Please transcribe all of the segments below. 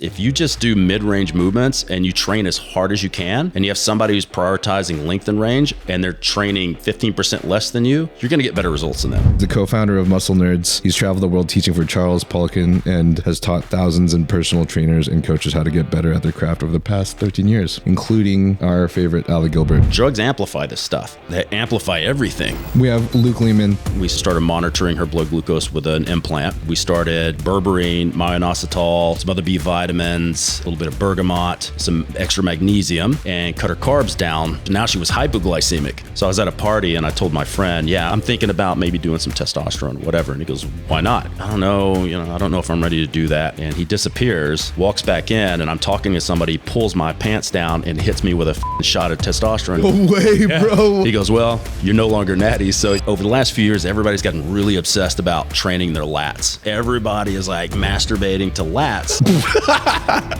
If you just do mid-range movements and you train as hard as you can, and you have somebody who's prioritizing length and range, and they're training 15% less than you, you're going to get better results than them. The co-founder of Muscle Nerds, he's traveled the world teaching for Charles Poliquin and has taught thousands of personal trainers and coaches how to get better at their craft over the past 13 years, including our favorite Ali Gilbert. Drugs amplify this stuff. They amplify everything. We have Luke Leaman. We started monitoring her blood glucose with an implant. We started berberine, myoinositol, some other B vitamins, a little bit of bergamot, some extra magnesium, and cut her carbs down. Now she was hypoglycemic. So I was at a party and I told my friend, yeah, I'm thinking about maybe doing some testosterone, whatever. And he goes, why not? I don't know, I don't know if I'm ready to do that. And he disappears, walks back in, and I'm talking to somebody, pulls my pants down and hits me with a shot of testosterone. No way, bro. He goes, well, you're no longer natty. So over the last few years, everybody's gotten really obsessed about training their lats. Everybody is like masturbating to lats.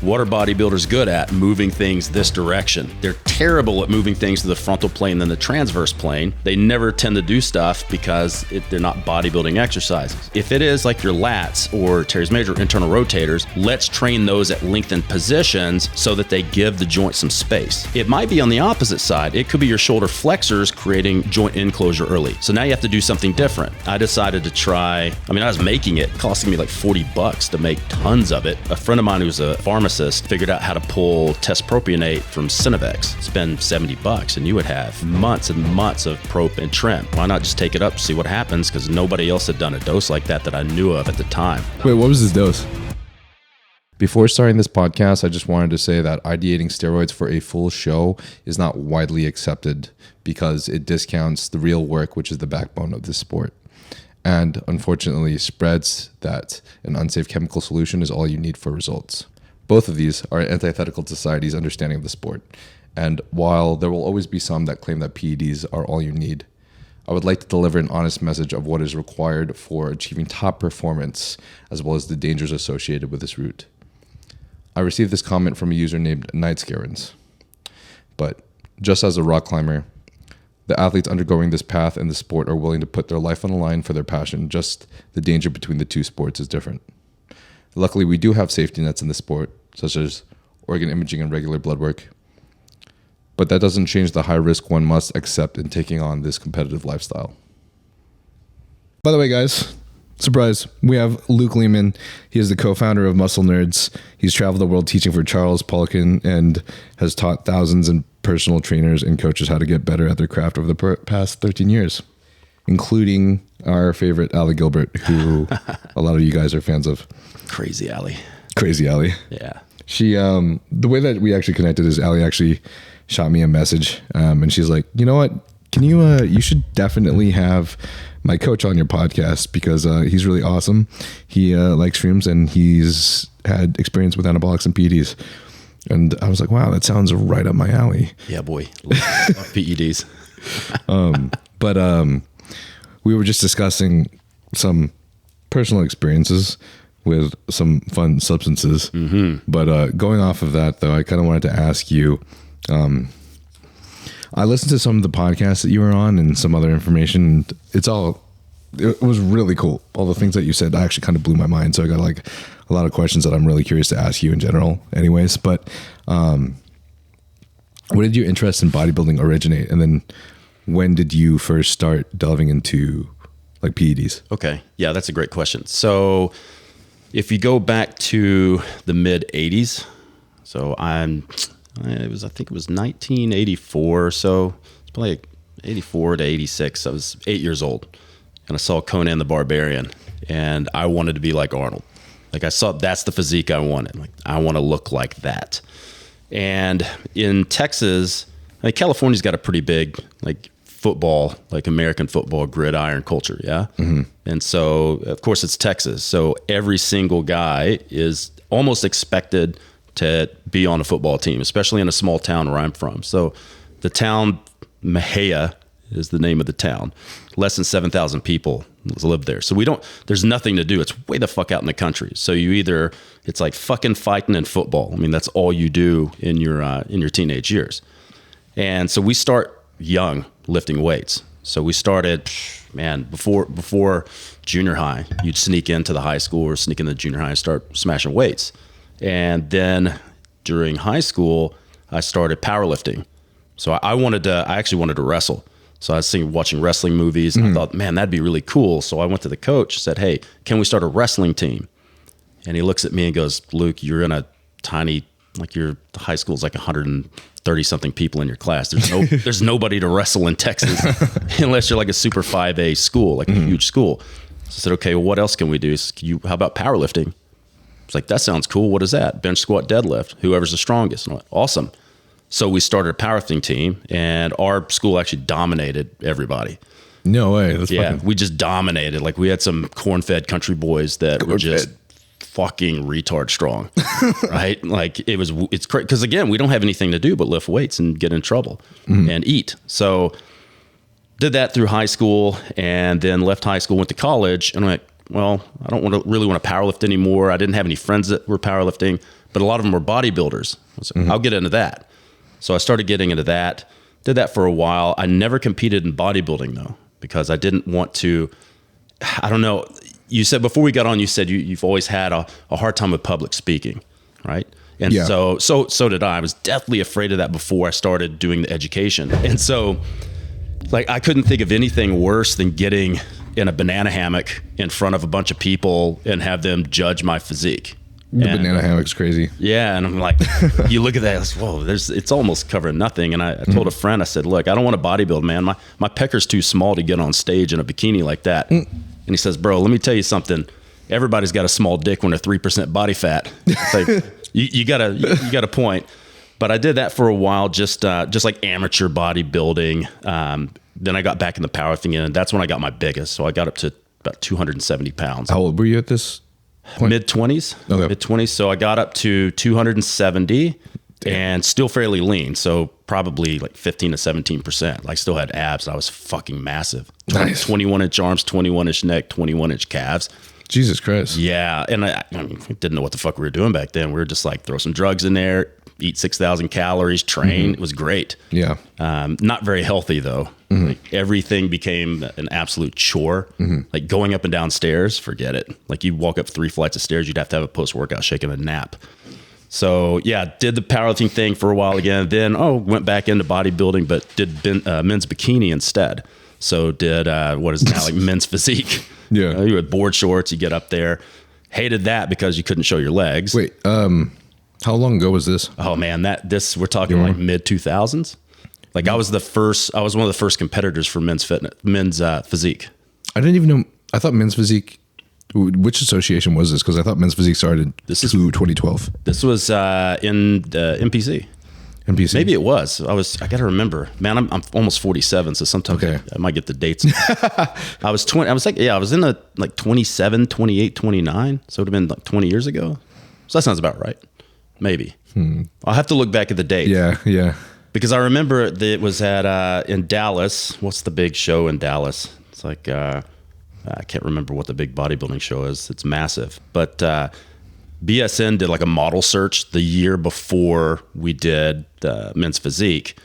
What are bodybuilders good at? Moving things this direction. They're terrible at moving things to the frontal plane than the transverse plane. They never tend to do stuff because they're not bodybuilding exercises. If it is like your lats or teres major internal rotators, let's train those at lengthened positions so that they give the joint some space. It might be on the opposite side. It could be your shoulder flexors creating joint enclosure early. So now you have to do something different. I decided to try, I was making it, costing me like $40 to make tons of it. A friend of mine who's a pharmacist figured out how to pull testpropionate from Cinevex. Spend $70 and you would have months and months of prop and Tren. Why not just take it up, see what happens? Because nobody else had done a dose like that I knew of at the time. Wait, what was this dose? Before starting this podcast, I just wanted to say that ideating steroids for a full show is not widely accepted because it discounts the real work, which is the backbone of this sport. And unfortunately spreads that an unsafe chemical solution is all you need for results. Both of these are antithetical to society's understanding of the sport. And while there will always be some that claim that PEDs are all you need, I would like to deliver an honest message of what is required for achieving top performance, as well as the dangers associated with this route. I received this comment from a user named Nightscarens. But just as a rock climber, the athletes undergoing this path in the sport are willing to put their life on the line for their passion. Just the danger between the two sports is different. Luckily, we do have safety nets in the sport, such as organ imaging and regular blood work. But that doesn't change the high risk one must accept in taking on this competitive lifestyle. By the way, guys, surprise, we have Luke Leaman. He is the co-founder of Muscle Nerds. He's traveled the world teaching for Charles Poliquin and has taught thousands of personal trainers and coaches how to get better at their craft over the past 13 years, including our favorite Ali Gilbert, who a lot of you guys are fans of. Crazy Ali. Yeah. She, the way that we actually connected is Ali actually shot me a message, and she's like, you know what? Can you should definitely have my coach on your podcast because he's really awesome. He likes shrooms and he's had experience with anabolics and PEDs. And I was like, wow, that sounds right up my alley. Yeah, boy. Love PEDs. But we were just discussing some personal experiences with some fun substances. Mm-hmm. But going off of that, though, I kind of wanted to ask you, I listened to some of the podcasts that you were on and some other information. It was really cool. All the things that you said actually kind of blew my mind. So I got like a lot of questions that I'm really curious to ask you in general anyways. But where did your interest in bodybuilding originate? And then when did you first start delving into like PEDs? Okay. Yeah, that's a great question. So if you go back to the mid 80s, so I think it was 1984 or so. It's probably like 84 to 86. I was 8 years old and I saw Conan the Barbarian and I wanted to be like Arnold. Like I saw that's the physique I wanted. Like I want to look like that. And in Texas, like California's got a pretty big like football, like American football gridiron culture. Yeah. Mm-hmm. And so of course it's Texas. So every single guy is almost expected to be on a football team, especially in a small town where I'm from. So the town, Mejia is the name of the town. Less than 7,000 people live there. So there's nothing to do. It's way the fuck out in the country. So it's like fucking fighting and football. I mean, that's all you do in your teenage years. And so we start young lifting weights. So we started, before junior high, you'd sneak into the high school or sneak into the junior high and start smashing weights. And then during high school, I started powerlifting. So I actually wanted to wrestle. So I was watching wrestling movies, and I thought, man, that'd be really cool. So I went to the coach, said, hey, can we start a wrestling team? And he looks at me and goes, Luke, you're in a tiny, your high school's 130 something people in your class. There's nobody to wrestle in Texas unless you're a super 5A school, a huge school. So I said, okay, well, what else can we do? How about powerlifting? It's that sounds cool. What is that? Bench, squat, deadlift, whoever's the strongest. And I'm like, awesome. So we started a powerlifting team, and our school actually dominated everybody. No way. We just dominated. We had some corn-fed country boys that were just fucking retard strong, right? It's crazy. Because again, we don't have anything to do but lift weights and get in trouble and eat. So did that through high school, and then left high school, went to college, and I'm like, well, I don't really want to powerlift anymore. I didn't have any friends that were powerlifting, but a lot of them were bodybuilders. I was like, I'll get into that. So I started getting into that, did that for a while. I never competed in bodybuilding though, because I didn't want to, I don't know. You said before we got on, you said you've always had a hard time with public speaking, right? And so did I. I was deathly afraid of that before I started doing the education. And so I couldn't think of anything worse than getting in a banana hammock in front of a bunch of people and have them judge my physique. The banana hammock's crazy. Yeah, and I'm like, you look at that, it's, whoa, it's almost covering nothing. And I told a friend, I said, look, I don't want to bodybuild, man. My pecker's too small to get on stage in a bikini like that. And he says, bro, let me tell you something. Everybody's got a small dick when they're 3% body fat. It's you got a point. But I did that for a while, just amateur bodybuilding. Then I got back in the powerlifting, and that's when I got my biggest. So I got up to about 270 pounds. How old were you at this point? Mid-20s. Okay. Mid-20s. So I got up to 270 and still fairly lean. So probably 15 to 17%. I still had abs. I was fucking massive. Nice. 21-inch arms, 21-inch neck, 21-inch calves. Jesus Christ. Yeah. And I didn't know what the fuck we were doing back then. We were just throw some drugs in there, eat 6,000 calories, train. It was great. Yeah. Not very healthy though. Everything became an absolute chore. Going up and down stairs, forget it. You walk up 3 flights of stairs, you'd have to have a post-workout shaking a nap. So yeah, did the powerlifting thing for a while again. Then went back into bodybuilding, but did men's bikini instead. So did what is now men's physique. Yeah. You had board shorts, you get up there. Hated that because you couldn't show your legs. Wait, how long ago was this? Oh man, we're talking mid 2000s. I was one of the first competitors for men's physique. I didn't even know. I thought men's physique, which association was this? Because I thought men's physique started 2012. This was in MPC. MPC. Maybe it was. I got to remember. Man, I'm almost 47, so sometimes I might get the dates. I was 20. I was in 27, 28, 29. So it would have been 20 years ago. So that sounds about right. Maybe. I'll have to look back at the date. Yeah. Because I remember that it was at in Dallas. What's the big show in Dallas? It's I can't remember what the big bodybuilding show is. It's massive. But BSN did a model search the year before we did men's physique.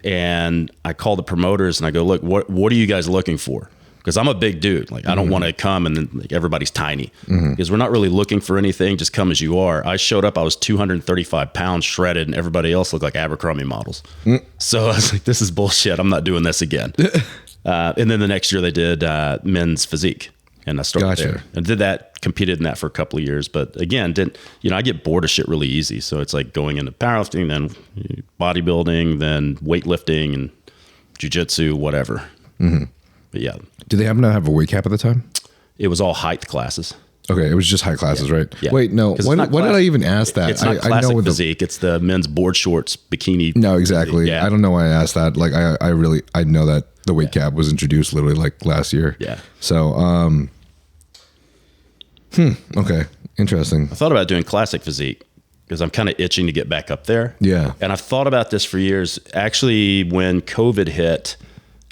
And I called the promoters and I go, look, what are you guys looking for? Because I'm a big dude. I don't want to come and then everybody's tiny. Because we're not really looking for anything. Just come as you are. I showed up. I was 235 pounds shredded, and everybody else looked like Abercrombie models. So I was like, this is bullshit. I'm not doing this again. And then the next year they did men's physique, and I started there and did that. Competed in that for a couple of years, but again, I get bored of shit really easy. So it's going into powerlifting, then bodybuilding, then weightlifting and jiu-jitsu, whatever. But yeah. Did they happen to have a weight cap at the time? It was all height classes. Okay, it was just high classes, right? Yeah. Wait, no. Why did I even ask that? It's not classic physique. It's the men's board shorts, bikini. No, exactly. Yeah. I don't know why I asked that. I know that the weight cap was introduced literally last year. Yeah. So, okay, interesting. I thought about doing classic physique because I'm kind of itching to get back up there. Yeah. And I've thought about this for years. Actually, when COVID hit,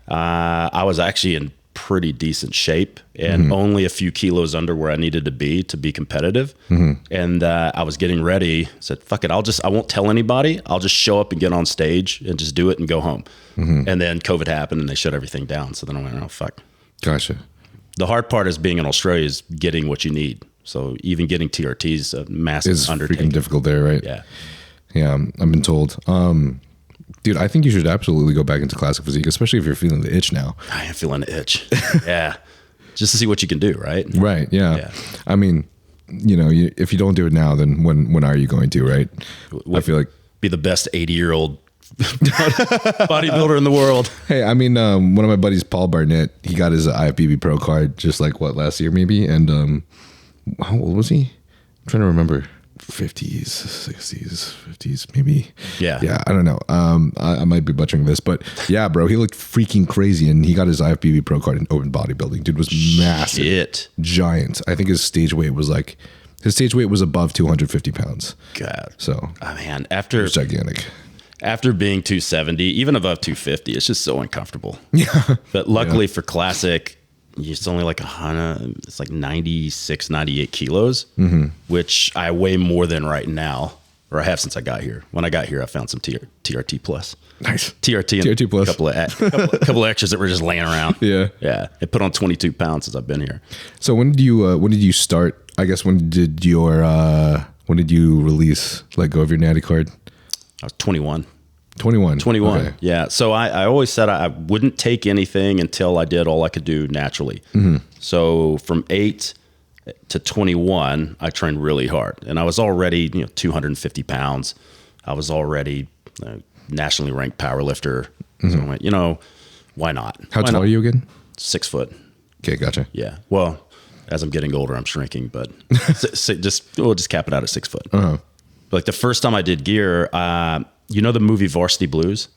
I was actually in pretty decent shape and only a few kilos under where I needed to be competitive. And I was getting ready. Said, fuck it. I won't tell anybody. I'll just show up and get on stage and just do it and go home. And then COVID happened and they shut everything down. So then I went, oh, fuck. Gotcha. The hard part is being in Australia is getting what you need. So even getting TRT is a massive It's undertaking. freaking difficult there, right? Yeah. Yeah, I've been told. Dude, I think you should absolutely go back into classic physique, especially if you're feeling the itch now. I am feeling the itch. Yeah. Just to see what you can do, right? Right, yeah. I mean, if you don't do it now, then when are you going to, right? I feel like be the best 80-year-old bodybuilder in the world. Hey, I mean, one of my buddies, Paul Barnett, he got his IFBB Pro card just like last year maybe, and how old was he? I'm trying to remember. 50s, 60s, 50s, maybe. Yeah. I don't know. I might be butchering this, but yeah, bro, he looked freaking crazy, and he got his IFBB Pro card in open bodybuilding. Dude was massive, giant. I think his stage weight was above 250 pounds. God. So, man, it was gigantic. After being 270, even above 250, it's just so uncomfortable. Yeah. But luckily for classic, it's only like 100, it's like 96, 98 kilos, which I weigh more than right now, or I have since I got here. When I got here, I found some TRT plus. Nice. TRT and TRT plus. a couple of extras that were just laying around. Yeah. Yeah. It put on 22 pounds since I've been here. So when did you start? I guess when did you release, let go of your natty card? I was 21. 21. Okay. Okay. Yeah. So I always said I wouldn't take anything until I did all I could do naturally. So from 8 to 21, I trained really hard, and I was already 250 pounds. I was already a nationally ranked power lifter. So I went, why not? How tall are you again? 6 foot. Okay, gotcha. Yeah. Well, as I'm getting older, I'm shrinking, but we'll just cap it out at 6 foot. Uh-huh. Like the first time I did gear, the movie Varsity Blues?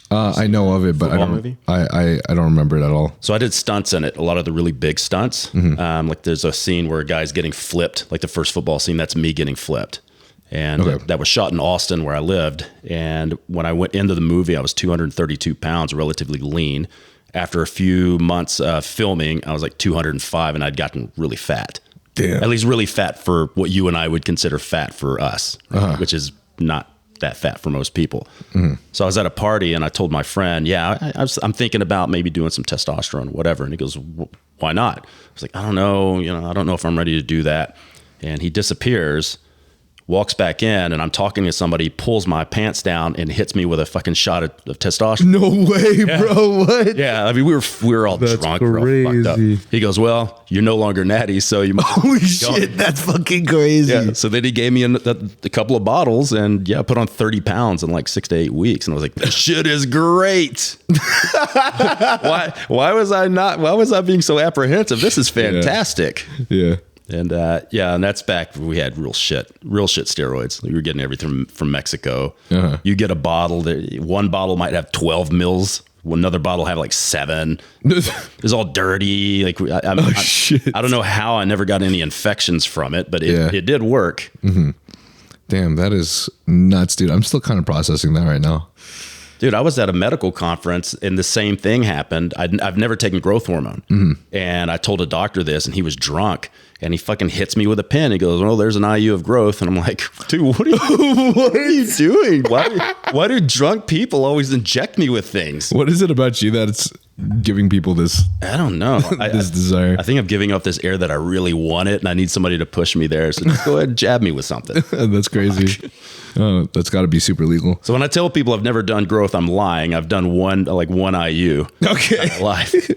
I know of it, but I don't remember it at all. So I did stunts in it, a lot of the really big stunts. Like there's a scene where a guy's getting flipped, like the first football scene, that's me getting flipped. And that was shot in Austin where I lived. And when I went into the movie, I was 232 pounds, relatively lean. After a few months filming, I was like 205, and I'd gotten really fat. Damn. At least really fat for what you and I would consider fat for us, right? Which is not that fat for most people. So I was at a party, and I told my friend, I'm thinking about maybe doing some testosterone, whatever. And he goes, why not? I was like, I don't know. I don't know if I'm ready to do that. And he disappears, walks back in, and I'm talking to somebody, pulls my pants down and hits me with a fucking shot of testosterone. No way, bro. What? Yeah, I mean, we were all drunk, we were all fucked up. He goes, well, you're no longer natty, so you must Holy shit, that's fucking crazy. Yeah, so then he gave me a couple of bottles, and I put on 30 pounds in like 6 to 8 weeks, and I was like, this shit is great. Why was I being so apprehensive? This is fantastic. Yeah. And and that's back when we had real shit steroids. We were getting everything from Mexico. You get a bottle, one bottle might have 12 mils. Another bottle have like 7. It's all dirty. Like shit. I don't know how I never got any infections from it, but it did work. Damn, that is nuts, dude. I'm still kind of processing that right now. Dude, I was at a medical conference and the same thing happened. I've never taken growth hormone. And I told a doctor this, and he was drunk, and he fucking hits me with a pen. He goes, well, there's an IU of growth. And I'm like, dude, what are you doing? Why do drunk people always inject me with things? What is it about you that's giving people this? I don't know. This desire. I think I'm giving off this air that I really want it, and I need somebody to push me there. So just go ahead and jab me with something. That's crazy. Oh, that's got to be super legal. So when I tell people I've never done growth, I'm lying. I've done one IU. Okay. Life.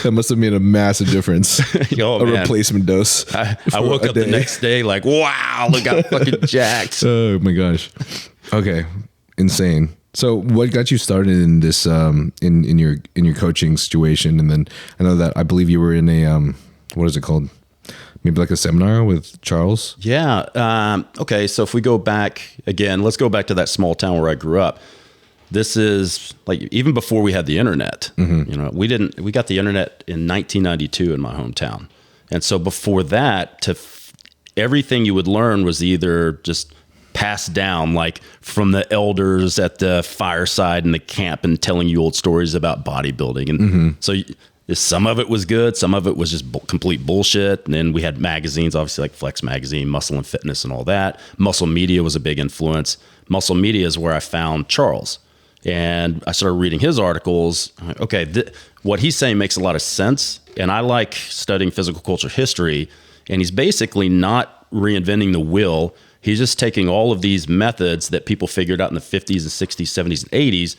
That must have made a massive difference. Replacement dose. I woke up the next day like, wow, look how fucking jacked. Oh my gosh. Okay. Insane. So what got you started in this in your coaching situation? And then I know that I believe you were in a what is it called? Maybe like a seminar with Charles? Yeah. Okay. So if we go back again, let's go back to that small town where I grew up. This is like even before we had the internet. We got the internet in 1992 in my hometown. And so before that, everything you would learn was either just passed down, like from the elders at the fireside in the camp and telling you old stories about bodybuilding. And so some of it was good. Some of it was just complete bullshit. And then we had magazines, obviously like Flex Magazine, Muscle and Fitness and all that. Muscle Media was a big influence. Muscle Media is where I found Charles. And I started reading his articles. Okay, what he's saying makes a lot of sense. And I like studying physical culture history. And he's basically not reinventing the wheel. He's just taking all of these methods that people figured out in the 50s and 60s, 70s, and 80s,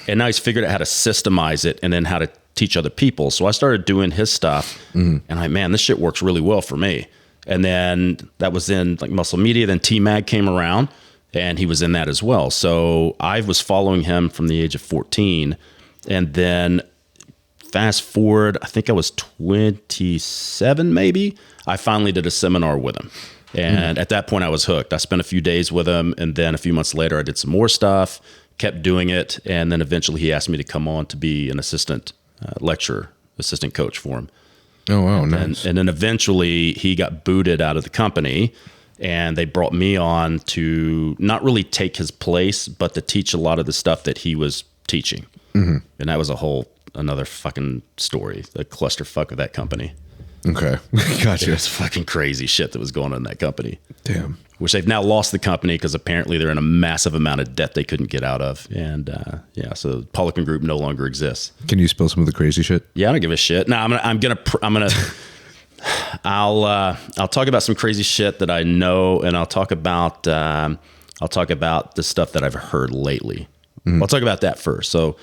and now he's figured out how to systemize it and then how to teach other people. So I started doing his stuff, and man, this shit works really well for me. And then that was in like Muscle Media. Then T-Mag came around, and he was in that as well. So I was following him from the age of 14. And then fast forward, I think I was 27 maybe, I finally did a seminar with him. And at that point I was hooked. I spent a few days with him, and then a few months later I did some more stuff, kept doing it. And then eventually he asked me to come on to be an assistant lecturer, assistant coach for him. Oh, wow, nice. And then eventually he got booted out of the company, and they brought me on to not really take his place, but to teach a lot of the stuff that he was teaching. And that was another fucking story, the clusterfuck of that company. Okay. Gotcha. There's fucking crazy shit that was going on in that company. Damn. Which they've now lost the company because apparently they're in a massive amount of debt they couldn't get out of. And so the Poliquin Group no longer exists. Can you spill some of the crazy shit? Yeah, I don't give a shit. No, I'll talk about some crazy shit that I know, and I'll talk about the stuff that I've heard lately. I'll talk about that first. So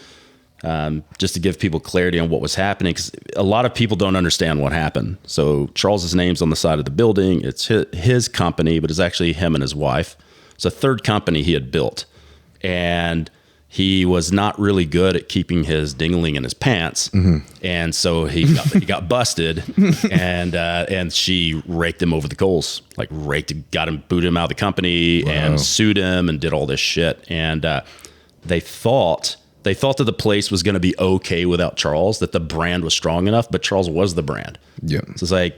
just to give people clarity on what was happening, because a lot of people don't understand what happened. So Charles's name's on the side of the building. It's his company, but it's actually him and his wife. It's a third company he had built, and he was not really good at keeping his dingling in his pants. And so he got busted, and she raked him over the coals, booted him out of the company. Wow. And sued him and did all this shit. And they thought that the place was going to be okay without Charles, that the brand was strong enough, but Charles was the brand. Yeah. So it's like,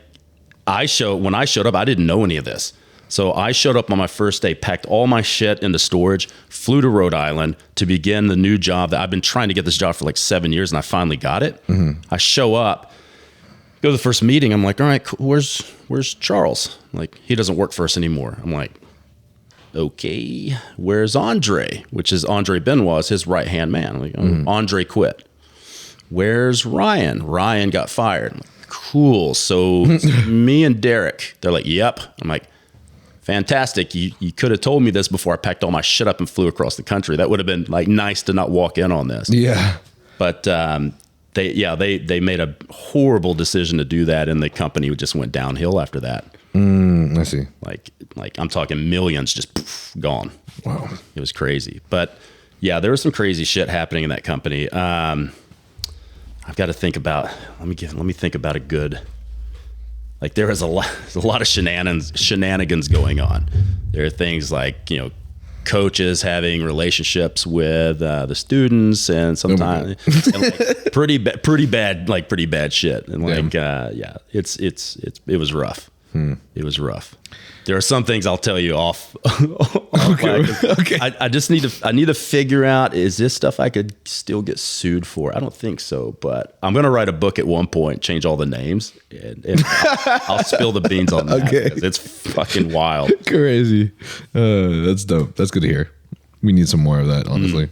when I showed up, I didn't know any of this. So I showed up on my first day, packed all my shit into storage, flew to Rhode Island to begin the new job that I've been trying to get this job for like 7 years, and I finally got it. I show up, go to the first meeting. I'm like, all right, cool. Where's Charles? Like, he doesn't work for us anymore. I'm like, okay, where's Andre? Which is Andre Benoit, his right-hand man. I'm like, Andre quit. Where's Ryan? Ryan got fired. I'm like, cool. So me and Derek, they're like, yep. I'm like, fantastic. You could have told me this before I packed all my shit up and flew across the country. That would have been like nice to not walk in on this. Yeah. But they made a horrible decision to do that, and the company just went downhill after that. I see. Like I'm talking millions just gone. Wow. It was crazy. But yeah, there was some crazy shit happening in that company. I've got to think about, let me think about a good, like there was a lot of shenanigans going on. There are things like, coaches having relationships with the students, and sometimes pretty bad shit. And it was rough. It was rough. There are some things I'll tell you off. Okay. I need to figure out, is this stuff I could still get sued for? I don't think so, but I'm going to write a book at one point, change all the names, and I'll spill the beans on that. Okay. It's fucking wild. Crazy. That's dope. That's good to hear. We need some more of that, honestly.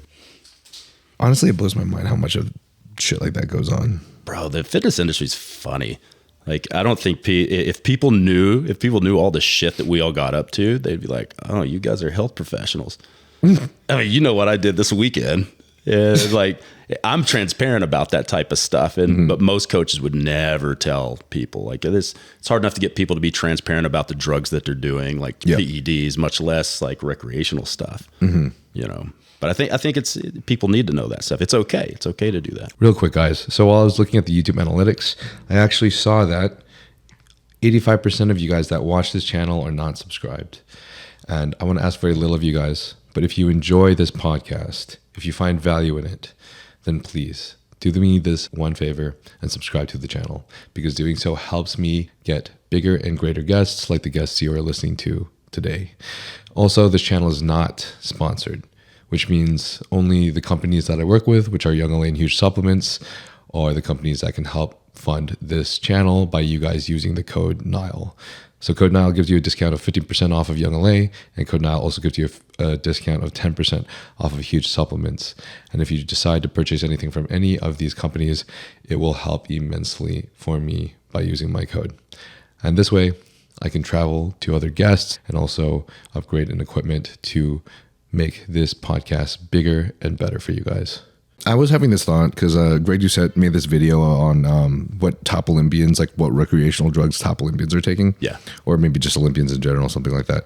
Honestly, it blows my mind how much of shit like that goes on. Bro, the fitness industry's funny. Like, I don't think if people knew all the shit that we all got up to, they'd be like, oh, you guys are health professionals. I mean, you know what I did this weekend. And like, I'm transparent about that type of stuff. But most coaches would never tell people. Like, it's hard enough to get people to be transparent about the drugs that they're doing, like PEDs, much less like recreational stuff, But I think it's, people need to know that stuff. It's okay. It's okay to do that. Real quick, guys. So while I was looking at the YouTube analytics, I actually saw that 85% of you guys that watch this channel are not subscribed. And I want to ask very little of you guys, but if you enjoy this podcast, if you find value in it, then please do me this one favor and subscribe to the channel, because doing so helps me get bigger and greater guests like the guests you are listening to today. Also, this channel is not sponsored, which means only the companies that I work with, which are Young LA and Huge Supplements, are the companies that can help fund this channel by you guys using the code NILE. So code NILE gives you a discount of 15% off of Young LA, and code NILE also gives you a discount of 10% off of Huge Supplements. And if you decide to purchase anything from any of these companies, it will help immensely for me by using my code. And this way, I can travel to other guests and also upgrade in equipment to make this podcast bigger and better for you guys. I was having this thought because Greg Doucette made this video on what top Olympians, like what recreational drugs top Olympians are taking. Yeah. Or maybe just Olympians in general, something like that.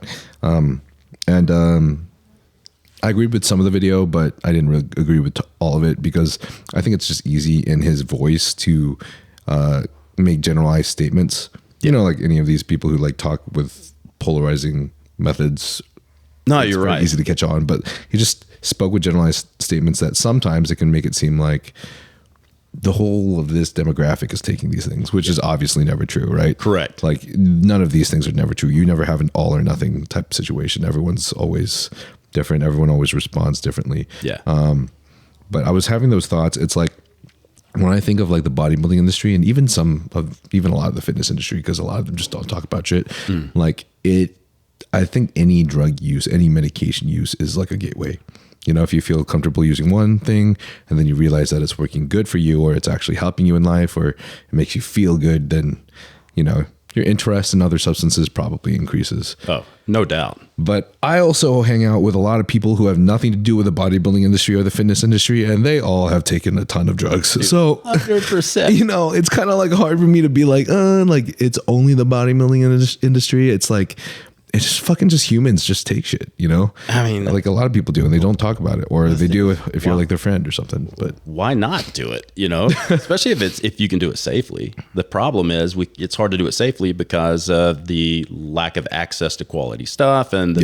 I agreed with some of the video, but I didn't really agree with all of it because I think it's just easy in his voice to make generalized statements. You know, like any of these people who like talk with polarizing methods. No, you're right. Easy to catch on, but he just spoke with generalized statements that sometimes it can make it seem like the whole of this demographic is taking these things, which is obviously never true, right? Correct. Like none of these things are never true. You never have an all or nothing type situation. Everyone's always different. Everyone always responds differently. Yeah. But I was having those thoughts. It's like when I think of like the bodybuilding industry and even a lot of the fitness industry, because a lot of them just don't talk about shit. I think any drug use, any medication use is like a gateway. You know, if you feel comfortable using one thing and then you realize that it's working good for you or it's actually helping you in life or it makes you feel good, then, you know, your interest in other substances probably increases. Oh, no doubt. But I also hang out with a lot of people who have nothing to do with the bodybuilding industry or the fitness industry, and they all have taken a ton of drugs. So 100%. You know, it's kind of like hard for me to be like it's only the bodybuilding industry. It's like, it's just fucking just humans just take shit, you know? I mean, like a lot of people do, and they don't talk about it, or they do if you're like their friend or something. But why not do it? You know, especially if you can do it safely. The problem is it's hard to do it safely because of the lack of access to quality stuff and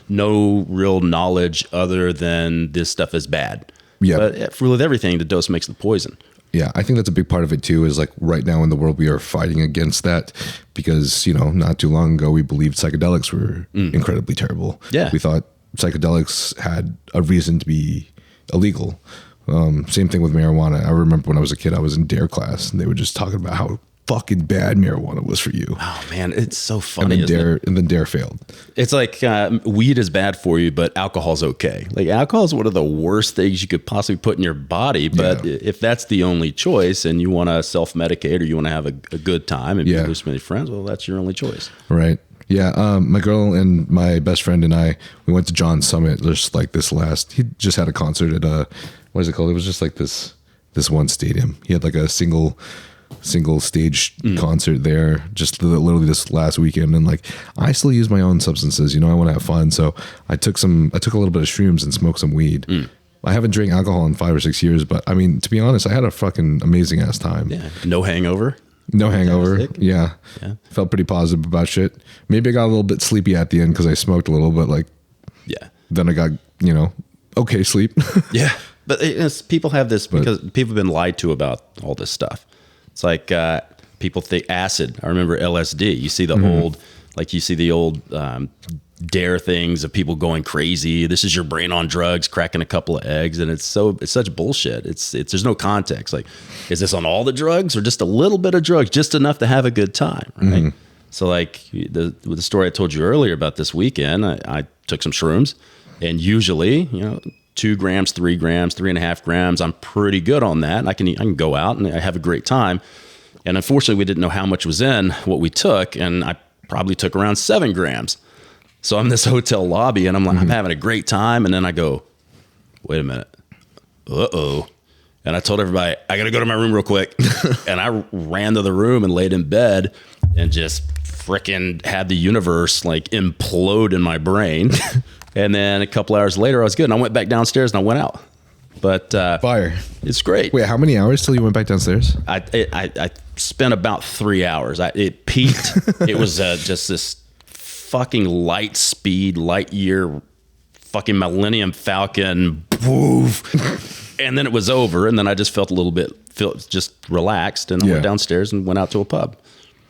no real knowledge other than this stuff is bad. Yeah. But with everything, the dose makes the poison. Yeah, I think that's a big part of it too, is like right now in the world, we are fighting against that because, you know, not too long ago, we believed psychedelics were incredibly terrible. Yeah. We thought psychedelics had a reason to be illegal. Same thing with marijuana. I remember when I was a kid, I was in DARE class and they were just talking about how fucking bad marijuana was for you. Oh man, it's so funny. And then DARE failed. It's like weed is bad for you, but alcohol's okay. Like alcohol is one of the worst things you could possibly put in your body. But if that's the only choice and you want to self-medicate or you want to have a good time and be with many friends, well, that's your only choice. Right. Yeah. My girl and my best friend and I, we went to John's Summit just like he just had a concert at what is it called? It was just like this one stadium. He had like a single stage concert there just literally this last weekend, and like I still use my own substances, you know, I want to have fun, so I took a little bit of shrooms and smoked some weed. I haven't drank alcohol in 5 or 6 years, but I mean, to be honest, I had a fucking amazing ass time. No hangover. Yeah, felt pretty positive about shit. Maybe I got a little bit sleepy at the end because I smoked a little, but like then I got, you know, okay sleep. But people have this because people have been lied to about all this stuff. It's like people think acid. I remember LSD. You see the old DARE things of people going crazy. This is your brain on drugs, cracking a couple of eggs, and it's such bullshit. There's no context. Like, is this on all the drugs or just a little bit of drugs, just enough to have a good time? Right. So like the story I told you earlier about this weekend, I took some shrooms, and usually, you know, 2 grams, 3 grams, 3.5 grams. I'm pretty good on that. I can go out and I have a great time. And unfortunately, we didn't know how much was in what we took, and I probably took around 7 grams. So I'm in this hotel lobby, and I'm like, I'm having a great time, and then I go, wait a minute, and I told everybody, I gotta go to my room real quick, and I ran to the room and laid in bed and just freaking had the universe like implode in my brain. And then a couple hours later, I was good. And I went back downstairs and I went out. But fire, it's great. Wait, how many hours till you went back downstairs? I spent about 3 hours. It peaked. It was just this fucking light year, fucking Millennium Falcon. Woof. And then it was over. And then I just felt just relaxed. And I went downstairs and went out to a pub.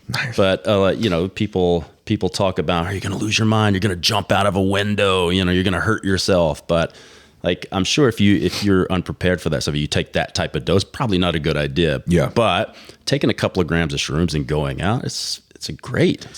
Nice. But you know, people talk about, are you going to lose your mind? You're going to jump out of a window. You know, you're going to hurt yourself. But like, I'm sure if you're unprepared for that stuff, you take that type of dose, probably not a good idea. Yeah. But taking a couple of grams of shrooms and going out, it's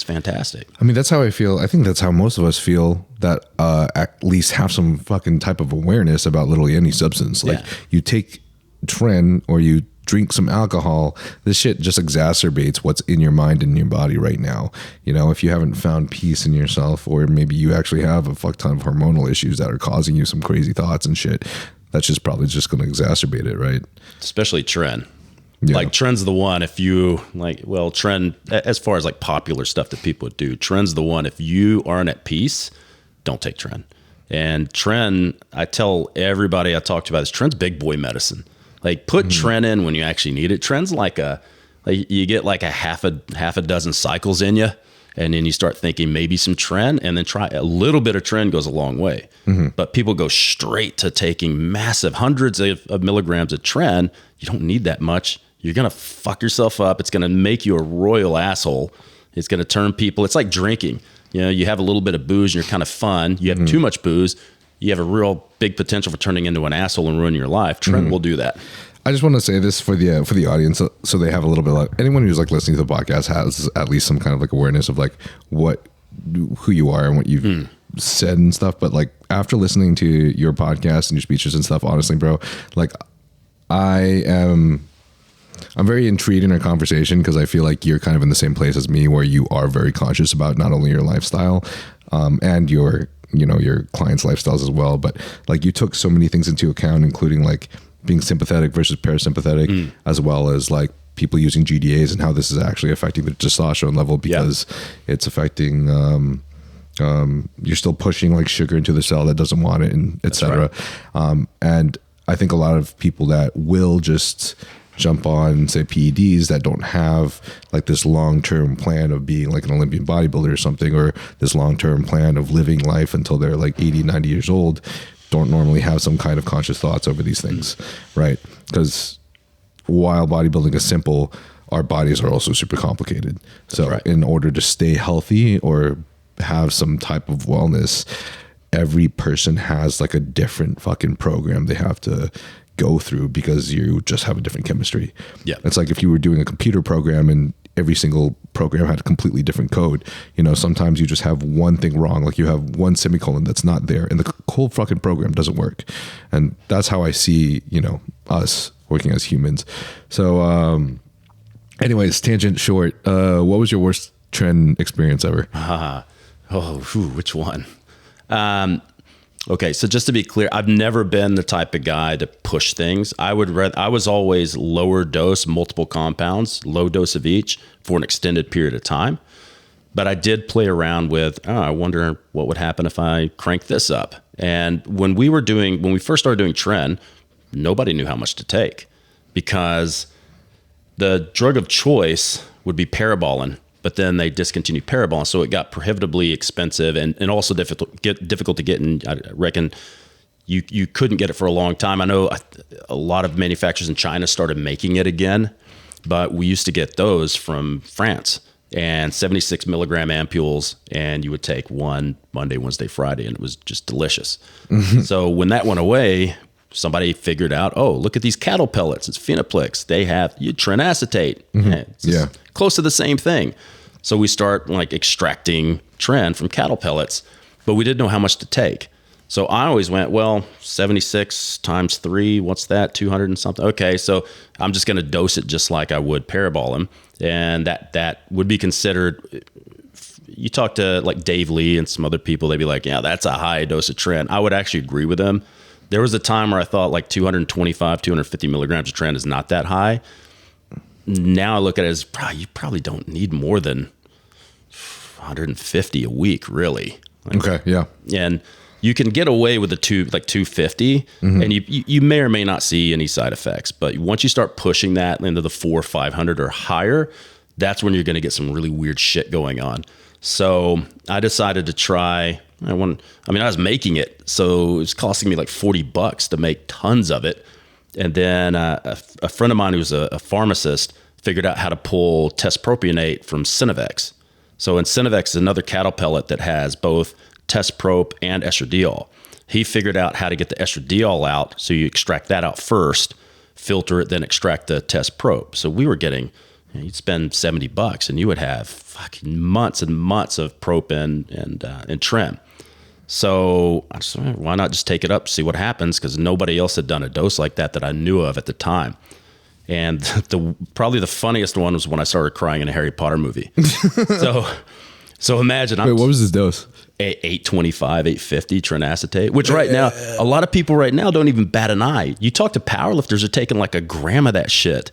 fantastic. I mean, that's how I feel. I think that's how most of us feel that at least have some fucking type of awareness about literally any substance. Like you take Tren or you drink some alcohol, this shit just exacerbates what's in your mind and in your body right now. You know, if you haven't found peace in yourself, or maybe you actually have a fuck ton of hormonal issues that are causing you some crazy thoughts and shit, that's just probably just going to exacerbate it, right? Especially Tren. Yeah. Like Tren's the one if you like, well, Tren, as far as like popular stuff that people would do, Tren's the one if you aren't at peace, don't take Tren. And Tren, I tell everybody I talk to about this, Tren's big boy medicine. Like put Tren in when you actually need it. Tren's like you get like a half a dozen cycles in you, and then you start thinking maybe some Tren, and then try a little bit of Tren goes a long way. But people go straight to taking massive hundreds of milligrams of Tren. You don't need that much. You're going to fuck yourself up. It's going to make you a royal asshole. It's going to turn people. It's like drinking. You know, you have a little bit of booze and you're kind of fun. You have too much booze, you have a real big potential for turning into an asshole and ruining your life. Tren will do that. I just want to say this for the audience, so they have a little bit of, anyone who's like listening to the podcast has at least some kind of like awareness of like who you are and what you've said and stuff. But like after listening to your podcast and your speeches and stuff, honestly, bro, like I'm very intrigued in our conversation because I feel like you're kind of in the same place as me, where you are very conscious about not only your lifestyle and your clients' lifestyles as well, but like you took so many things into account, including like being sympathetic versus parasympathetic, as well as like people using GDAs and how this is actually affecting the testosterone level because it's affecting you're still pushing like sugar into the cell that doesn't want it, and etc. Right. And I think a lot of people that will just jump on, say, PEDs that don't have like this long-term plan of being like an Olympian bodybuilder or something, or this long-term plan of living life until they're like 80, 90 years old, don't normally have some kind of conscious thoughts over these things, right? Because while bodybuilding is simple, our bodies are also super complicated. So in order to stay healthy or have some type of wellness, every person has like a different fucking program they have to go through because you just have a different chemistry. Yeah. It's like if you were doing a computer program and every single program had a completely different code, you know, sometimes you just have one thing wrong. Like you have one semicolon that's not there and the whole fucking program doesn't work. And that's how I see, you know, us working as humans. So, anyways, tangent short, what was your worst Tren experience ever? Which one? Okay, so just to be clear, I've never been the type of guy to push things. I was always lower dose, multiple compounds, low dose of each for an extended period of time. But I did play around with, I wonder what would happen if I crank this up. And when we first started doing Tren, nobody knew how much to take because the drug of choice would be Parabolin. But then they discontinued Parabolin, so it got prohibitively expensive and also difficult to get. And I reckon you couldn't get it for a long time. I know a lot of manufacturers in China started making it again, but we used to get those from France and 76 milligram ampules, and you would take one Monday, Wednesday, Friday, and it was just delicious. So when that went away, somebody figured out, oh, look at these cattle pellets. It's Phenoplex. They have Tren acetate. It's close to the same thing. So we start like extracting Tren from cattle pellets, but we didn't know how much to take. So I always went, well, 76 times 3, what's that? 200 and something. Okay, so I'm just going to dose it just like I would Parabolin. And that would be considered, you talk to like Dave Lee and some other people, they'd be like, yeah, that's a high dose of Tren. I would actually agree with them. There was a time where I thought like 225, 250 milligrams of Tren is not that high. Now I look at it as you probably don't need more than 150 a week, really. Okay, yeah. And you can get away with the 250, and you may or may not see any side effects. But once you start pushing that into the 400, 500 or higher, that's when you're going to get some really weird shit going on. So I decided to try. I was making it, so it was costing me like $40 to make tons of it. And then a friend of mine who's a pharmacist figured out how to pull tespropionate from Cinevex. So in Cinevex is another cattle pellet that has both tesprop and estradiol. He figured out how to get the estradiol out, so you extract that out first, filter it, then extract the tesprop. So we were getting, you'd spend $70 and you would have fucking months and months of prop and Tren. So I just, why not just take it up, see what happens? Because nobody else had done a dose like that I knew of at the time. And probably the funniest one was when I started crying in a Harry Potter movie. So imagine. Wait, what was his dose? 825, 850 Tren acetate, which right now, a lot of people right now don't even bat an eye. You talk to powerlifters are taking like a gram of that shit.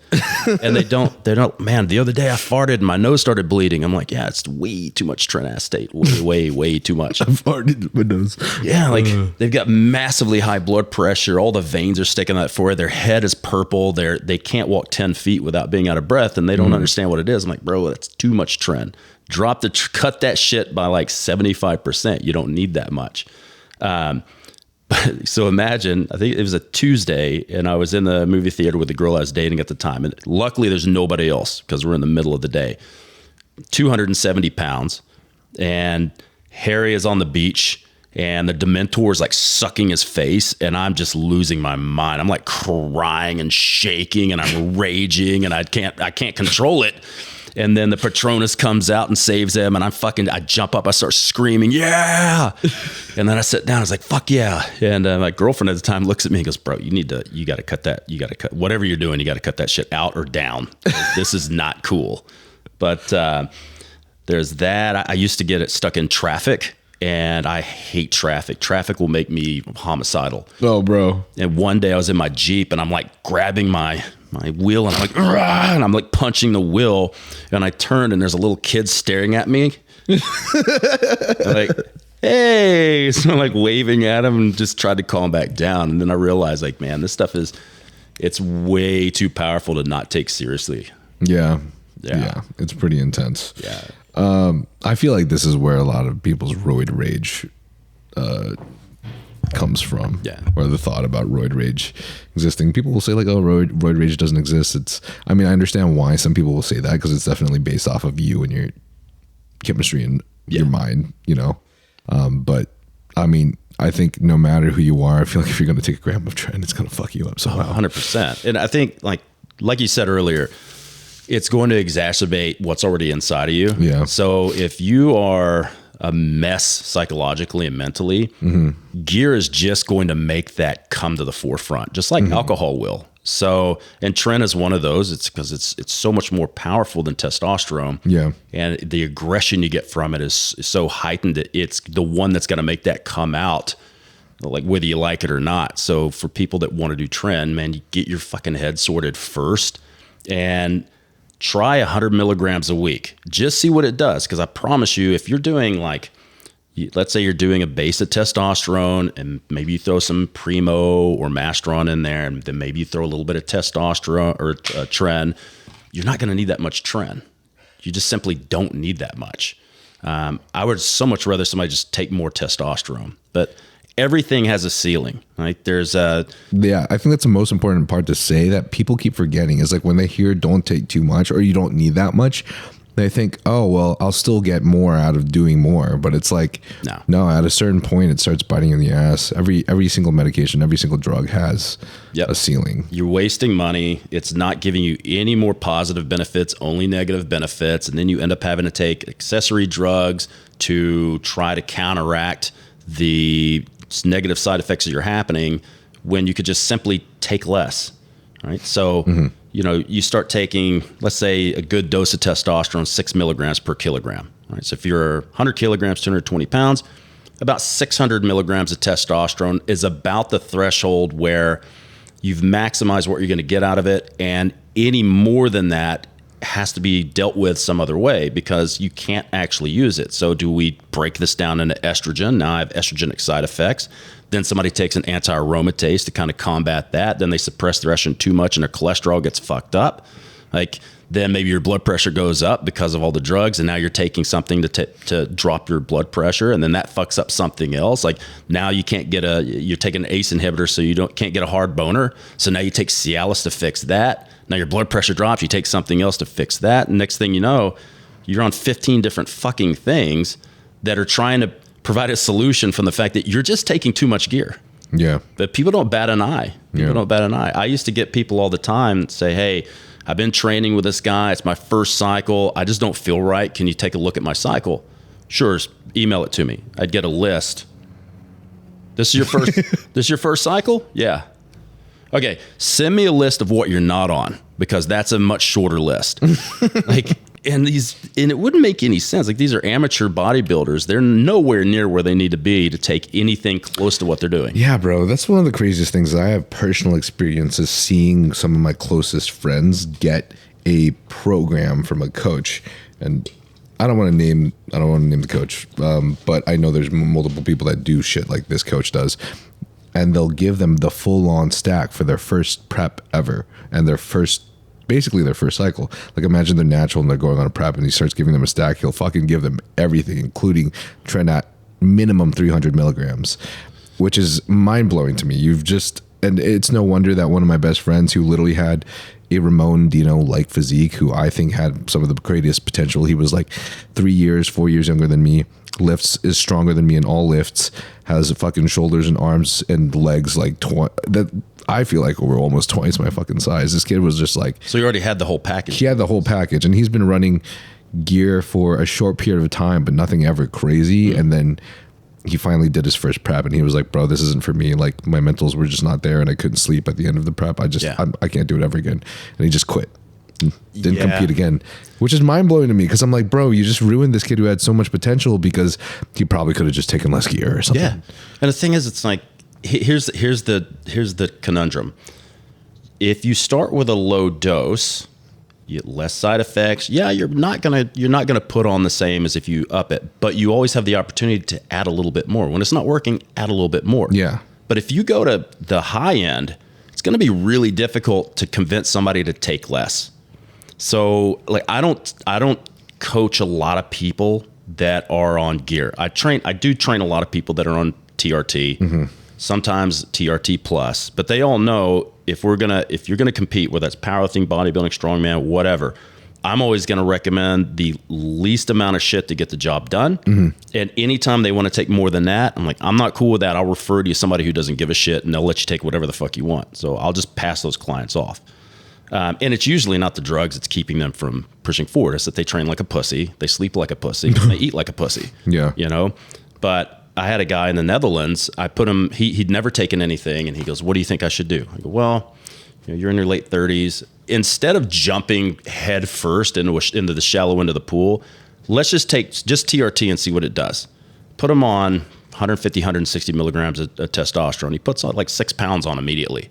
And they don't, man, the other day I farted and my nose started bleeding. I'm like, yeah, it's way too much Tren acetate. Way too much. I farted my nose. Yeah, like they've got massively high blood pressure. All the veins are sticking out forward. Their head is purple. They can't walk 10 feet without being out of breath, and they don't understand what it is. I'm like, bro, that's too much Tren. Cut that shit by like 75%. You don't need that much. So imagine, I think it was a Tuesday, and I was in the movie theater with the girl I was dating at the time. And luckily there's nobody else because we're in the middle of the day. 270 pounds. And Harry is on the beach, and the Dementor is like sucking his face, and I'm just losing my mind. I'm like crying and shaking, and I'm raging, and I can't control it. And then the Patronus comes out and saves him, and I jump up, I start screaming, yeah! And then I sit down, I was like, fuck yeah. And my girlfriend at the time looks at me and goes, bro, you gotta cut whatever you're doing, you gotta cut that shit out or down. This is not cool. But there's that. I used to get it stuck in traffic, and I hate traffic. Traffic will make me homicidal. Oh, bro. And one day I was in my Jeep, and I'm like grabbing my wheel, and I'm like, "Rah!" And I'm like punching the wheel, and I turned, and there's a little kid staring at me. I'm like, hey, so I'm like waving at him and just tried to calm back down. And then I realized, like, man, this stuff it's way too powerful to not take seriously. Yeah. It's pretty intense. Yeah. I feel like this is where a lot of people's roid rage comes from. Yeah. Or the thought about roid rage existing. People will say like, oh, roid rage doesn't exist. I understand why some people will say that, because it's definitely based off of you and your chemistry and your mind, but I think no matter who you are, I feel like if you're going to take a gram of Tren, it's going to fuck you up somehow. 100%. And I think like you said earlier, it's going to exacerbate what's already inside of you. Yeah. So if you are a mess psychologically and mentally, gear is just going to make that come to the forefront, just like alcohol will. So, and Tren is one of those. It's because it's so much more powerful than testosterone. Yeah. And the aggression you get from it is so heightened that it's the one that's going to make that come out, like whether you like it or not. So for people that want to do Tren, man, you get your fucking head sorted first and try 100 milligrams a week. Just see what it does. Because I promise you, if you're doing let's say you're doing a base of testosterone, and maybe you throw some Primo or Masteron in there, and then maybe you throw a little bit of testosterone or Tren, you're not going to need that much Tren. You just simply don't need that much. I would so much rather somebody just take more testosterone. But everything has a ceiling, right? Yeah, I think that's the most important part to say that people keep forgetting is like when they hear don't take too much or you don't need that much, they think, oh, well, I'll still get more out of doing more. But it's like, no, at a certain point, it starts biting in the ass. Every single medication, every single drug has a ceiling. You're wasting money. It's not giving you any more positive benefits, only negative benefits. And then you end up having to take accessory drugs to try to counteract the negative side effects that are happening when you could just simply take less, right? So, you start taking, let's say, a good dose of testosterone, 6 milligrams per kilogram, right? So if you're 100 kilograms, 220 pounds, about 600 milligrams of testosterone is about the threshold where you've maximized what you're going to get out of it, and any more than that has to be dealt with some other way because you can't actually use it. So do we break this down into estrogen? Now I have estrogenic side effects. Then somebody takes an anti-aromatase to kind of combat that. Then they suppress their estrogen too much and their cholesterol gets fucked up. Then maybe your blood pressure goes up because of all the drugs, and now you're taking something to drop your blood pressure, and then that fucks up something else. Like now you can't get you're taking an ACE inhibitor, so you can't get a hard boner. So now you take Cialis to fix that. Now your blood pressure drops, you take something else to fix that. And next thing you know, you're on 15 different fucking things that are trying to provide a solution from the fact that you're just taking too much gear. Yeah. But people don't bat an eye. Don't bat an eye. I used to get people all the time say, hey, I've been training with this guy. It's my first cycle. I just don't feel right. Can you take a look at my cycle? Sure. Email it to me. I'd get a list. This is your first cycle? Yeah. Okay, send me a list of what you're not on, because that's a much shorter list. And it wouldn't make any sense. Like, these are amateur bodybuilders. They're nowhere near where they need to be to take anything close to what they're doing. Yeah, bro. That's one of the craziest things. I have personal experiences seeing some of my closest friends get a program from a coach. And I don't want to name the coach, but I know there's multiple people that do shit like this coach does. And they'll give them the full-on stack for their first prep ever, and basically their first cycle. Like, imagine they're natural and they're going on a prep, and he starts giving them a stack. He'll fucking give them everything, including Tren at minimum 300 milligrams, which is mind-blowing to me. And it's no wonder that one of my best friends, who literally had a Ramon Dino-like physique, who I think had some of the greatest potential. He was like 4 years younger than me, is stronger than me in all lifts, has fucking shoulders and arms and legs like that. I feel like we're almost twice my fucking size. This kid was just like... So you already had the whole package. He had the whole package, and he's been running gear for a short period of time, but nothing ever crazy. And then he finally did his first prep, and he was like, bro, this isn't for me. Like, my mentals were just not there, and I couldn't sleep at the end of the prep. I can't do it ever again. And he just quit. Didn't compete again, which is mind-blowing to me, because I'm like, bro, you just ruined this kid who had so much potential, because he probably could have just taken less gear or something. Yeah. And the thing is, it's like, here's the conundrum. If you start with a low dose, you get less side effects. Yeah, you're not gonna put on the same as if you up it, but you always have the opportunity to add a little bit more. When it's not working, add a little bit more. Yeah. But if you go to the high end, it's going to be really difficult to convince somebody to take less. So, like, I don't coach a lot of people that are on gear. I do train a lot of people that are on TRT, sometimes TRT plus, but they all know if you're gonna compete, whether that's powerlifting, bodybuilding, strongman, whatever, I'm always gonna recommend the least amount of shit to get the job done. And anytime they want to take more than that, I'm like, I'm not cool with that. I'll refer to you to somebody who doesn't give a shit, and they'll let you take whatever the fuck you want. So I'll just pass those clients off. And it's usually not the drugs that's keeping them from pushing forward. It's that they train like a pussy, they sleep like a pussy, and they eat like a pussy. Yeah. You know? But I had a guy in the Netherlands, I put him, he'd never taken anything, and he goes, what do you think I should do? I go, well, you're in your late 30s. Instead of jumping head first into the shallow end of the pool, let's just take TRT and see what it does. Put him on 150, 160 milligrams of testosterone. He puts on like 6 pounds on immediately.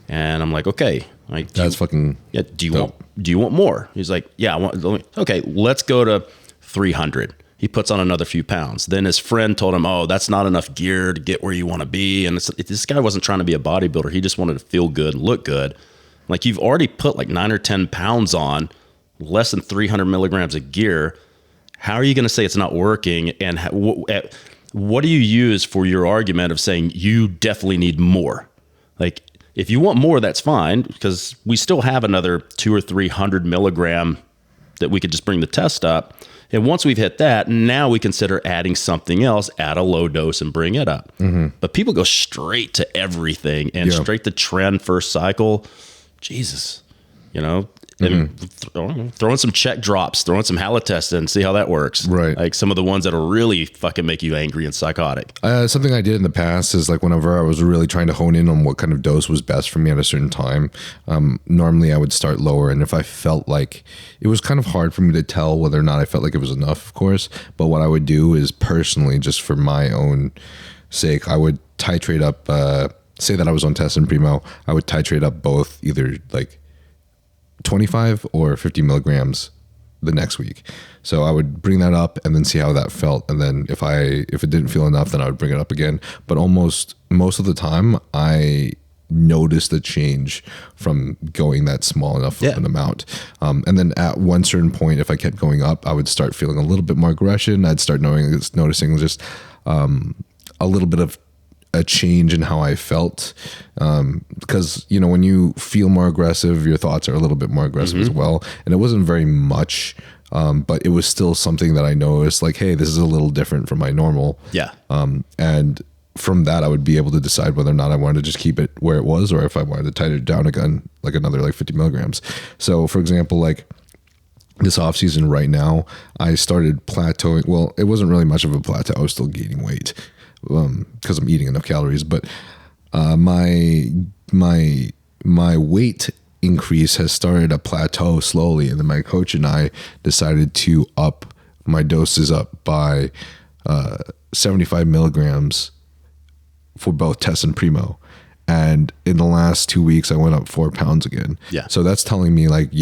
And I'm like, okay, like, that's fucking. Yeah. Do you want more? He's like, yeah, I want. Okay, let's go to 300. He puts on another few pounds. Then his friend told him, oh, that's not enough gear to get where you want to be. And this guy wasn't trying to be a bodybuilder. He just wanted to feel good and look good. Like, you've already put like 9 or 10 pounds on, less than 300 milligrams of gear. How are you going to say it's not working? And what do you use for your argument of saying you definitely need more? Like, if you want more, that's fine, because we still have another 200 or 300 milligram that we could just bring the test up. And once we've hit that, now we consider adding something else at a low dose and bring it up. But people go straight to everything and straight to Tren first cycle. Jesus, you know, throwing some check drops, throwing some Halotestin, see how that works. Right. Like some of the ones that'll really fucking make you angry and psychotic. Something I did in the past is, like, whenever I was really trying to hone in on what kind of dose was best for me at a certain time, normally I would start lower. And if I felt like it was kind of hard for me to tell whether or not I felt like it was enough, of course, but what I would do is personally, just for my own sake, I would titrate up, say that I was on Tessin Primo, I would titrate up both either like 25 or 50 milligrams the next week. So I would bring that up and then see how that felt. And then if it didn't feel enough, then I would bring it up again. But most of the time I noticed a change from going that small enough of an amount. And then at one certain point, if I kept going up, I would start feeling a little bit more aggression. I'd start noticing just a little bit of a change in how I felt, because, you know, when you feel more aggressive, your thoughts are a little bit more aggressive as well. And it wasn't very much, but it was still something that I noticed, like, hey, this is a little different from my normal. Yeah. And from that, I would be able to decide whether or not I wanted to just keep it where it was, or if I wanted to tighten it down again, like another like 50 milligrams. So for example, like this off season right now, I started plateauing. Well, it wasn't really much of a plateau. I was still gaining weight, because I'm eating enough calories, but my my weight increase has started a plateau slowly, and then my coach and I decided to up my doses up by 75 milligrams for both Tess and Primo. And in the last 2 weeks, I went up 4 pounds again. Yeah. So that's telling me like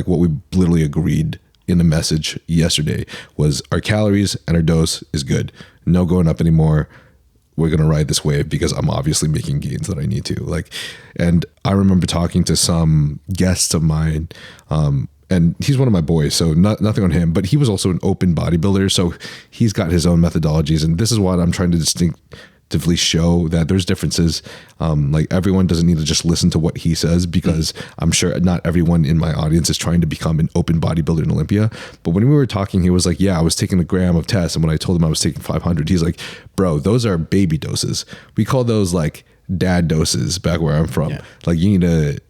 what we literally agreed in the message yesterday was our calories and our dose is good. No going up anymore. We're going to ride this wave because I'm obviously making gains that I need to. Like, and I remember talking to some guests of mine, and he's one of my boys, so nothing on him, but he was also an open bodybuilder. So he's got his own methodologies. And this is what I'm trying to distinctively show, that there's differences. Like, everyone doesn't need to just listen to what he says, because I'm sure not everyone in my audience is trying to become an open bodybuilder in Olympia. But when we were talking, he was like, yeah, I was taking a gram of Tess. And when I told him I was taking 500, he's like, bro, those are baby doses. We call those like dad doses back where I'm from. Yeah. Like, you need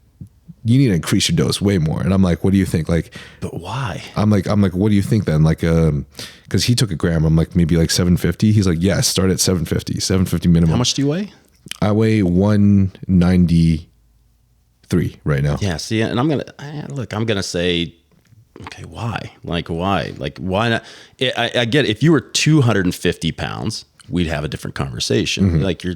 to increase your dose way more. And I'm like, what do you think? Like, but why? I'm like, what do you think then? Like, cause he took a gram. I'm like, maybe like 750. He's like, yeah, start at 750 minimum. How much do you weigh? I weigh 193 right now. Yeah. See, and I'm going to say, okay, why? Like, why? Like, why not? I get it. If you were 250 pounds, we'd have a different conversation. Mm-hmm. Like, you're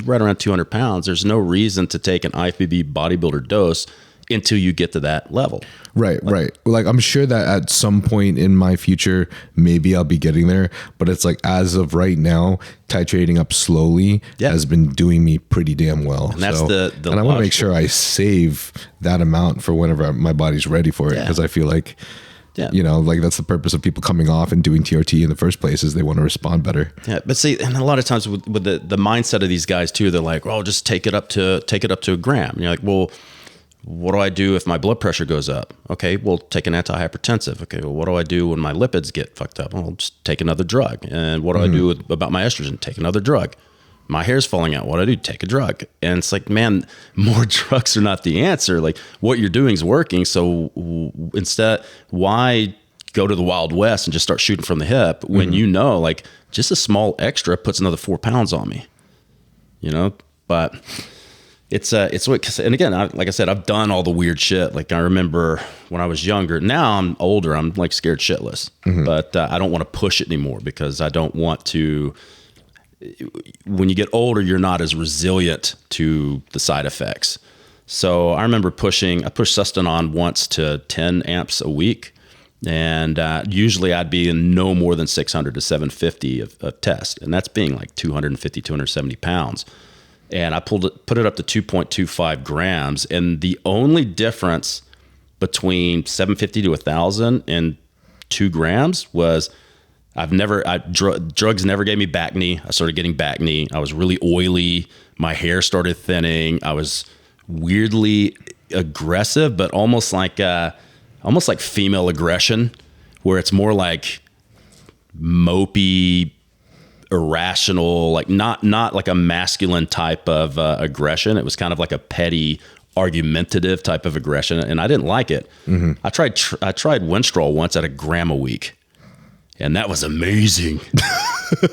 right around 200 pounds. There's no reason to take an IFBB bodybuilder dose until you get to that level. Right. Like, I'm sure that at some point in my future, maybe I'll be getting there. But it's like, as of right now, titrating up slowly has been doing me pretty damn well. And that's the and I want to make sure I save that amount for whenever my body's ready for it. Because I feel like, you know, like, that's the purpose of people coming off and doing TRT in the first place, is they want to respond better. Yeah. But see, and a lot of times with the mindset of these guys too, they're like, well, just take it up to a gram. And you're like, well, what do I do if my blood pressure goes up? Okay, well, take an antihypertensive. Okay, well, what do I do when my lipids get fucked up? Well, just take another drug. And what do I do about my estrogen? Take another drug. My hair's falling out. What do I do? Take a drug. And it's like, man, more drugs are not the answer. Like, what you're doing is working. So instead, why go to the Wild West and just start shooting from the hip when you know, like, just a small extra puts another 4 pounds on me, you know? But it's what, and again, like I said, I've done all the weird shit. Like, I remember when I was younger. Now I'm older, I'm like scared shitless, but I don't want to push it anymore, because I don't want to. When you get older, you're not as resilient to the side effects. So I remember I pushed Sustanon once to 10 amps a week, and usually I'd be in no more than 600 to 750 of test, and that's being like 250, 270 pounds. And I put it up to 2.25 grams. And the only difference between 750 to 1,000 and 2 grams was drugs never gave me back knee. I started getting back knee. I was really oily. My hair started thinning. I was weirdly aggressive, but almost like female aggression, where it's more like mopey, irrational, like not like a masculine type of aggression. It was kind of like a petty, argumentative type of aggression, and I didn't like it. I tried Winstrol once at a gram a week, and that was amazing.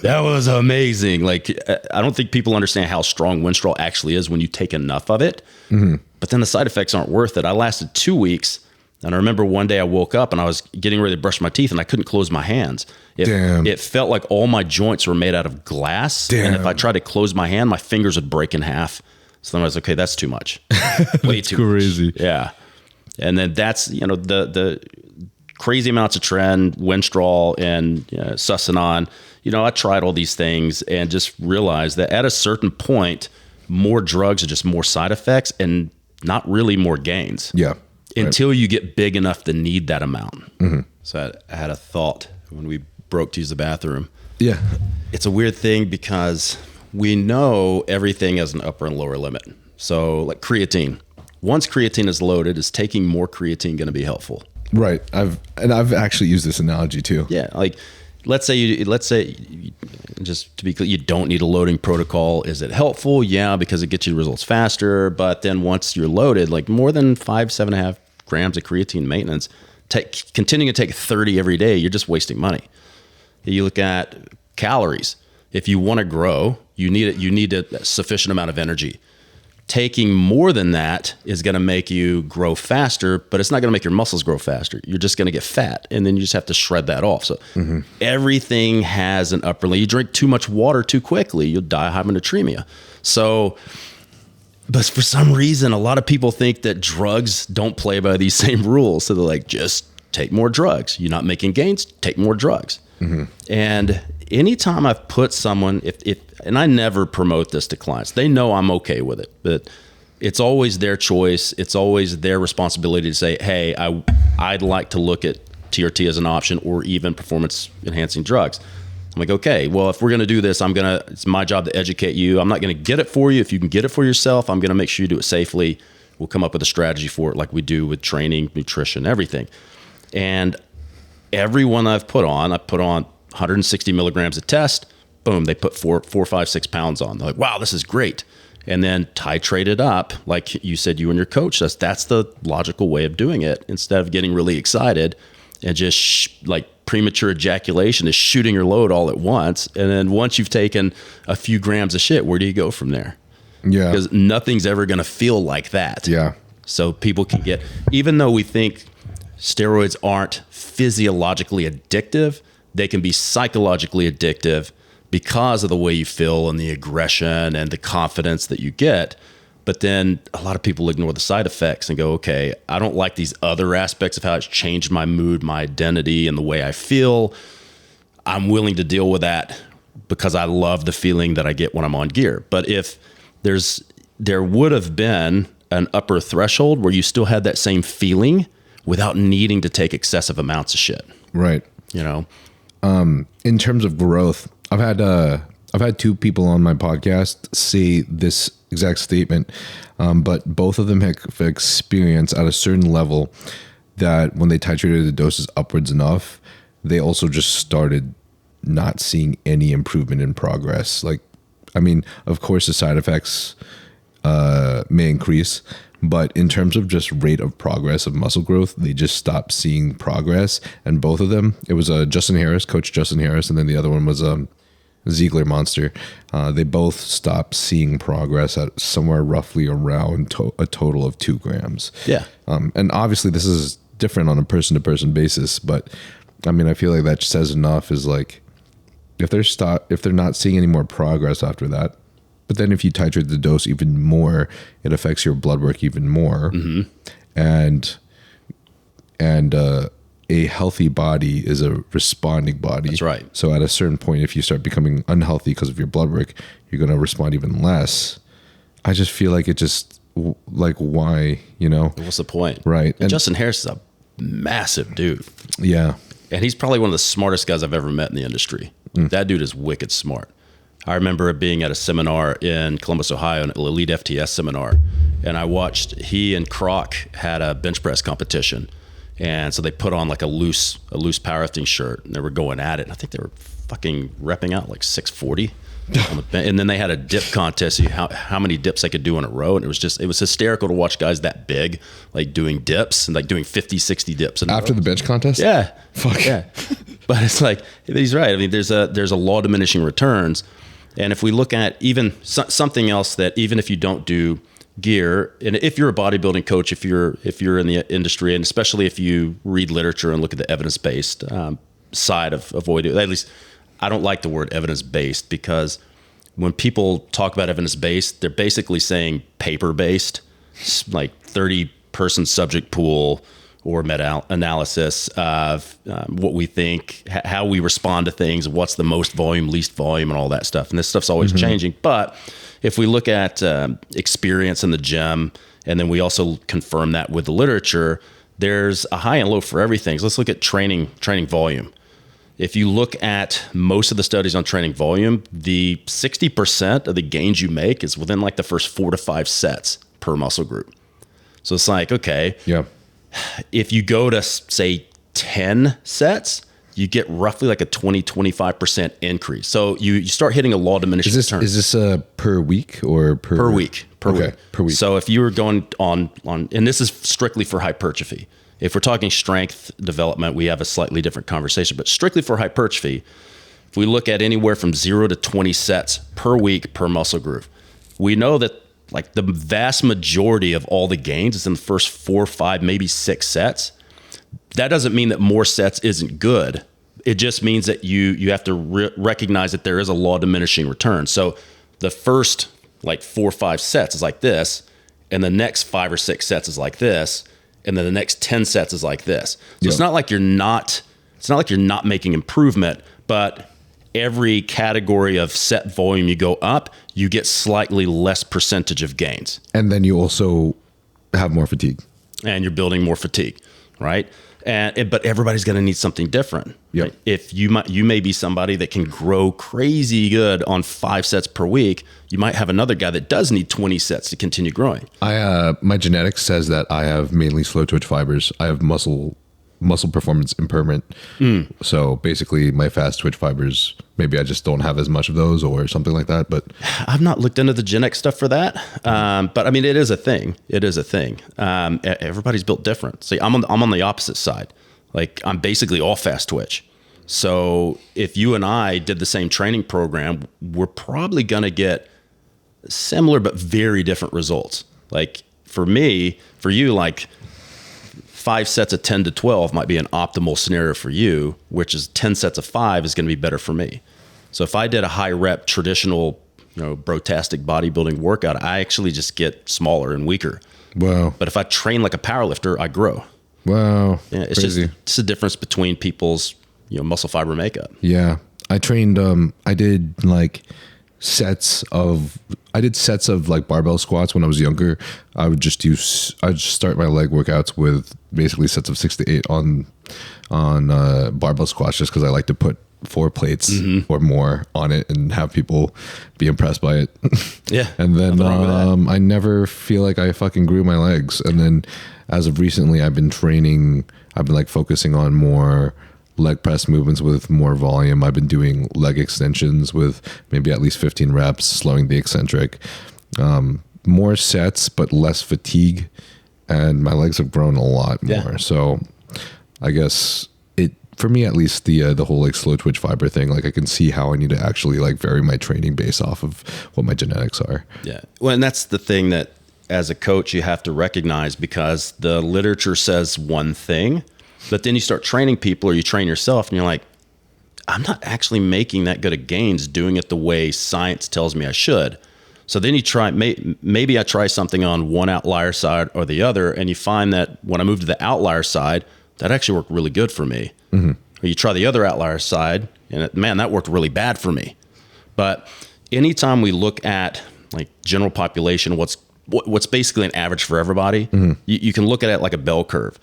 That was amazing. Like, I don't think people understand how strong Winstrol actually is when you take enough of it. But then the side effects aren't worth it. I lasted 2 weeks. And I remember one day I woke up and I was getting ready to brush my teeth and I couldn't close my hands. It felt like all my joints were made out of glass. And if I tried to close my hand, my fingers would break in half. So then I was okay, that's too much. Way too crazy. Much. Yeah. And then that's, the crazy amounts of Tren, Winstrol, and Sustanon. I tried all these things and just realized that at a certain point, more drugs are just more side effects and not really more gains. Yeah. Until you get big enough to need that amount. So I had a thought when we broke to use the bathroom. Yeah. It's a weird thing because we know everything has an upper and lower limit. So like creatine. Once creatine is loaded, is taking more creatine going to be helpful? Right. I've actually used this analogy too. Yeah. Like let's say just to be clear, you don't need a loading protocol. Is it helpful? Yeah, because it gets you results faster. But then once you're loaded, like more than 7.5 grams of creatine maintenance, continuing to take 30 every day, you're just wasting money. You look at calories. If you want to grow, you need a sufficient amount of energy. taking more than that is going to make you grow faster, but it's not going to make your muscles grow faster. You're just going to get fat, and then you just have to shred that off. So everything has an upper limit. You drink too much water too quickly, you'll die of hyponatremia. So, but for some reason, a lot of people think that drugs don't play by these same rules. So they're like, just take more drugs. You're not making gains, take more drugs. And anytime I've put someone, and I never promote this to clients, they know I'm okay with it, but it's always their choice. It's always their responsibility to say, hey, I'd like to look at TRT as an option, or even performance enhancing drugs. I'm like, okay, well, if we're going to do this, it's my job to educate you. I'm not going to get it for you. If you can get it for yourself, I'm going to make sure you do it safely. We'll come up with a strategy for it, like we do with training, nutrition, everything. And everyone I put on 160 milligrams a test. Boom, they put 4, 5, 6 pounds on. They're like, wow, this is great. And then titrate it up, like you said, you and your coach does. That's the logical way of doing it. Instead of getting really excited and just like premature ejaculation is shooting your load all at once. And then once you've taken a few grams of shit, where do you go from there? Yeah. Because nothing's ever going to feel like that. Yeah. So people can get, even though we think steroids aren't physiologically addictive, they can be psychologically addictive because of the way you feel and the aggression and the confidence that you get. But then a lot of people ignore the side effects and go, okay, I don't like these other aspects of how it's changed my mood, my identity, and the way I feel. I'm willing to deal with that because I love the feeling that I get when I'm on gear. But if there would have been an upper threshold where you still had that same feeling without needing to take excessive amounts of shit. Right. You know? In terms of growth, I've had 2 people on my podcast say this exact statement, but both of them have experienced at a certain level that when they titrated the doses upwards enough, they also just started not seeing any improvement in progress. Like, I mean, of course the side effects may increase, but in terms of just rate of progress of muscle growth, they just stopped seeing progress. And both of them, it was Coach Justin Harris, and then the other one was Ziegler Monster. They both stopped seeing progress at somewhere roughly around a total of 2 grams. Yeah. And obviously this is different on a person-to-person basis, but I mean, I feel like that says enough is like, if they're not seeing any more progress after that, but then if you titrate the dose even more, it affects your blood work even more. And a healthy body is a responding body. That's right. So at a certain point, if you start becoming unhealthy because of your blood work, you're going to respond even less. I just feel like it just, like, why, you know? What's the point? Right. And Justin Harris is a massive dude. Yeah. And he's probably one of the smartest guys I've ever met in the industry. That dude is wicked smart. I remember being at a seminar in Columbus, Ohio, an Elite FTS seminar, and I watched he and Croc had a bench press competition. And so they put on like a loose powerlifting shirt, and they were going at it. And I think they were fucking repping out like 640. And then they had a dip contest, see how many dips they could do in a row. And it was hysterical to watch guys that big, like doing dips and like doing 50, 60 dips. After the bench contest? Yeah. Fuck. Yeah. But it's like, he's right. I mean, there's a law of diminishing returns. And if we look at even something else that even if you don't do gear, and if you're a bodybuilding coach, if you're in the industry, and especially if you read literature and look at the evidence-based side of what we do, at least I don't like the word evidence-based, because when people talk about evidence-based, they're basically saying paper-based, like 30-person subject pool or meta-analysis of what we think, how we respond to things, what's the most volume, least volume, and all that stuff. And this stuff's always changing. But if we look at experience in the gym, and then we also confirm that with the literature, there's a high and low for everything. So let's look at training volume. If you look at most of the studies on training volume, the 60% of the gains you make is within like the first 4 to 5 sets per muscle group. So it's like, okay, yeah. If you go to say 10 sets, you get roughly like a 20-25% increase. So you start hitting a law of diminishing returns. Is this per week or per week? Per week. So if you were going on, and this is strictly for hypertrophy. If we're talking strength development, we have a slightly different conversation. But strictly for hypertrophy, if we look at anywhere from 0 to 20 sets per week per muscle group, we know that like the vast majority of all the gains is in the first 4, 5, maybe 6 sets. That doesn't mean that more sets isn't good. It just means that you have to recognize that there is a law of diminishing return. So the first like 4 or 5 sets is like this, and the next 5 or 6 sets is like this, and then the next 10 sets is like this. So it's not like you're not making improvement, but every category of set volume you go up, you get slightly less percentage of gains. And then you also have more fatigue. And you're building more fatigue, right? But everybody's going to need something different. Yep. Right? If you may be somebody that can grow crazy good on 5 sets per week, you might have another guy that does need 20 sets to continue growing. My genetics says that I have mainly slow twitch fibers. I have muscle performance impairment. So basically my fast twitch fibers, maybe I just don't have as much of those or something like that. But I've not looked into the genetic stuff for that. But I mean, it is a thing. Everybody's built different. See, I'm on the opposite side. Like I'm basically all fast twitch. So if you and I did the same training program, we're probably going to get similar, but very different results. Like for you, like 5 sets of 10 to 12 might be an optimal scenario for you, which is 10 sets of 5 is going to be better for me. So if I did a high rep traditional, brotastic bodybuilding workout, I actually just get smaller and weaker. Wow. But if I train like a powerlifter, I grow. Wow. Yeah, it's crazy. Just a difference between people's, muscle fiber makeup. Yeah. I trained, I did sets of like barbell squats when I was younger. I'd just start my leg workouts with basically sets of 6 to 8 on barbell squats, just because I like to put 4 plates or more on it and have people be impressed by it. Yeah. And then I never feel like I fucking grew my legs. And then as of recently, I've been focusing on more leg press movements with more volume. I've been doing leg extensions with maybe at least 15 reps, slowing the eccentric. More sets, but less fatigue. And my legs have grown a lot more. Yeah. So I guess for me at least, the whole like slow twitch fiber thing, like I can see how I need to actually like vary my training based off of what my genetics are. Yeah. Well, and that's the thing that as a coach you have to recognize, because the literature says one thing, but then you start training people or you train yourself and you're like, I'm not actually making that good of gains doing it the way science tells me I should. So then you try, maybe I try something on one outlier side or the other, and you find that when I move to the outlier side, that actually worked really good for me. Or you try the other outlier side, and man, that worked really bad for me. But anytime we look at like general population, what's basically an average for everybody, you can look at it like a bell curve.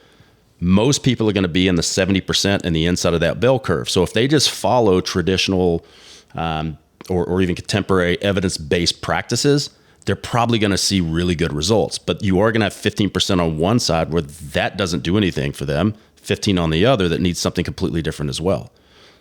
Most people are going to be in the 70% in the inside of that bell curve. So if they just follow traditional or even contemporary evidence-based practices, they're probably going to see really good results. But you are going to have 15% on one side where that doesn't do anything for them, 15 on the other that needs something completely different as well.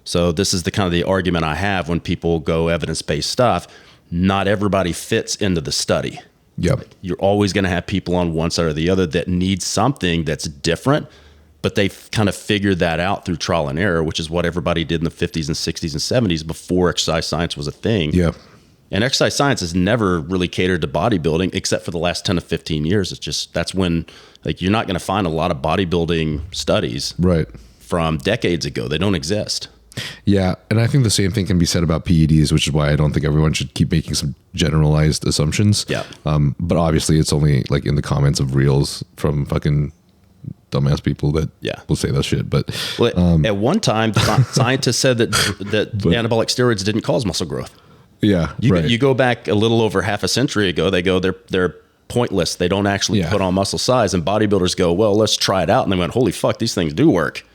So this is the argument I have when people go evidence-based stuff. Not everybody fits into the study. Yep. You're always going to have people on one side or the other that need something that's different, but they've kind of figured that out through trial and error, which is what everybody did in the 50s and 60s and 70s before exercise science was a thing. Yeah. And exercise science has never really catered to bodybuilding except for the last 10 to 15 years. It's just, that's when, like, you're not going to find a lot of bodybuilding studies from decades ago. They don't exist. Yeah. And I think the same thing can be said about PEDs, which is why I don't think everyone should keep making some generalized assumptions. Yeah. But obviously it's only like in the comments of reels from fucking dumbass people that will say that shit. But at one time, scientists said that anabolic steroids didn't cause muscle growth. Yeah. You go back a little over half a century ago, they're pointless. They don't actually put on muscle size, and bodybuilders go, well, let's try it out. And they went, holy fuck, these things do work.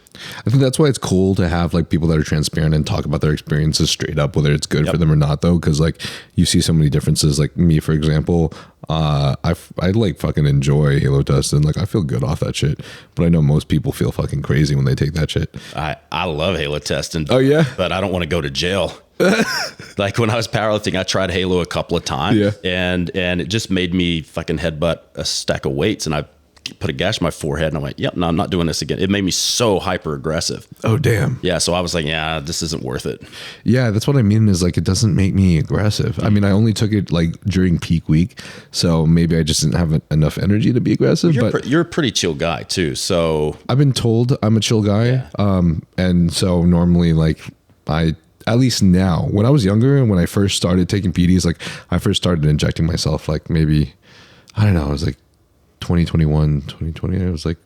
I think that's why it's cool to have like people that are transparent and talk about their experiences straight up, whether it's good for them or not, though. Cause like you see so many differences. Like me, for example, I like fucking enjoy Halotestin. Like I feel good off that shit, but I know most people feel fucking crazy when they take that shit. I love Halotestin. Oh yeah. But I don't want to go to jail. Like when I was powerlifting, I tried Halo a couple of times and it just made me fucking headbutt a stack of weights, and I put a gash on my forehead, and I went, yep, no, I'm not doing this again. It made me so hyper aggressive. Oh, damn. Yeah. So I was like, yeah, this isn't worth it. Yeah, that's what I mean is like, it doesn't make me aggressive. I mean, I only took it like during peak week, so maybe I just didn't have enough energy to be aggressive. You're a pretty chill guy too. So I've been told I'm a chill guy. Yeah. And so normally like at least now, when I was younger and when I first started taking PDs, like I first started injecting myself like maybe, I don't know, it was like 2021, 2020. I was like,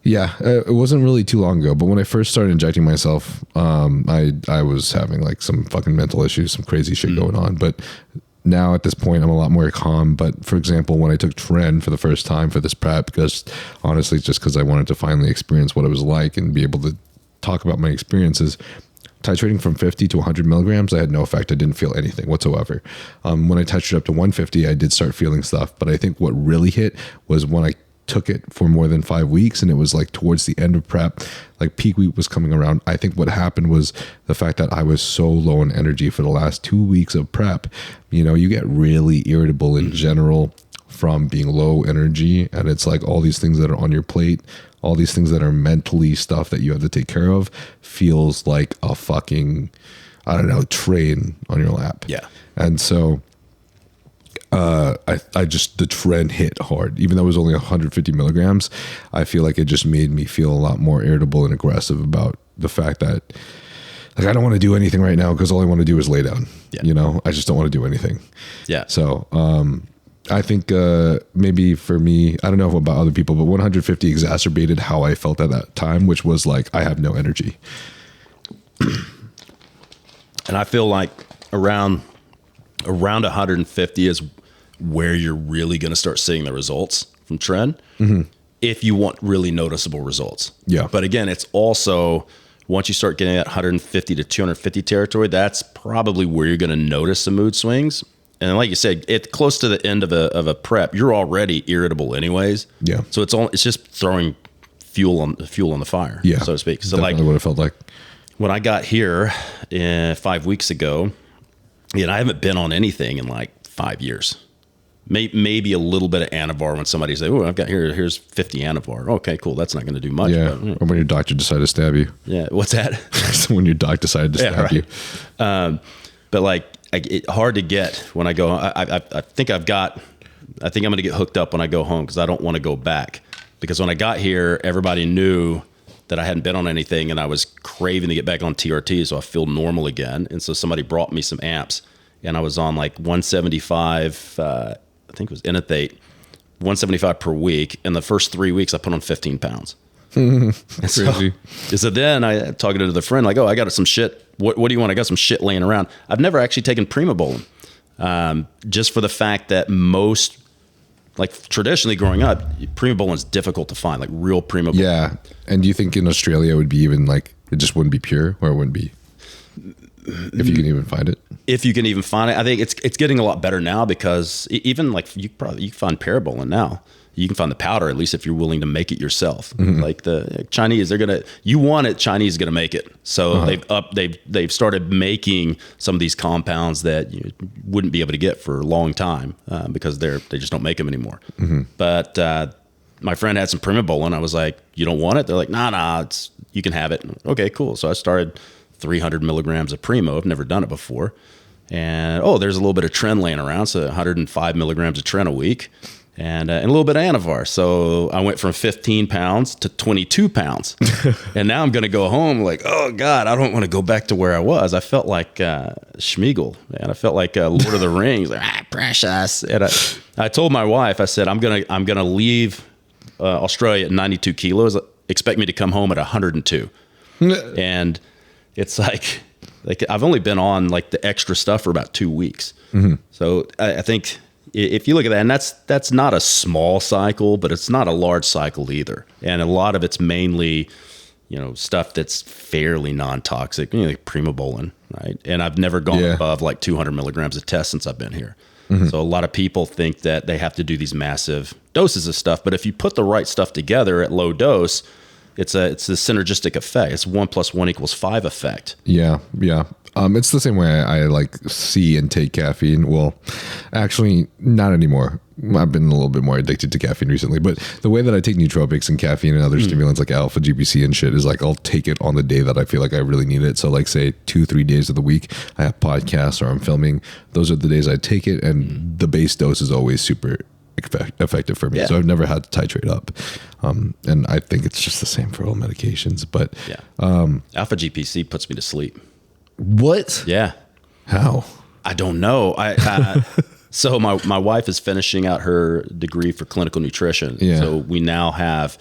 yeah, it wasn't really too long ago. But when I first started injecting myself, I was having like some fucking mental issues, some crazy shit going on. But now at this point, I'm a lot more calm. But for example, when I took Tren for the first time for this prep, because honestly, just because I wanted to finally experience what it was like and be able to talk about my experiences, titrating from 50 to 100 milligrams, I had no effect. I didn't feel anything whatsoever. When I titrated up to 150, I did start feeling stuff. But I think what really hit was when I took it for more than 5 weeks, and it was like towards the end of prep, like peak week was coming around. I think what happened was the fact that I was so low in energy for the last 2 weeks of prep. You know, you get really irritable in general from being low energy, and it's like all these things that are on your plate, all these things that are mentally stuff that you have to take care of, feels like a fucking, I don't know, train on your lap. Yeah. And so I just, the Tren hit hard. Even though it was only 150 milligrams, I feel like it just made me feel a lot more irritable and aggressive about the fact that, like, I don't want to do anything right now because all I want to do is lay down. Yeah. You know, I just don't want to do anything. Yeah. So I think maybe for me, I don't know about other people, but 150 exacerbated how I felt at that time, which was like, I have no energy. And I feel like around 150 is where you're really going to start seeing the results from Tren, if you want really noticeable results. Yeah. But again, it's also, once you start getting at 150 to 250 territory, that's probably where you're going to notice some mood swings. And like you said, it's close to the end of a prep. You're already irritable anyways. Yeah. So it's just throwing fuel on the fire, so to speak. So definitely like what it felt like. When I got here 5 weeks ago, I haven't been on anything in like 5 years. Maybe a little bit of Anavar when somebody says, "Oh, I've got here's 50 Anavar." Okay, cool. That's not going to do much. Yeah. But, or when your doctor decided to stab you. Yeah. What's that? When your doc decided to stab you. But like, it's hard to get when I go. I think I'm going to get hooked up when I go home because I don't want to go back. Because when I got here, everybody knew that I hadn't been on anything and I was craving to get back on TRT, so I feel normal again. And so somebody brought me some amps, and I was on like 175. I think it was Inothate, 175 per week. In the first 3 weeks, I put on 15 pounds. Crazy. So then I talking to the friend, like, oh, I got some shit. What do you want? I got some shit laying around. I've never actually taken Primobolan, just for the fact that most, like traditionally growing up, Primobolan's difficult to find, like real Primobolan. Yeah. And do you think in Australia it would be even like, it just wouldn't be pure, or it wouldn't be, if you can even find it? If you can even find it, I think it's getting a lot better now, because even like you can find Parabolan now. You can find the powder, at least if you're willing to make it yourself. Like the Chinese, you want it, Chinese is gonna make it. So they've started making some of these compounds that you wouldn't be able to get for a long time because they just don't make them anymore. But my friend had some Primobolan. I was like, you don't want it? They're like, nah, you can have it. Okay, cool. So I started 300 milligrams of Primo. I've never done it before. And there's a little bit of Tren laying around, so 105 milligrams of Tren a week. And a little bit of Anavar. So I went from 15 pounds to 22 pounds. And now I'm going to go home like, oh, God, I don't want to go back to where I was. I felt like Schmeagol, man. I felt like Lord of the Rings, like, precious. And I told my wife, I said, I'm gonna leave Australia at 92 kilos. Expect me to come home at 102. And it's like I've only been on like the extra stuff for about 2 weeks. So I think if you look at that, and that's not a small cycle, but it's not a large cycle either. And a lot of it's mainly, stuff that's fairly non-toxic, like Primobolan, right? And I've never gone above like 200 milligrams of test since I've been here. So a lot of people think that they have to do these massive doses of stuff, but if you put the right stuff together at low dose, it's a synergistic effect. It's 1 + 1 = 5 effect. Yeah. It's the same way I like see and take caffeine. Well, actually, not anymore. I've been a little bit more addicted to caffeine recently, but the way that I take nootropics and caffeine and other stimulants like alpha GPC and shit is like I'll take it on the day that I feel like I really need it. So like say 2-3 days of the week I have podcasts or I'm filming. Those are the days I take it, and the base dose is always super effective for me. Yeah. So I've never had to titrate up. And I think it's just the same for all medications. But Alpha GPC puts me to sleep. What? Yeah. How? I don't know. So my wife is finishing out her degree for clinical nutrition. Yeah. So we now have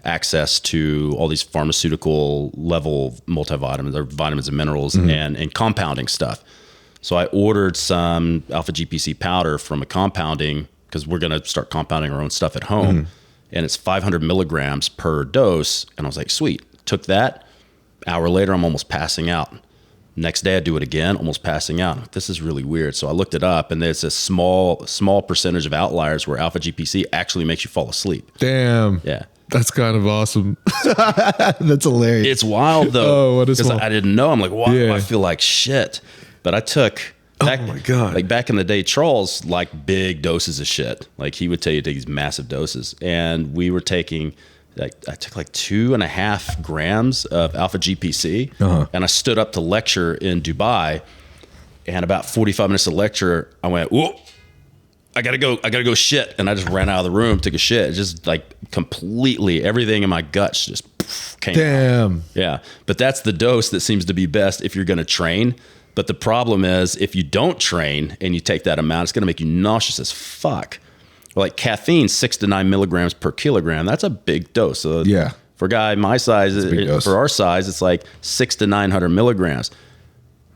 access to all these pharmaceutical level multivitamins or vitamins and minerals and compounding stuff. So I ordered some alpha GPC powder from a compounding because we're going to start compounding our own stuff at home. And it's 500 milligrams per dose. And I was like, sweet. Took that. Hour later, I'm almost passing out. Next day I do it again, almost passing out. This is really weird. So I looked it up, and there's a small percentage of outliers where alpha GPC actually makes you fall asleep. Damn. Yeah. That's kind of awesome. That's hilarious. It's wild though. Oh, what is because I didn't know. I'm like, why do Yeah. I feel like shit? But I took back, Oh my God. like back in the day, Charles liked big doses of shit. Like he would tell you to take these massive doses, and we were taking. I took like 2.5 grams of alpha GPC, and I stood up to lecture in Dubai. And about 45 minutes of lecture, I went, "Whoa, I gotta go shit," and I just ran out of the room, took a shit. Just like completely everything in my guts just came out. Damn. Yeah, but that's the dose that seems to be best if you're going to train. But the problem is, if you don't train and you take that amount, it's going to make you nauseous as fuck. Like caffeine, 6 to 9 milligrams per kilogram. That's a big dose. So Yeah. for a guy my size, for our size, it's like 600 to 900 milligrams.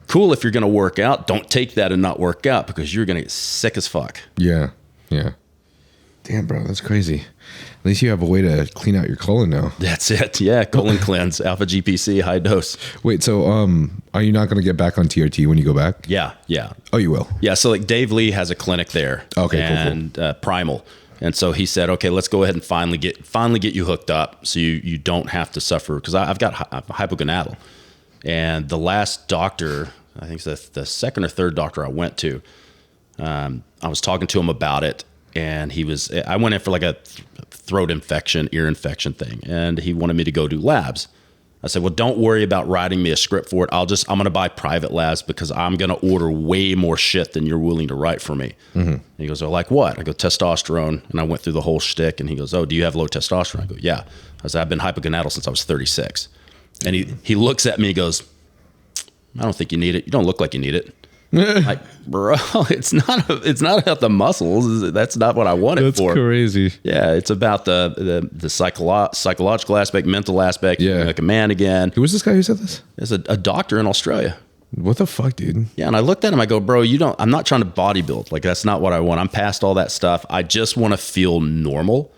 Cool if you're going to work out. Don't take that and not work out because you're going to get sick as fuck. Yeah. Damn, bro, that's crazy. At least you have a way to clean out your colon now. That's it. Yeah, colon cleanse, alpha GPC, high dose. Wait, so are you not going to get back on TRT when you go back? Yeah. Oh, you will? Yeah, so like Dave Lee has a clinic there. Okay, cool. And Primal. And so he said, okay, let's go ahead and finally get you hooked up so you don't have to suffer. Because I've got hypogonadal. And the last doctor, I think it's the second or third doctor I went to, I was talking to him about it. And I went in for like a throat infection, ear infection thing. And he wanted me to go do labs. I said, well, don't worry about writing me a script for it. I'm going to buy private labs because I'm going to order way more shit than you're willing to write for me. And he goes, oh, like what? I go, testosterone. And I went through the whole shtick. And he goes, oh, do you have low testosterone? I go, yeah. I said, I've been hypogonadal since I was 36. And he looks at me and goes, I don't think you need it. You don't look like you need it. Like, bro, it's not about the muscles. That's not what I want it for. That's crazy. Yeah, it's about the psychological aspect, mental aspect. Yeah. Like a man again. Who was this guy who said this? There's a doctor in Australia. What the fuck, dude? Yeah, and I looked at him. I go, bro, I'm not trying to bodybuild. Like that's not what I want. I'm past all that stuff. I just want to feel normal.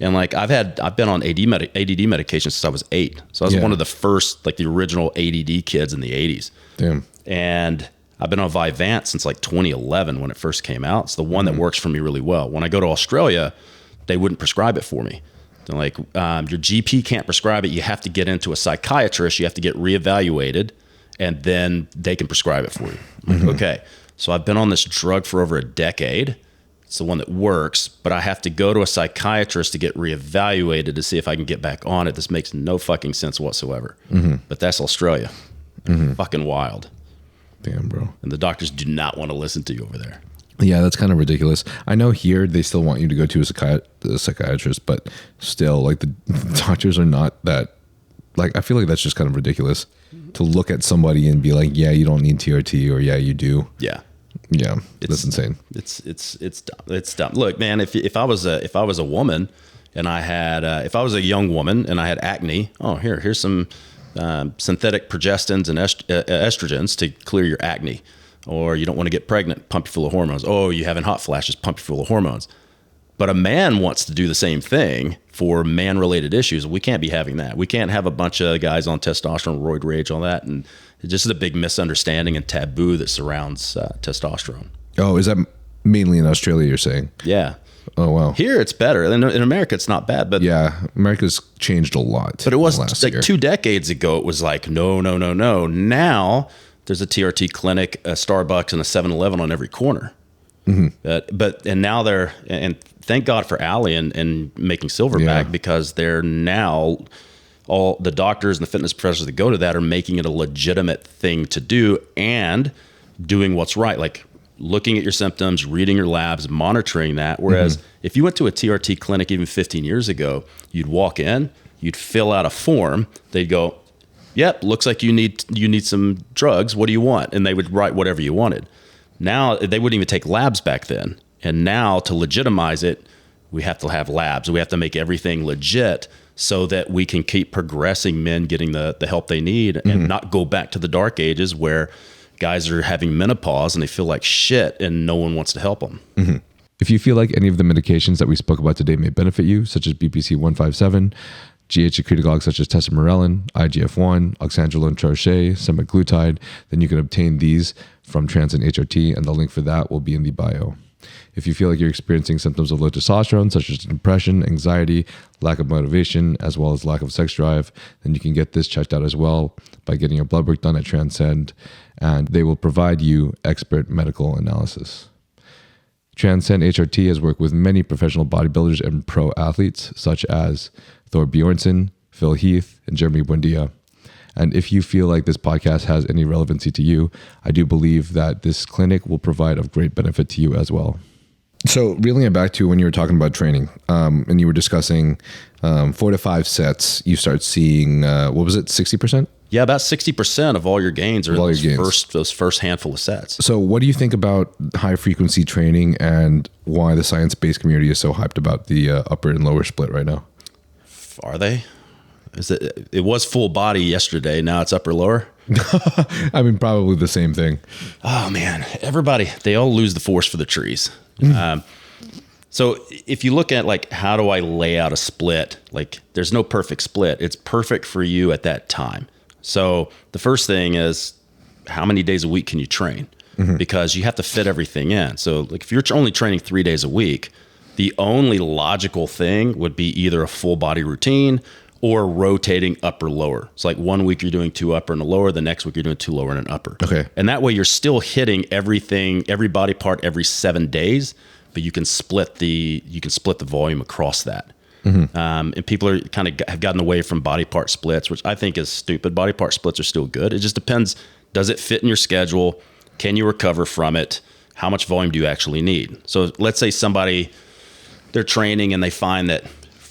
And like I've been on ADD medication since I was 8. So I was one of the first, like the original ADD kids in the 80s. Damn. And I've been on Vyvanse since like 2011 when it first came out. It's the one that works for me really well. When I go to Australia, they wouldn't prescribe it for me. They're like, your GP can't prescribe it. You have to get into a psychiatrist. You have to get reevaluated, and then they can prescribe it for you. I'm like, okay. So I've been on this drug for over a decade. It's the one that works, but I have to go to a psychiatrist to get reevaluated to see if I can get back on it. This makes no fucking sense whatsoever. But that's Australia. Fucking wild. Damn, bro. And the doctors do not want to listen to you over there. Yeah, that's kind of ridiculous. I know here they still want you to go to a psychiatrist, but still, like the doctors are not that. Like, I feel like that's just kind of ridiculous to look at somebody and be like, yeah, you don't need TRT, or yeah, you do. Yeah. Yeah, that's insane. It's dumb. It's dumb. Look, man, if I was a woman and I had if I was a young woman and I had acne, here's some synthetic progestins and estrogens to clear your acne. Or you don't want to get pregnant, pump you full of hormones. Oh, you having hot flashes, pump you full of hormones. But a man wants to do the same thing for man-related issues. We can't be having that. We can't have a bunch of guys on testosterone, roid rage, all that. And it just is a big misunderstanding and taboo that surrounds testosterone. Oh, is that mainly in Australia, you're saying? Yeah. Oh, wow. Here it's better. In America, it's not bad, but yeah, America's changed a lot. But it was like year. 2 decades ago. It was like, no. Now there's a TRT clinic, a Starbucks, and a 7-Eleven on every corner. And now and thank God for Ali and making Silverback, because they're now, all the doctors and the fitness professors that go to that are making it a legitimate thing to do and doing what's right. Like looking at your symptoms, reading your labs, monitoring that. Whereas if you went to a TRT clinic even 15 years ago, you'd walk in, you'd fill out a form. They'd go, yep, looks like you need some drugs. What do you want? And they would write whatever you wanted. Now they wouldn't even take labs back then. And now to legitimize it, we have to have labs. We have to make everything legit so that we can keep progressing men getting the help they need and not go back to the dark ages where guys are having menopause and they feel like shit and no one wants to help them. If you feel like any of the medications that we spoke about today may benefit you, such as BPC 157, GH secretagogues such as Tesamorelin, IGF-1, oxandrolone troche, Semaglutide, then you can obtain these from Trensparent HRT, and the link for that will be in the bio. If you feel like you're experiencing symptoms of low testosterone, such as depression, anxiety, lack of motivation, as well as lack of sex drive, then you can get this checked out as well by getting your blood work done at Transcend, and they will provide you expert medical analysis. Transcend HRT has worked with many professional bodybuilders and pro athletes, such as Thor Bjornsson, Phil Heath, and Jeremy Buendia. And if you feel like this podcast has any relevancy to you, I do believe that this clinic will provide of great benefit to you as well. So reeling it back to when you were talking about training, and you were discussing 4 to 5 sets, you start seeing, what was it, 60%? Yeah, about 60% of all your gains are those first handful of sets. So what do you think about high frequency training and why the science-based community is so hyped about the upper and lower split right now? Are they? It was full body yesterday. Now it's upper lower. I mean, probably the same thing. Oh man, they all lose the forest for the trees. So if you look at like, how do I lay out a split? Like there's no perfect split. It's perfect for you at that time. So the first thing is, how many days a week can you train? Because you have to fit everything in. So like if you're only training 3 days a week, the only logical thing would be either a full body routine or rotating upper lower. So like 1 week you're doing 2 upper and a lower, the next week you're doing 2 lower and an upper. Okay. And that way you're still hitting everything, every body part every 7 days, but you can split the volume across that. And people are have gotten away from body part splits, which I think is stupid. Body part splits are still good. It just depends. Does it fit in your schedule? Can you recover from it? How much volume do you actually need? So let's say they're training and they find that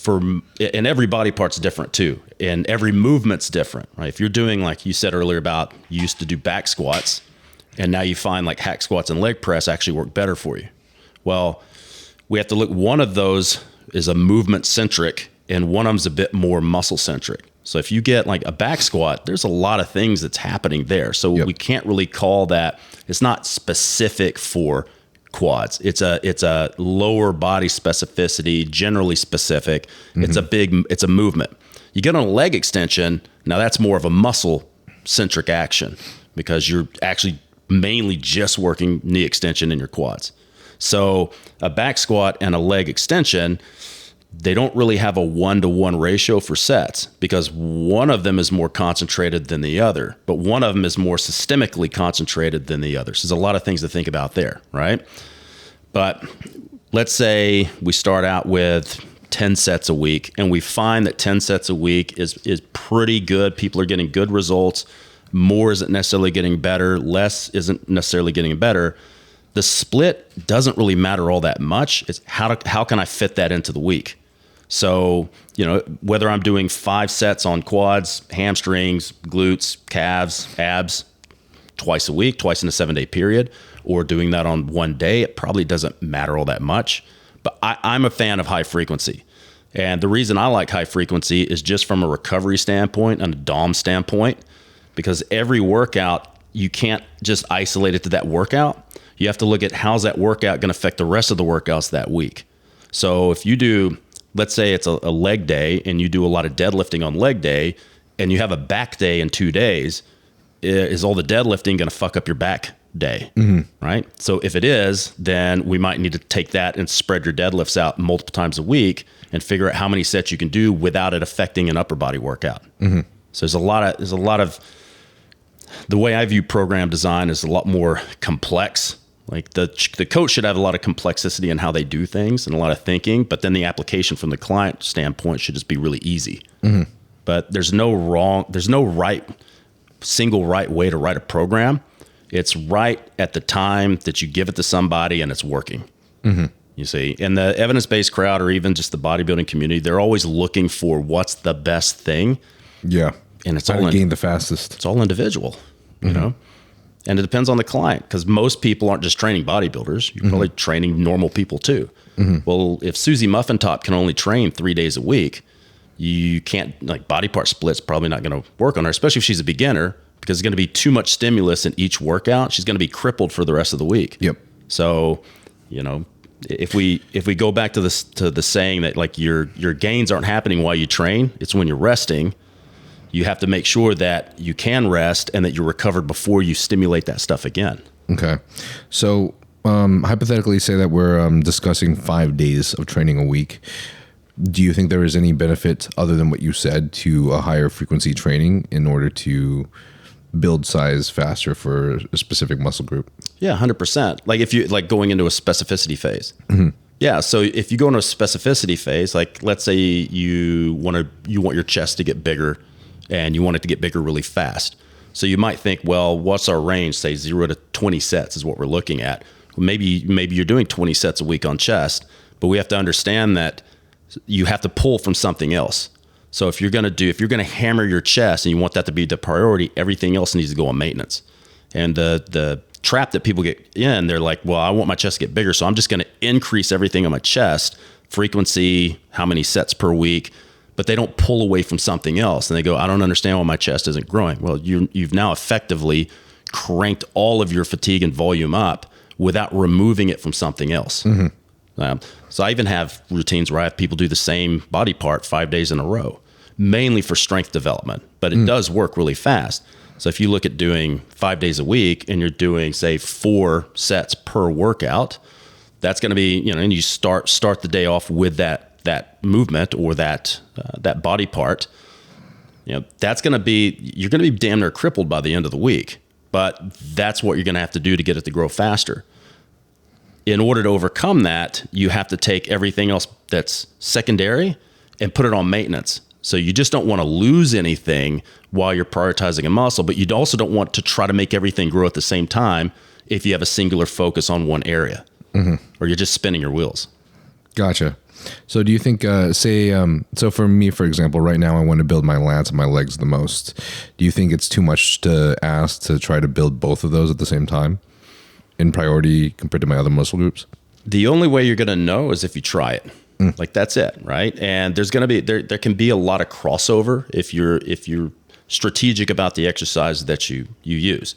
and every body part's different too. And every movement's different, right? If you're doing, like you said earlier about, you used to do back squats and now you find like hack squats and leg press actually work better for you. Well, we have to look, one of those is a movement centric and one of them's a bit more muscle centric. So if you get like a back squat, there's a lot of things that's happening there. So we can't really call that, it's not specific for quads. It's a lower body specificity, generally specific. It's a movement. You get on a leg extension, now that's more of a muscle centric action because you're actually mainly just working knee extension in your quads. So a back squat and a leg extension, they don't really have a 1-to-1 ratio for sets because one of them is more concentrated than the other, but one of them is more systemically concentrated than the other. So there's a lot of things to think about there, right? But let's say we start out with 10 sets a week and we find that 10 sets a week is pretty good. People are getting good results. More isn't necessarily getting better. Less isn't necessarily getting better. The split doesn't really matter all that much. It's how can I fit that into the week? So, whether I'm doing 5 sets on quads, hamstrings, glutes, calves, abs, twice a week, twice in a 7-day period, or doing that on one day, it probably doesn't matter all that much. But I'm a fan of high frequency. And the reason I like high frequency is just from a recovery standpoint and a DOM standpoint, because every workout, you can't just isolate it to that workout. You have to look at how's that workout going to affect the rest of the workouts that week. So if you do, let's say it's a leg day and you do a lot of deadlifting on leg day and you have a back day in 2 days, is all the deadlifting going to fuck up your back day, right? So if it is, then we might need to take that and spread your deadlifts out multiple times a week and figure out how many sets you can do without it affecting an upper body workout. So there's a lot of the way I view program design is a lot more complex. Like the coach should have a lot of complexity in how they do things and a lot of thinking, but then the application from the client standpoint should just be really easy. But there's no single right way to write a program. It's right at the time that you give it to somebody and it's working. You see, and the evidence-based crowd or even just the bodybuilding community, they're always looking for what's the best thing. Yeah. And it's how all to gain the fastest. It's all individual, you know? And it depends on the client because most people aren't just training bodybuilders. You're probably training normal people too. Well, if Susie Muffintop can only train 3 days a week, you can't, like, body part split's probably not going to work on her, especially if she's a beginner, because there's going to be too much stimulus in each workout. She's going to be crippled for the rest of the week. Yep. So, you know, if we go back to this, to the saying that, like, your gains aren't happening while you train, it's when you're resting. You have to make sure that you can rest and that you're recovered before you stimulate that stuff again. Okay. So hypothetically, say that we're discussing 5 days of training a week. Do you think there is any benefit other than what you said to a higher frequency training in order to build size faster for a specific muscle group? Yeah, 100%. Like if you like going into a specificity phase. Yeah. So if you go into a specificity phase, like let's say you want your chest to get bigger and you want it to get bigger really fast. So you might think, well, what's our range? Say 0 to 20 sets is what we're looking at. Well, maybe you're doing 20 sets a week on chest, but we have to understand that you have to pull from something else. So if you're going to hammer your chest and you want that to be the priority, everything else needs to go on maintenance. And the trap that people get in, they're like, well, I want my chest to get bigger, so I'm just going to increase everything on my chest, frequency, how many sets per week, but they don't pull away from something else. And they go, I don't understand why my chest isn't growing. Well, you've now effectively cranked all of your fatigue and volume up without removing it from something else. So I even have routines where I have people do the same body part 5 days in a row, mainly for strength development, but it does work really fast. So if you look at doing 5 days a week and you're doing, say, 4 sets per workout, that's going to be, you know, and you start the day off with that movement or that body part, you know, you're going to be damn near crippled by the end of the week, but that's what you're going to have to do to get it to grow faster. In order to overcome that, you have to take everything else that's secondary and put it on maintenance. So you just don't want to lose anything while you're prioritizing a muscle, but you also don't want to try to make everything grow at the same time if you have a singular focus on one area, or you're just spinning your wheels. Gotcha. So do you think, so for me, for example, right now I want to build my lats and my legs the most. Do you think it's too much to ask to try to build both of those at the same time in priority compared to my other muscle groups? The only way you're going to know is if you try it. Like that's it, right? And there's going to be there can be a lot of crossover if you're strategic about the exercise that you use,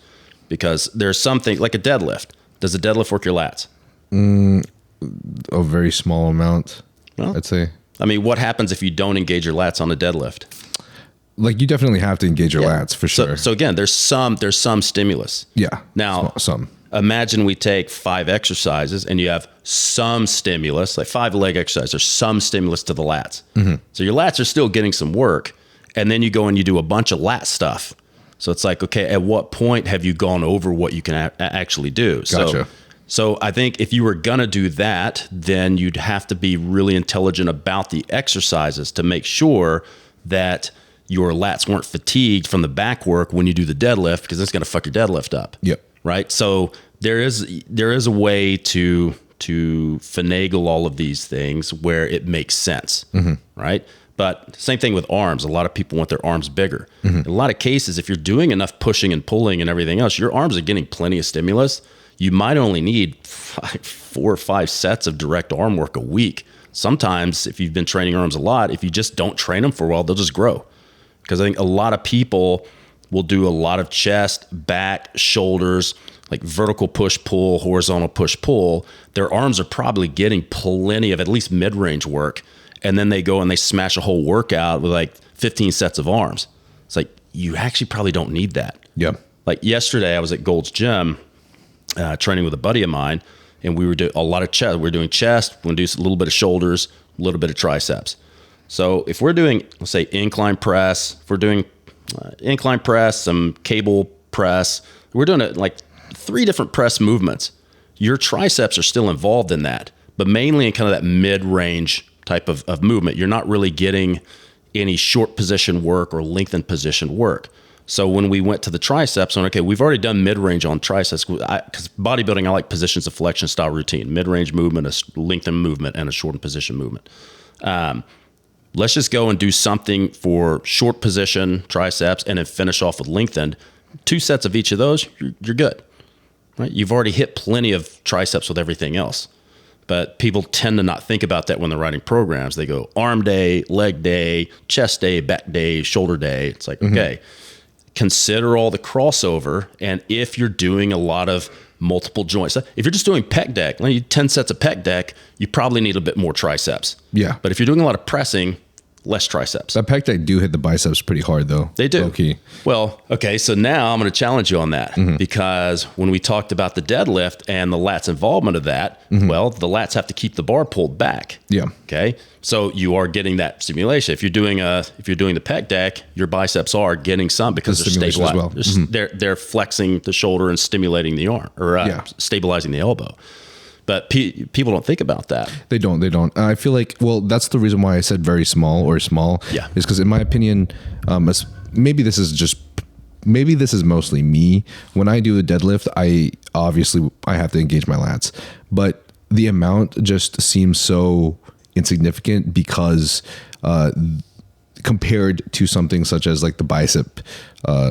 because there's something like a deadlift. Does a deadlift work your lats? A very small amount, well, I'd say. I mean, what happens if you don't engage your lats on a deadlift? Like you definitely have to engage your lats for sure. So again, there's some stimulus. Yeah. Now, some. Imagine we take 5 exercises and you have some stimulus, like 5 leg exercises, there's some stimulus to the lats. So your lats are still getting some work. And then you go and you do a bunch of lat stuff. So it's like, okay, at what point have you gone over what you can actually do? Gotcha. So I think if you were going to do that, then you'd have to be really intelligent about the exercises to make sure that your lats weren't fatigued from the back work when you do the deadlift, because it's going to fuck your deadlift up. Yep. Right. So there is a way to finagle all of these things where it makes sense. Right. But same thing with arms. A lot of people want their arms bigger. In a lot of cases, if you're doing enough pushing and pulling and everything else, your arms are getting plenty of stimulus. You might only need 4 or 5 sets of direct arm work a week. Sometimes if you've been training arms a lot, if you just don't train them for a while, they'll just grow. Because I think a lot of people will do a lot of chest, back, shoulders, like vertical push-pull, horizontal push-pull. Their arms are probably getting plenty of at least mid-range work. And then they go and they smash a whole workout with like 15 sets of arms. It's like, you actually probably don't need that. Yeah. Like yesterday I was at Gold's Gym training with a buddy of mine, and we were doing a lot of chest. We're doing chest. We're going to do a little bit of shoulders, a little bit of triceps. So if we're doing, let's say, incline press, if we're doing incline press, some cable press, we're doing it like 3 different press movements. Your triceps are still involved in that, but mainly in kind of that mid-range type of movement. You're not really getting any short position work or lengthened position work. So when we went to the triceps, okay, we've already done mid-range on triceps. Because bodybuilding, I like positions of flexion style routine, mid-range movement, a lengthened movement, and a shortened position movement. Let's just go and do something for short position triceps and then finish off with lengthened. 2 sets of each of those, you're good, right? You've already hit plenty of triceps with everything else. But people tend to not think about that when they're writing programs. They go arm day, leg day, chest day, back day, shoulder day. It's like, okay, consider all the crossover. And if you're doing a lot of multiple joints, if you're just doing pec deck, like 10 sets of pec deck, you probably need a bit more triceps. Yeah. But if you're doing a lot of pressing, less triceps. That pec deck do hit the biceps pretty hard though. They do. Okay. Well, okay, so now I'm going to challenge you on that because when we talked about the deadlift and the lats involvement of that, well, the lats have to keep the bar pulled back. Yeah. Okay. So you are getting that stimulation. If you're doing the pec deck, your biceps are getting some because they're stabilizing. Well. They're flexing the shoulder and stimulating the arm or stabilizing the elbow. But people don't think about that. They don't. I feel like, well, that's the reason why I said very small or small. Yeah. Is because in my opinion, maybe this is mostly me. When I do a deadlift, I have to engage my lats, but the amount just seems so insignificant because compared to something such as like the bicep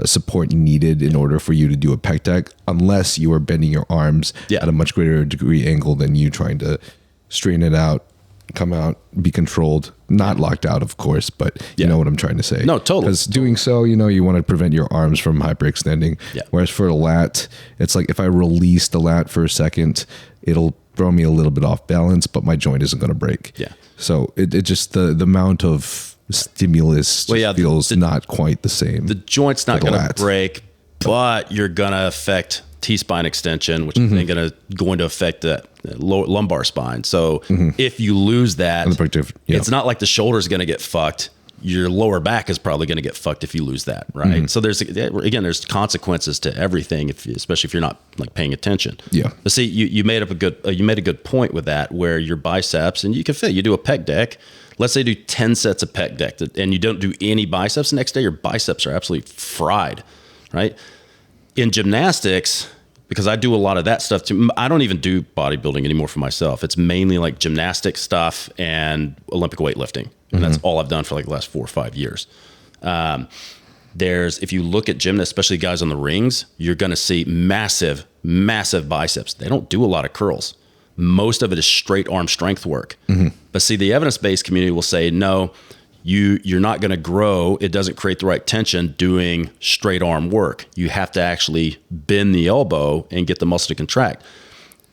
support needed in order for you to do a pec deck, unless you are bending your arms at a much greater degree angle than you trying to straighten it out, come out, be controlled, not locked out, of course, but you know what I'm trying to say. No, totally. Because doing so, you want to prevent your arms from hyperextending. Yeah. Whereas for a lat, it's like if I release the lat for a second, it'll throw me a little bit off balance, but my joint isn't going to break. Yeah. So it just, the amount of stimulus feels not quite the same. The joint's not going to break, but you're going to affect T-spine extension, which is then going to affect the lumbar spine. So if you lose that, it's not like the shoulder's going to get fucked. Your lower back is probably going to get fucked if you lose that, right? So there's consequences to everything, especially if you're not like paying attention. Yeah. But see, you made a good point with that, where your biceps, and you can feel, you do a pec deck. Let's say do 10 sets of pec deck and you don't do any biceps. The next day, your biceps are absolutely fried, right? In gymnastics, because I do a lot of that stuff too. I don't even do bodybuilding anymore for myself. It's mainly like gymnastic stuff and Olympic weightlifting. And that's all I've done for like the last 4 or 5 years. If you look at gymnasts, especially guys on the rings, you're going to see massive, massive biceps. They don't do a lot of curls. Most of it is straight arm strength work. But see, the evidence-based community will say, no, you're not going to grow. It doesn't create the right tension doing straight arm work. You have to actually bend the elbow and get the muscle to contract.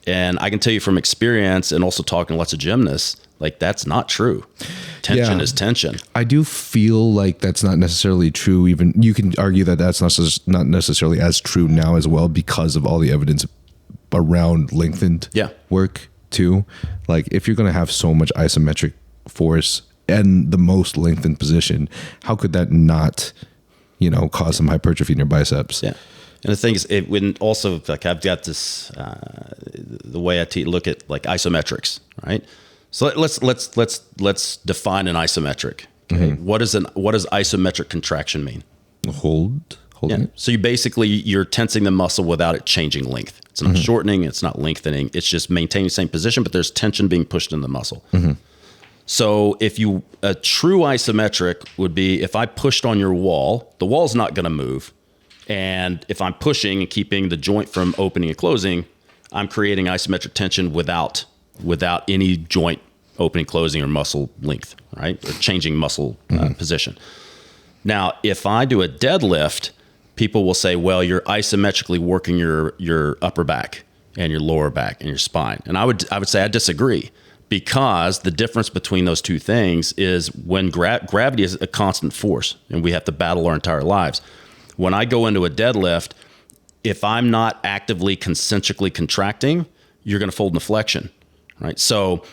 And I can tell you from experience and also talking to lots of gymnasts, like that's not true. Tension is tension. I do feel like that's not necessarily true. Even you can argue that that's not necessarily as true now as well because of all the evidence around lengthened work too. Like if you're going to have so much isometric force and the most lengthened position, how could that not, cause some hypertrophy in your biceps? Yeah. And the thing is, when also like I've got this, the way I look at like isometrics, right? So let's define an isometric. Okay, what does isometric contraction mean? Holding it. So you're tensing the muscle without it changing length. It's not shortening. It's not lengthening. It's just maintaining the same position, but there's tension being pushed in the muscle. So a true isometric would be if I pushed on your wall, the wall's not going to move. And if I'm pushing and keeping the joint from opening and closing, I'm creating isometric tension without any joint opening, closing, or muscle length, right? Or changing muscle position. Now, if I do a deadlift, people will say, well, you're isometrically working your upper back and your lower back and your spine. And I would say I disagree, because the difference between those two things is when gravity is a constant force and we have to battle our entire lives. When I go into a deadlift, if I'm not actively concentrically contracting, you're going to fold in the flexion, right? So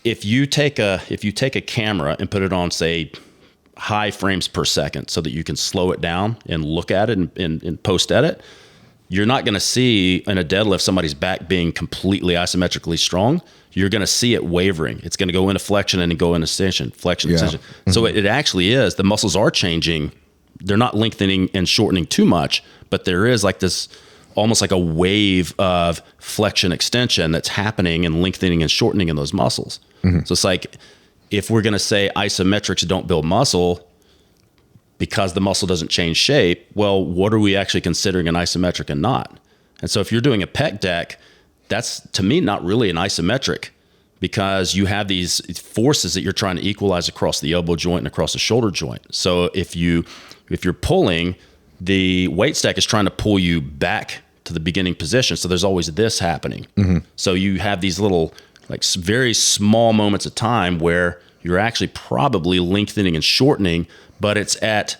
if you take a camera and put it on, say, high frames per second so that you can slow it down and look at it and post edit, you're not going to see in a deadlift somebody's back being completely isometrically strong. You're going to see it wavering. It's going to go into flexion and then go into extension, flexion, extension. So it actually is, the muscles are changing. They're not lengthening and shortening too much, but there is like this, almost like a wave of flexion extension that's happening and lengthening and shortening in those muscles. So it's like, if we're going to say isometrics don't build muscle because the muscle doesn't change shape, well, what are we actually considering an isometric and not? And so if you're doing a pec deck, that's, to me, not really an isometric, because you have these forces that you're trying to equalize across the elbow joint and across the shoulder joint. So if you're pulling, the weight stack is trying to pull you back to the beginning position. So there's always this happening. So you have these little, like, very small moments of time where you're actually probably lengthening and shortening, but it's at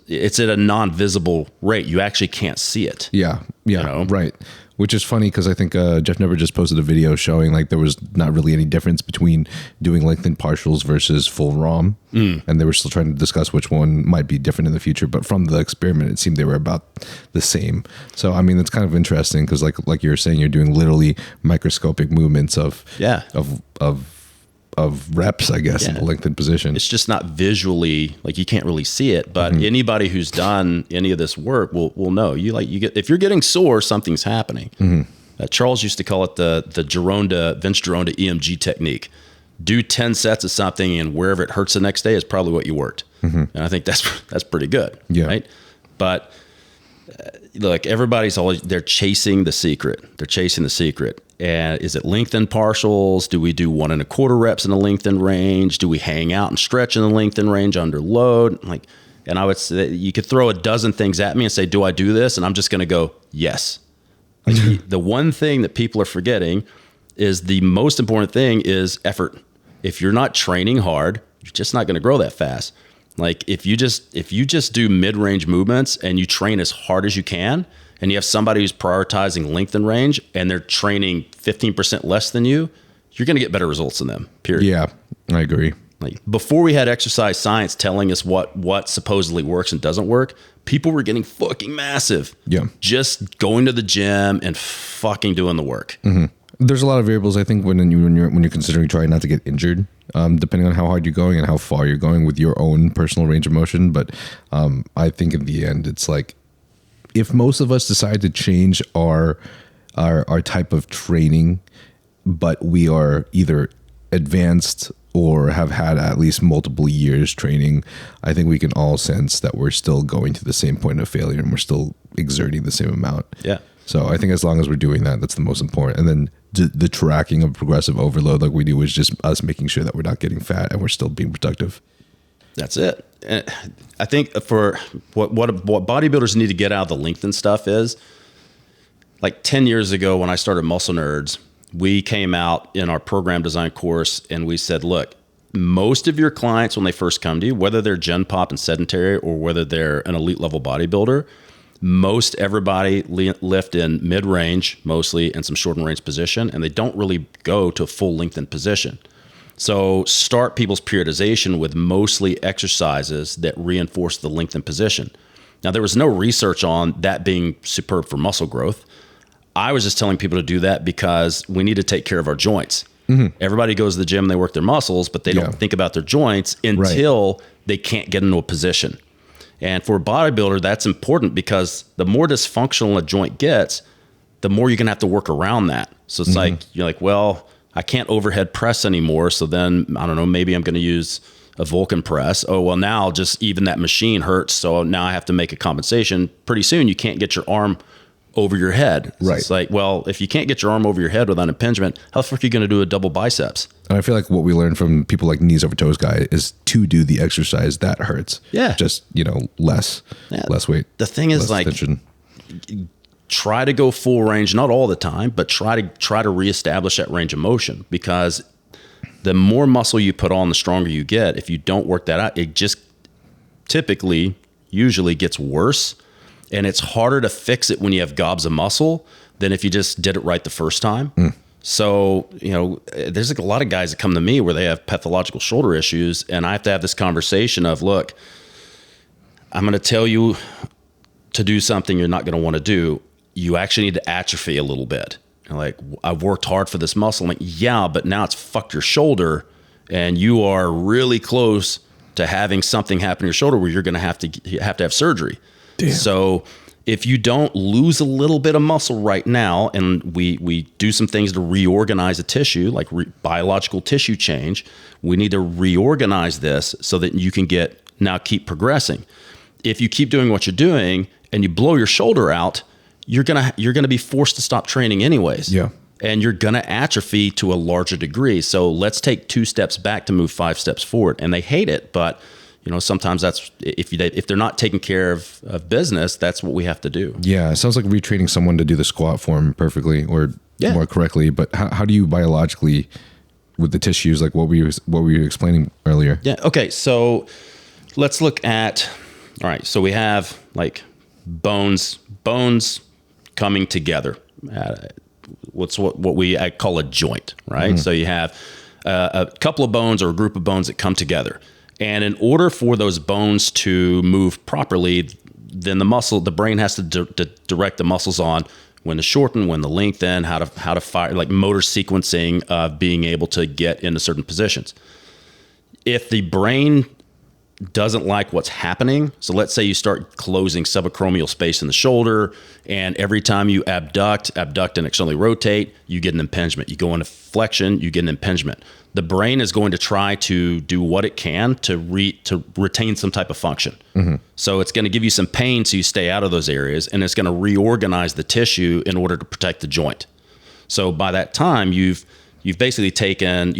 a non-visible rate. You actually can't see it. Yeah, you know? Right. Which is funny because I think Jeff Never just posted a video showing like there was not really any difference between doing lengthened partials versus full ROM. And they were still trying to discuss which one might be different in the future. But from the experiment, it seemed they were about the same. So, I mean, it's kind of interesting because like you were saying, you're doing literally microscopic movements of reps, I guess, in the lengthened position. It's just not visually, like, you can't really see it, but anybody who's done any of this work will know. If you're getting sore, something's happening. Charles used to call it the Vince Gironda EMG technique. Do 10 sets of something, and wherever it hurts the next day is probably what you worked. And I think that's pretty good, right? But look, everybody's they're chasing the secret. And is it lengthened partials? Do we do 1 1/4 reps in the lengthened range? Do we hang out and stretch in the lengthened range under load? And I would say you could throw a dozen things at me and say, do I do this? And I'm just going to go, yes. The one thing that people are forgetting is the most important thing is effort. If you're not training hard, you're just not going to grow that fast. Like if you just do mid-range movements and you train as hard as you can, and you have somebody who's prioritizing length and range and they're training 15% less than you, you're going to get better results than them, period. Yeah, I agree. Like before we had exercise science telling us what supposedly works and doesn't work, people were getting fucking massive. Yeah. Just going to the gym and fucking doing the work. There's a lot of variables, I think, when you're considering trying not to get injured, depending on how hard you're going and how far you're going with your own personal range of motion. But I think in the end, it's like, if most of us decide to change our type of training, but we are either advanced or have had at least multiple years training, I think we can all sense that we're still going to the same point of failure and we're still exerting the same amount. Yeah. So I think as long as we're doing that, that's the most important. And then the tracking of progressive overload like we do is just us making sure that we're not getting fat and we're still being productive. That's it. And I think for what bodybuilders need to get out of the lengthened stuff is, like 10 years ago when I started Muscle Nerds, we came out in our program design course and we said, look, most of your clients when they first come to you, whether they're gen pop and sedentary or whether they're an elite level bodybuilder, most everybody lift in mid-range mostly and some shortened range position, and they don't really go to a full lengthened position. So start people's periodization with mostly exercises that reinforce the lengthened position. Now, there was no research on that being superb for muscle growth. I was just telling people to do that because we need to take care of our joints. Everybody goes to the gym and they work their muscles, but they don't think about their joints until they can't get into a position. And for a bodybuilder, that's important because the more dysfunctional a joint gets, the more you're going to have to work around that. So it's like, you're like, well, I can't overhead press anymore. So then, I don't know, maybe I'm going to use a Vulcan press. Oh, well, now just even that machine hurts. So now I have to make a compensation. Pretty soon you can't get your arm over your head. So it's like, well, if you can't get your arm over your head without impingement, how the fuck are you going to do a double biceps? And I feel like what we learned from people like Knees Over Toes guy is to do the exercise that hurts. Yeah. Just, less weight. The thing is, like, tension. Try to go full range, not all the time, but try to reestablish that range of motion, because the more muscle you put on, the stronger you get. If you don't work that out, it just usually gets worse. And it's harder to fix it when you have gobs of muscle than if you just did it right the first time. So, there's like a lot of guys that come to me where they have pathological shoulder issues, and I have to have this conversation of, look, I'm going to tell you to do something you're not going to want to do. You actually need to atrophy a little bit. And like, I've worked hard for this muscle. I'm like, yeah, but now it's fucked your shoulder, and you are really close to having something happen to your shoulder where you're going to have to have surgery. Damn. So if you don't lose a little bit of muscle right now, and we do some things to reorganize a tissue, like biological tissue change, we need to reorganize this so that you can keep progressing. If you keep doing what you're doing and you blow your shoulder out, you're gonna be forced to stop training anyways. Yeah. And you're gonna atrophy to a larger degree. So let's take 2 steps back to move 5 steps forward. And they hate it, but sometimes that's if they're not taking care of business, that's what we have to do. Yeah, it sounds like retraining someone to do the squat form perfectly or more correctly. But how do you biologically with the tissues, like what were you explaining earlier? Yeah. Okay. So let's look at. All right. So we have like bones coming together. I call a joint, right? So you have a couple of bones or a group of bones that come together. And in order for those bones to move properly, then the brain has to direct the muscles on when to shorten, when to lengthen, how to fire, like motor sequencing of being able to get into certain positions. If the brain doesn't like what's happening, so let's say you start closing subacromial space in the shoulder, and every time you abduct and externally rotate, you get an impingement. You go into flexion, you get an impingement. The brain is going to try to do what it can to retain some type of function. So it's going to give you some pain so you stay out of those areas, and it's going to reorganize the tissue in order to protect the joint. So by that time, you've basically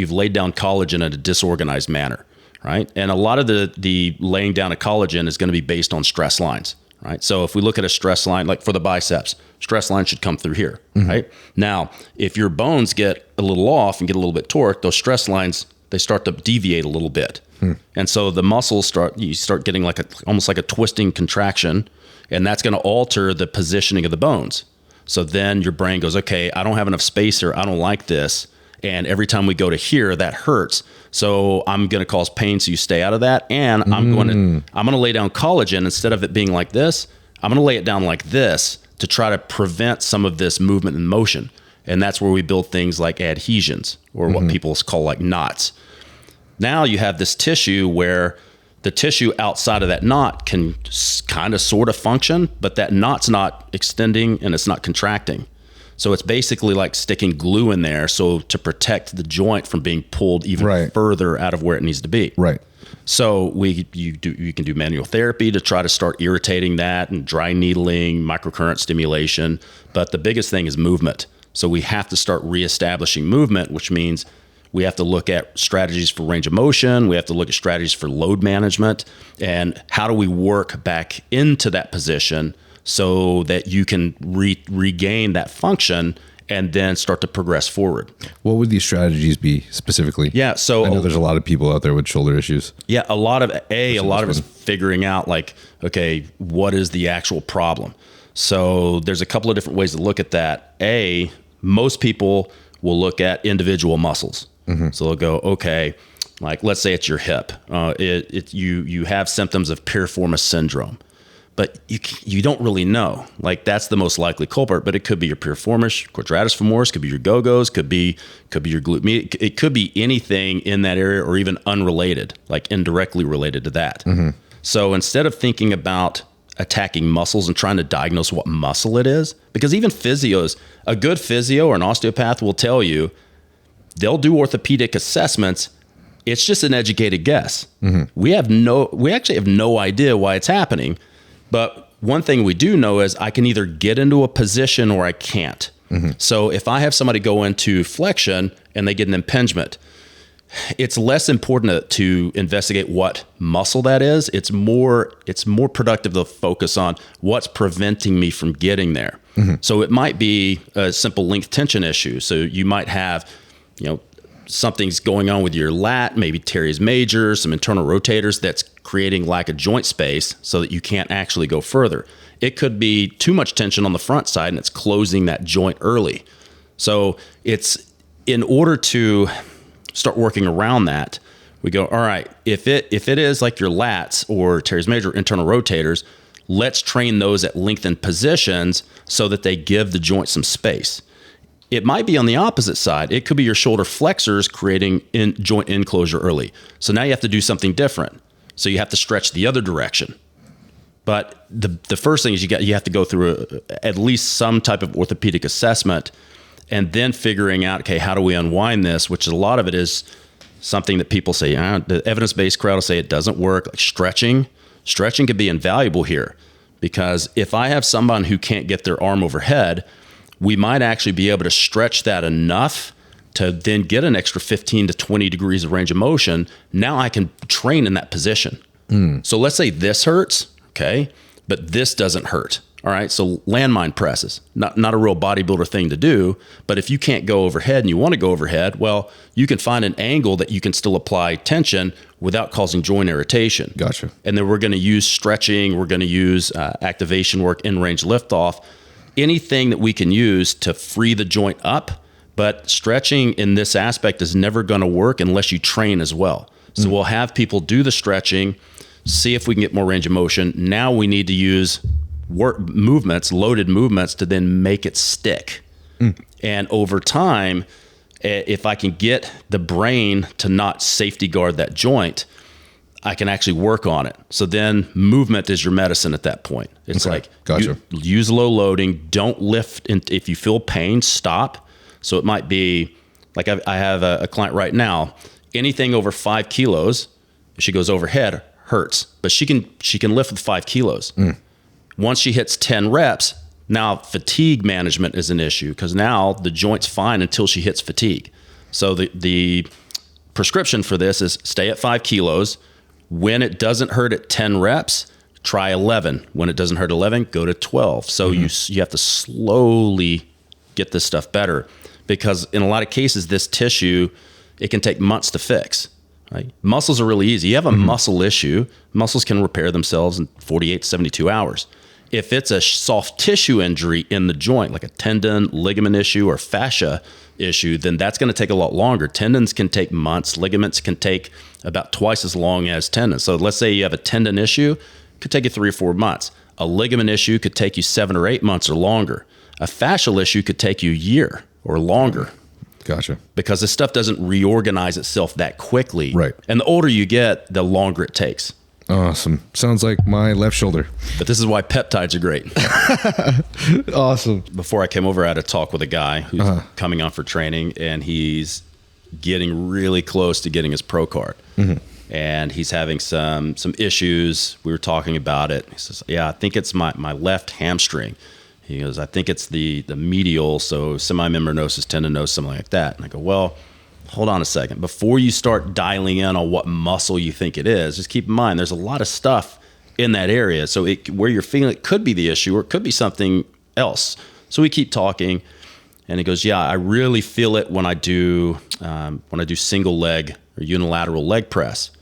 laid down collagen in a disorganized manner. Right. And a lot of the laying down of collagen is going to be based on stress lines. Right. So if we look at a stress line, like for the biceps, stress line should come through here. Right. Now, if your bones get a little off and get a little bit torqued, those stress lines, they start to deviate a little bit. And so the muscles you start getting almost like a twisting contraction, and that's going to alter the positioning of the bones. So then your brain goes, okay, I don't have enough space here. I don't like this. And every time we go to here, that hurts. So I'm going to cause pain. So you stay out of that. And I'm going to lay down collagen. Instead of it being like this, I'm going to lay it down like this to try to prevent some of this movement and motion. And that's where we build things like adhesions, or what people call like knots. Now you have this tissue where the tissue outside of that knot can kind of sort of function, but that knot's not extending and it's not contracting. So it's basically like sticking glue in there, so to protect the joint from being pulled even further out of where it needs to be. Right. So you can do manual therapy to try to start irritating that, and dry needling, microcurrent stimulation. But the biggest thing is movement. So we have to start reestablishing movement, which means we have to look at strategies for range of motion. We have to look at strategies for load management, and how do we work back into that position so that you can regain that function and then start to progress forward. What would these strategies be specifically? Yeah, so I know there's a lot of people out there with shoulder issues. Yeah, a lot of it is figuring out like, okay, what is the actual problem? So there's a couple of different ways to look at that. Most people will look at individual muscles. So they'll go, okay, like let's say it's your hip. You have symptoms of piriformis syndrome. But you don't really know. Like that's the most likely culprit, but it could be your piriformis, quadratus femoris, could be your go-go's, could be your glute medius. It could be anything in that area, or even unrelated, like indirectly related to that. So instead of thinking about attacking muscles and trying to diagnose what muscle it is, because even physios, a good physio or an osteopath will tell you, they'll do orthopedic assessments. It's just an educated guess. We actually have no idea why it's happening. But one thing we do know is I can either get into a position or I can't. So if I have somebody go into flexion and they get an impingement, it's less important to investigate what muscle that is. It's more productive to focus on what's preventing me from getting there. So it might be a simple length tension issue. So you might have, something's going on with your lat, maybe teres major, some internal rotators that's creating lack of joint space so that you can't actually go further. It could be too much tension on the front side and it's closing that joint early. So it's in order to start working around that, we go, all right, if it is like your lats or teres major internal rotators, let's train those at lengthened positions so that they give the joint some space. It might be on the opposite side. It could be your shoulder flexors creating joint enclosure early. So now you have to do something different. So you have to stretch the other direction. But the first thing is you have to go through at least some type of orthopedic assessment, and then figuring out, okay, how do we unwind this? Which a lot of it is something that people say, the evidence-based crowd will say it doesn't work. Like stretching could be invaluable here, because if I have someone who can't get their arm overhead, we might actually be able to stretch that enough to then get an extra 15 to 20 degrees of range of motion. Now I can train in that position. So let's say this hurts, okay, but this doesn't hurt. All right, so landmine presses, not a real bodybuilder thing to do, but if you can't go overhead and you want to go overhead, well, you can find an angle that you can still apply tension without causing joint irritation. Gotcha. And then we're going to use stretching, we're going to use activation work, in-range liftoff, anything that we can use to free the joint up. But stretching in this aspect is never going to work unless you train as well. So we'll have people do the stretching, see if we can get more range of motion. Now we need to use loaded movements to then make it stick. And over time, if I can get the brain to not safety guard that joint, I can actually work on it. So then movement is your medicine at that point. It's Okay. like, Gotcha. use low loading, don't lift. If you feel pain, stop. So it might be like I have a client right now, anything over 5 kilos, she goes overhead, hurts, but she can lift with 5 kilos. Once she hits 10 reps, now fatigue management is an issue, because now the joint's fine until she hits fatigue. So the prescription for this is stay at 5 kilos. When it doesn't hurt at 10 reps, try 11. When it doesn't hurt 11, go to 12. So you have to slowly get this stuff better, because in a lot of cases, this tissue, it can take months to fix. Right? Muscles are really easy. You have a muscle issue, muscles can repair themselves in 48 to 72 hours. If it's a soft tissue injury in the joint, like a tendon, ligament issue, or fascia issue, then that's going to take a lot longer. Tendons can take months. Ligaments can take about twice as long as tendons. So let's say you have a tendon issue, it could take you 3 or 4 months. A ligament issue could take you 7 or 8 months or longer. A fascial issue could take you a year or longer. Gotcha. Because this stuff doesn't reorganize itself that quickly. Right. And the older you get, the longer it takes. Awesome. Sounds like my left shoulder. But this is why peptides are great. Awesome. Before I came over, I had a talk with a guy who's coming on for training, and he's getting really close to getting his pro card. And he's having some issues. We were talking about it. He says, yeah, I think it's my left hamstring. He goes, I think it's the medial, so semimembranosus tendinosus, something like that. And I go, well, hold on a second. Before you start dialing in on what muscle you think it is, just keep in mind there's a lot of stuff in that area. So where you're feeling it could be the issue, or it could be something else. So we keep talking, and he goes, yeah, I really feel it when I do single leg or unilateral leg press.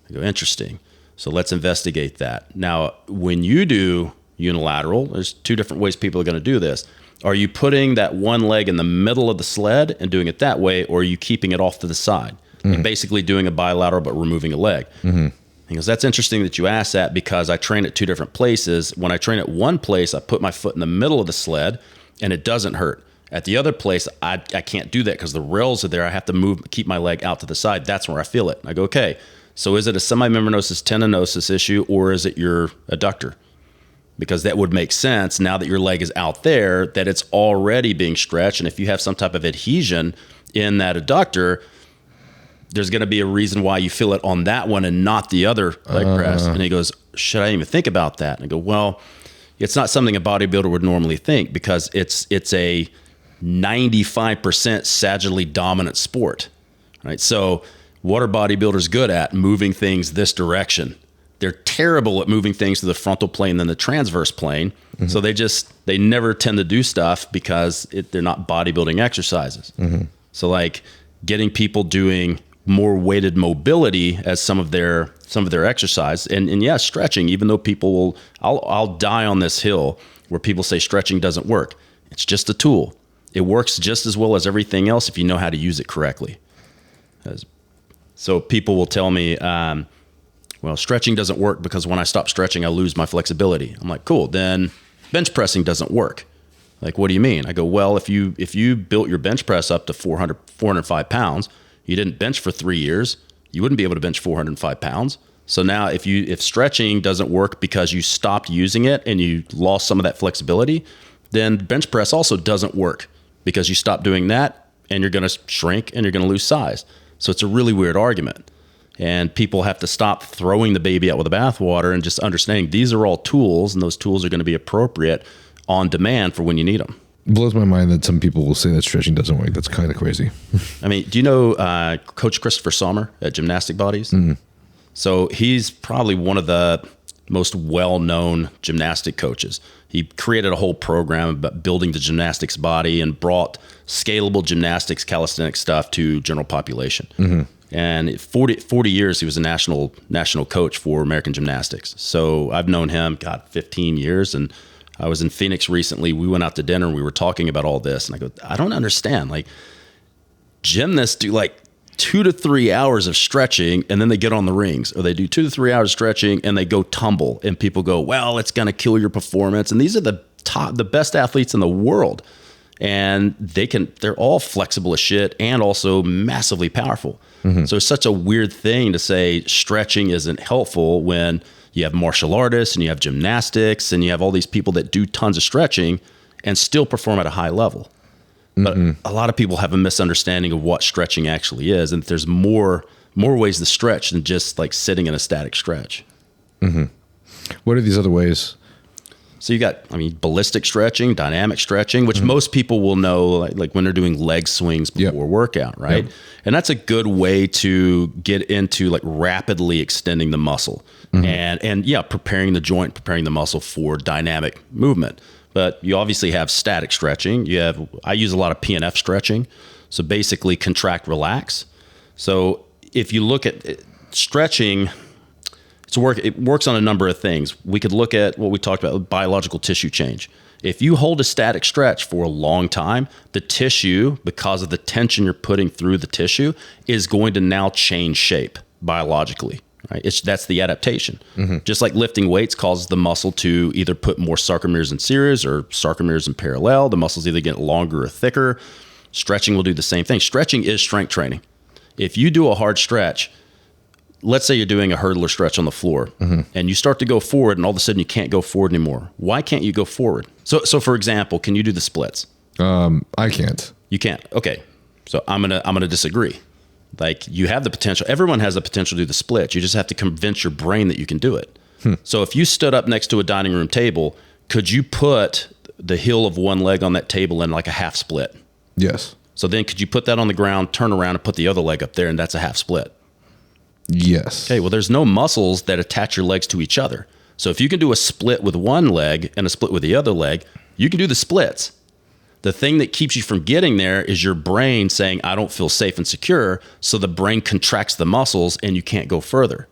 I go, interesting. So let's investigate that. Now, when you do unilateral, there's 2 different ways people are going to do this. Are you putting that one leg in the middle of the sled and doing it that way, or are you keeping it off to the side? And basically doing a bilateral but removing a leg. He goes, that's interesting that you asked that, because I train at 2 different places. When I train at one place, I put my foot in the middle of the sled and it doesn't hurt. At the other place, I can't do that because the rails are there. I have to keep my leg out to the side. That's where I feel it. I go, okay, so is it a semimembranosus tendinosus issue, or is it your adductor? Because that would make sense now that your leg is out there, that it's already being stretched. And if you have some type of adhesion in that adductor, there's going to be a reason why you feel it on that one and not the other leg press. And he goes, should I even think about that? And I go, well, it's not something a bodybuilder would normally think, because it's a 95% sagittally dominant sport, right? So what are bodybuilders good at? Moving things this direction. They're terrible at moving things to the frontal plane than the transverse plane. So they never tend to do stuff because they're not bodybuilding exercises. So like getting people doing more weighted mobility as some of their exercise. And yeah, stretching, even though people will, I'll die on this hill where people say stretching doesn't work. It's just a tool. It works just as well as everything else if you know how to use it correctly. So people will tell me, well, stretching doesn't work because when I stop stretching, I lose my flexibility. I'm like, cool, then bench pressing doesn't work. Like, what do you mean? I go, well, if you built your bench press up to 405 pounds, you didn't bench for 3 years, you wouldn't be able to bench 405 pounds. So now if stretching doesn't work because you stopped using it and you lost some of that flexibility, then bench press also doesn't work because you stopped doing that and you're going to shrink and you're going to lose size. So it's a really weird argument. And people have to stop throwing the baby out with the bathwater and just understanding these are all tools, and those tools are going to be appropriate on demand for when you need them. It blows my mind that some people will say that stretching doesn't work. That's kind of crazy. I mean, do you know Coach Christopher Sommer at Gymnastic Bodies? Mm-hmm. So he's probably one of the most well-known gymnastic coaches. He created a whole program about building the gymnastics body and brought scalable gymnastics, calisthenics stuff to general population. Mm-hmm. And 40 years, he was a national coach for American gymnastics. So I've known him, 15 years. And I was in Phoenix recently. We went out to dinner and we were talking about all this. And I go, I don't understand. Like, gymnasts do like 2 to 3 hours of stretching and then they get on the rings, or they do 2 to 3 hours stretching and they go tumble, and people go, well, it's going to kill your performance. And these are the best athletes in the world. And they're all flexible as shit and also massively powerful. Mm-hmm. So it's such a weird thing to say stretching isn't helpful when you have martial artists and you have gymnastics and you have all these people that do tons of stretching and still perform at a high level. Mm-hmm. But a lot of people have a misunderstanding of what stretching actually is, and there's more ways to stretch than just like sitting in a static stretch. Mm-hmm. What are these other ways? So you got, ballistic stretching, dynamic stretching, which most people will know, like when they're doing leg swings before workout, right? Yep. And that's a good way to get into like rapidly extending the muscle and preparing the joint, preparing the muscle for dynamic movement. But you obviously have static stretching. I use a lot of PNF stretching. So basically contract, relax. So if you look at stretching, it works on a number of things. We could look at what we talked about, biological tissue change. If you hold a static stretch for a long time, the tissue, because of the tension you're putting through the tissue, is going to now change shape biologically. Right? That's the adaptation. Mm-hmm. Just like lifting weights causes the muscle to either put more sarcomeres in series or sarcomeres in parallel. The muscles either get longer or thicker. Stretching will do the same thing. Stretching is strength training. If you do a hard stretch, let's say you're doing a hurdler stretch on the floor and you start to go forward and all of a sudden you can't go forward anymore. Why can't you go forward? So for example, can you do the splits? I can't. You can't. Okay. So I'm going to disagree. Like, you have the potential. Everyone has the potential to do the splits. You just have to convince your brain that you can do it. So if you stood up next to a dining room table, could you put the heel of one leg on that table in like a half split? Yes. So then could you put that on the ground, turn around and put the other leg up there, and that's a half split? Yes. Okay, well, there's no muscles that attach your legs to each other. So if you can do a split with one leg and a split with the other leg, you can do the splits. The thing that keeps you from getting there is your brain saying, I don't feel safe and secure. So the brain contracts the muscles and you can't go further.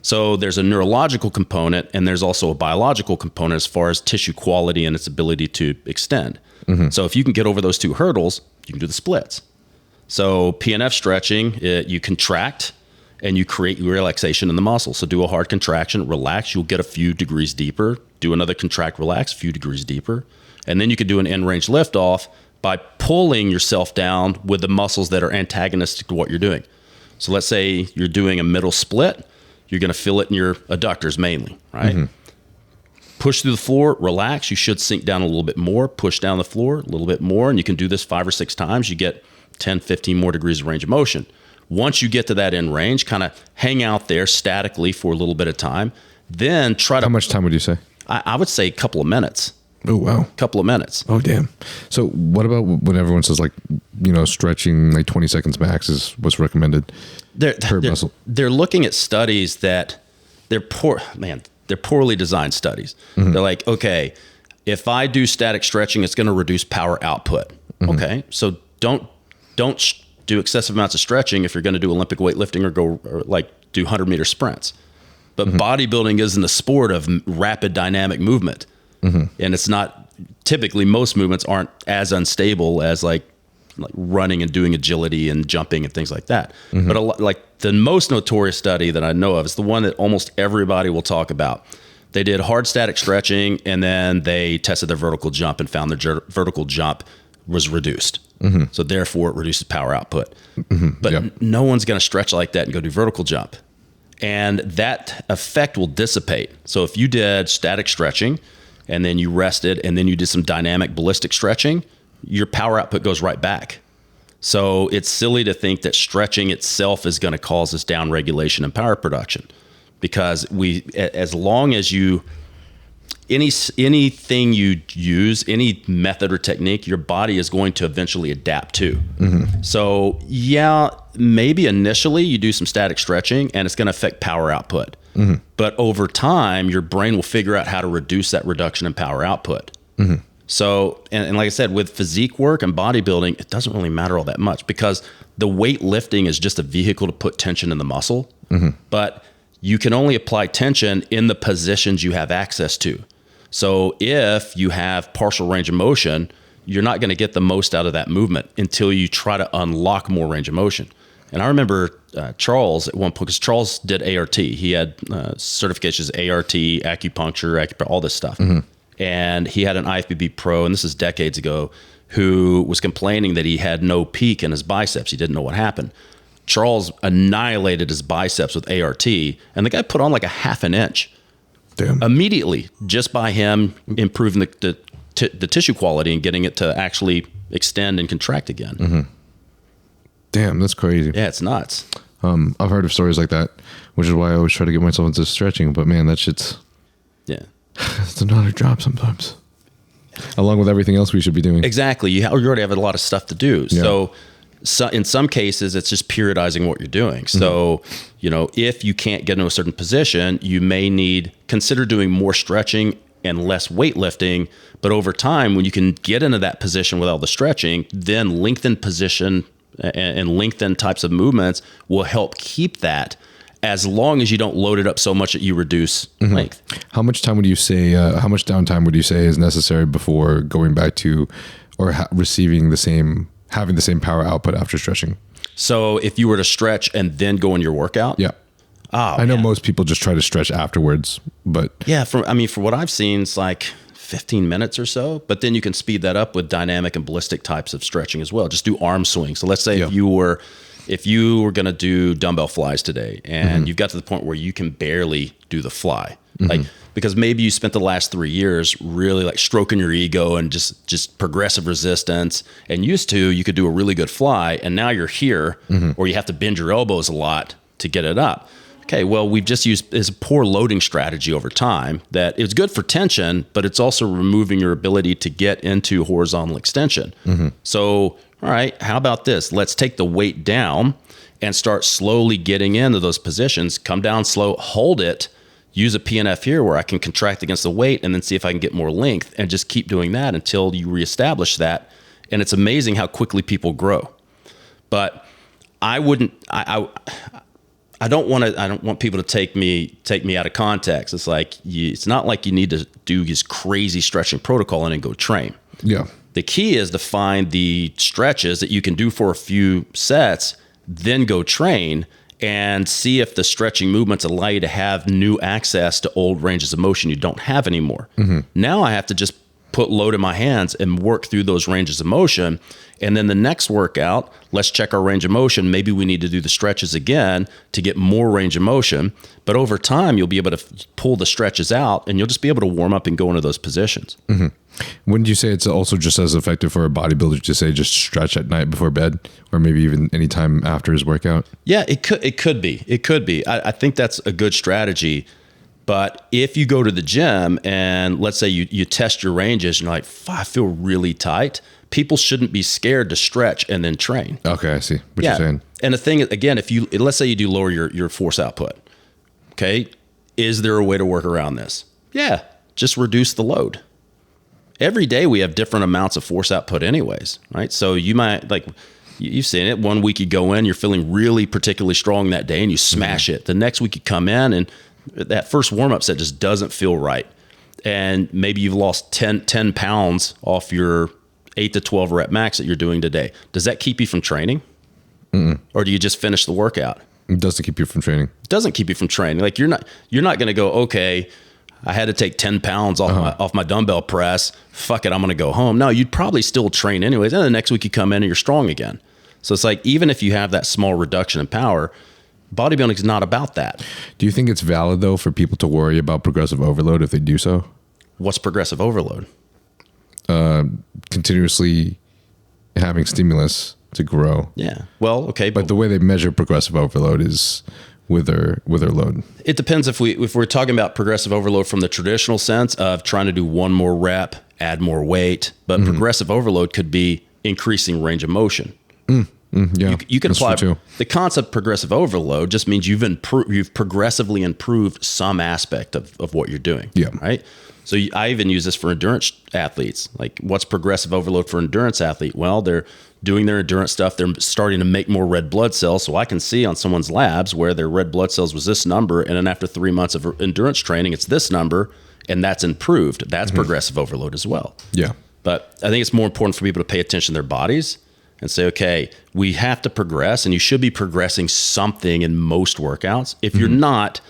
So there's a neurological component and there's also a biological component as far as tissue quality and its ability to extend. So if you can get over those two hurdles, you can do the splits. So PNF stretching, you contract and you create relaxation in the muscle. So do a hard contraction, relax, you'll get a few degrees deeper. Do another contract, relax, a few degrees deeper. And then you could do an end range lift off by pulling yourself down with the muscles that are antagonistic to what you're doing. So let's say you're doing a middle split, you're going to feel it in your adductors mainly, right? Push through the floor, relax, you should sink down a little bit more, push down the floor a little bit more, and you can do this 5 or 6 times. You get 10, 15 more degrees of range of motion. Once you get to that end range, kind of hang out there statically for a little bit of time, then try to... How much time would you say? I would say a couple of minutes. Oh, wow. Couple of minutes. Oh, damn. So what about when everyone says, like, stretching like 20 seconds max is what's recommended per muscle? They're looking at studies that they're poorly designed studies. They're like, okay, if I do static stretching, it's going to reduce power output. Okay, so don't do excessive amounts of stretching if you're going to do Olympic weightlifting or like do 100-meter sprints. But bodybuilding isn't a sport of rapid dynamic movement. And it's not, typically most movements aren't as unstable as like running and doing agility and jumping and things like that. But like the most notorious study that I know of is the one that almost everybody will talk about. They did hard static stretching, and then they tested their vertical jump and found their vertical jump was reduced. So therefore it reduces power output. But no one's going to stretch like that and go do vertical jump. And that effect will dissipate. So if you did static stretching and then you rested and then you did some dynamic ballistic stretching, your power output goes right back. So it's silly to think that stretching itself is going to cause this down regulation in power production, because as long as you, anything you use, any method or technique, your body is going to eventually adapt to. So yeah, maybe initially you do some static stretching and it's going to affect power output. But over time, your brain will figure out how to reduce that reduction in power output. So, and like I said, with physique work and bodybuilding, it doesn't really matter all that much, because the weightlifting is just a vehicle to put tension in the muscle. But you can only apply tension in the positions you have access to. So if you have partial range of motion, you're not going to get the most out of that movement until you try to unlock more range of motion. And I remember Charles at one point, because Charles did ART. He had certifications, ART, acupuncture, all this stuff. And he had an IFBB pro, and this is decades ago, who was complaining that he had no peak in his biceps. He didn't know what happened. Charles annihilated his biceps with ART, and the guy put on like a half an inch. Damn. Immediately, just by him improving the tissue quality and getting it to actually extend and contract again. Damn, that's crazy. Yeah, it's nuts. I've heard of stories like that, which is why I always try to get myself into stretching. But man, that shit's it's another job sometimes, along with everything else we should be doing. Exactly. You already have a lot of stuff to do. So in some cases, it's just periodizing what you're doing. So, if you can't get into a certain position, you may consider doing more stretching and less weightlifting. But over time, when you can get into that position without the stretching, then lengthen position and lengthen types of movements will help keep that, as long as you don't load it up so much that you reduce length. How much time would you say, how much downtime would you say is necessary before going back to or having the same power output after stretching? So if you were to stretch and then go in your workout? Yeah. I know most people just try to stretch afterwards, but yeah, for what I've seen, it's like 15 minutes or so, but then you can speed that up with dynamic and ballistic types of stretching as well. Just do arm swings. So let's say if you were going to do dumbbell flies today and you've got to the point where you can barely do the fly, like, because maybe you spent the last 3 years really like stroking your ego and just progressive resistance, and you could do a really good fly, and now you're here or you have to bend your elbows a lot to get it up. Okay, well, we've just used is a poor loading strategy over time that it's good for tension, but it's also removing your ability to get into horizontal extension. So, all right, how about this? Let's take the weight down and start slowly getting into those positions. Come down slow, hold it, use a PNF here where I can contract against the weight and then see if I can get more length, and just keep doing that until you reestablish that. And it's amazing how quickly people grow. But I don't want people to take me out of context. It's like it's not like you need to do this crazy stretching protocol and then go train. Yeah. The key is to find the stretches that you can do for a few sets, then go train and see if the stretching movements allow you to have new access to old ranges of motion you don't have anymore. Now I have to just put load in my hands and work through those ranges of motion. And then the next workout, let's check our range of motion. Maybe we need to do the stretches again to get more range of motion. But over time, you'll be able to pull the stretches out and you'll just be able to warm up and go into those positions. Wouldn't you say it's also just as effective for a bodybuilder to say just stretch at night before bed, or maybe even any time after his workout? Yeah, it could be. I think that's a good strategy. But if you go to the gym and let's say you test your ranges and you're like, I feel really tight, people shouldn't be scared to stretch and then train. Okay, I see what you're saying. And the thing, again, let's say you do lower your force output, okay, is there a way to work around this? Yeah, just reduce the load. Every day we have different amounts of force output anyways, right? So you might, like, You've seen it. One week you go in, you're feeling really particularly strong that day and you smash it. The next week you come in and that first warm-up set just doesn't feel right. And maybe you've lost 10 pounds off your 8 to 12 rep max that you're doing today. Does that keep you from training? Or do you just finish the workout? It doesn't keep you from training. It doesn't keep you from training. Like you're not going to go, okay, I had to take 10 pounds off my dumbbell press. Fuck it, I'm going to go home. No, you'd probably still train anyways. And the next week you come in and you're strong again. So it's like, even if you have that small reduction in power, bodybuilding is not about that. Do you think it's valid though for people to worry about progressive overload if they do so? What's progressive overload? Continuously having stimulus to grow. Yeah. Well, okay. But the way they measure progressive overload is with their load. It depends if we're talking about progressive overload from the traditional sense of trying to do one more rep, add more weight, but progressive overload could be increasing range of motion. Yeah, you can apply the concept progressive overload just means you've progressively improved some aspect of what you're doing. Yeah. Right. So I even use this for endurance athletes. Like, what's progressive overload for endurance athlete? Well, they're doing their endurance stuff. They're starting to make more red blood cells. So I can see on someone's labs where their red blood cells was this number. And then after 3 months of endurance training, it's this number, and that's improved. That's progressive overload as well. Yeah. But I think it's more important for people to pay attention to their bodies and say, okay, we have to progress, and you should be progressing something in most workouts. If you're not,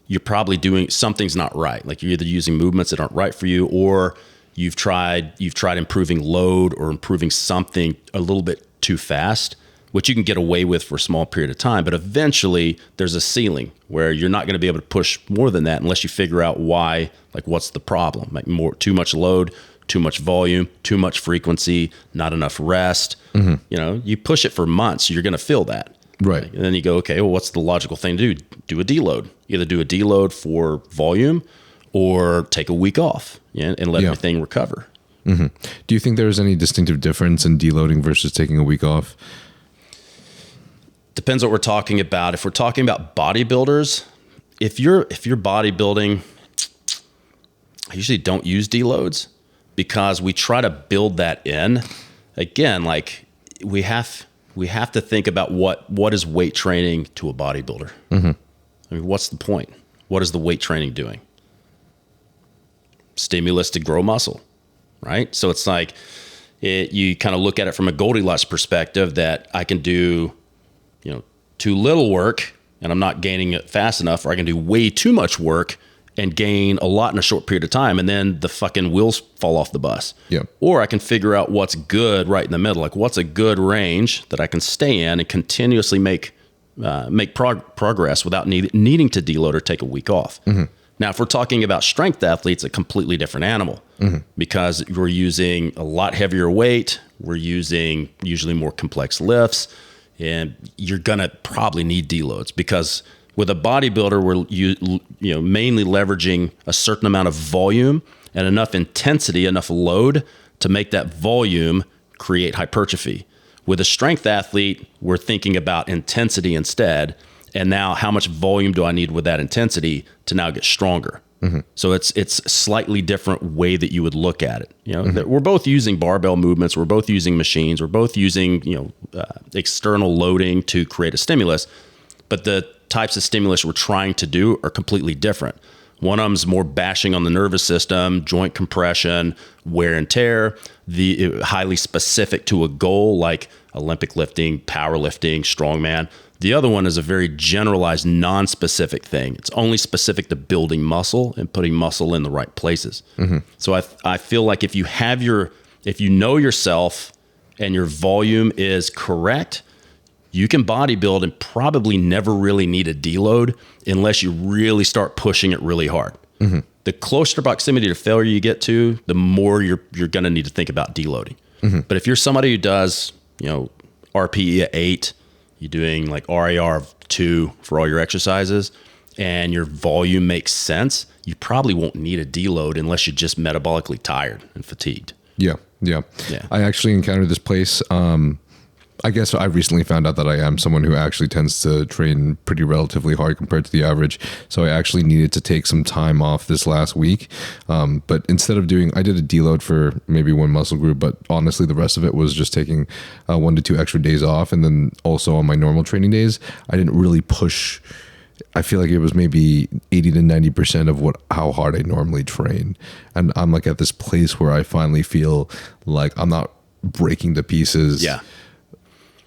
you're probably doing something's not right. Like, you're either using movements that aren't right for you, or you've tried improving load or improving something a little bit too fast, which you can get away with for a small period of time. But eventually there's a ceiling where you're not going to be able to push more than that unless you figure out why, like, what's the problem? Like, too much load, too much volume, too much frequency, not enough rest. You know, you push it for months, you're going to feel that. Right. And then you go, okay, well, what's the logical thing to do? Do a deload. Either do a deload for volume or take a week off and let everything recover. Do you think there's any distinctive difference in deloading versus taking a week off? Depends what we're talking about. If we're talking about bodybuilders, if you're bodybuilding, I usually don't use deloads because we try to build that in. Again, like, we have to think about what is weight training to a bodybuilder. I mean, what's the point? What is the weight training doing? Stimulus to grow muscle, right? So it's like, you kind of look at it from a Goldilocks perspective, that I can do, too little work and I'm not gaining it fast enough, or I can do way too much work and gain a lot in a short period of time, and then the fucking wheels fall off the bus. Or I can figure out what's good right in the middle, like what's a good range that I can stay in and continuously make progress without needing to deload or take a week off. Now, if we're talking about strength athletes, a completely different animal, because we're using a lot heavier weight, we're using usually more complex lifts, and you're gonna probably need deloads, because with a bodybuilder, we're mainly leveraging a certain amount of volume and enough intensity, enough load to make that volume create hypertrophy. With a strength athlete, we're thinking about intensity instead. And now, how much volume do I need with that intensity to now get stronger? So it's a slightly different way that you would look at it. We're both using barbell movements. We're both using machines. We're both using external loading to create a stimulus. But the types of stimulus we're trying to do are completely different. One of them's more bashing on the nervous system, joint compression, wear and tear, highly specific to a goal like Olympic lifting, powerlifting, strongman. The other one is a very generalized, non-specific thing. It's only specific to building muscle and putting muscle in the right places. So I feel like if you know yourself and your volume is correct, you can bodybuild and probably never really need a deload unless you really start pushing it really hard. The closer proximity to failure you get to, the more you're going to need to think about deloading. But if you're somebody who does, RPE at 8, you're doing like RAR of 2 for all your exercises, and your volume makes sense, you probably won't need a deload unless you're just metabolically tired and fatigued. Yeah. I actually encountered this place I guess I recently found out that I am someone who actually tends to train pretty relatively hard compared to the average. So I actually needed to take some time off this last week. But instead of I did a deload for maybe one muscle group, but honestly, the rest of it was just taking 1 to 2 extra days off. And then also on my normal training days, I didn't really push. I feel like it was maybe 80 to 90% of how hard I normally train. And I'm like at this place where I finally feel like I'm not breaking to pieces. Yeah.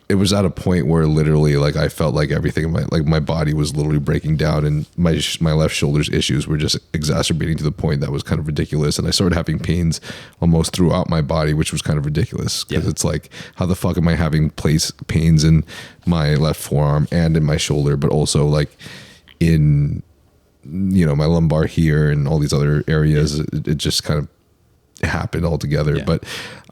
It was at a point where literally like I felt like everything in my body was literally breaking down, and my left shoulder's issues were just exacerbating to the point that was kind of ridiculous. And I started having pains almost throughout my body, which was kind of ridiculous because it's like, how the fuck am I having pains in my left forearm and in my shoulder, but also like in, my lumbar here and all these other areas. It just kind of happened all together. But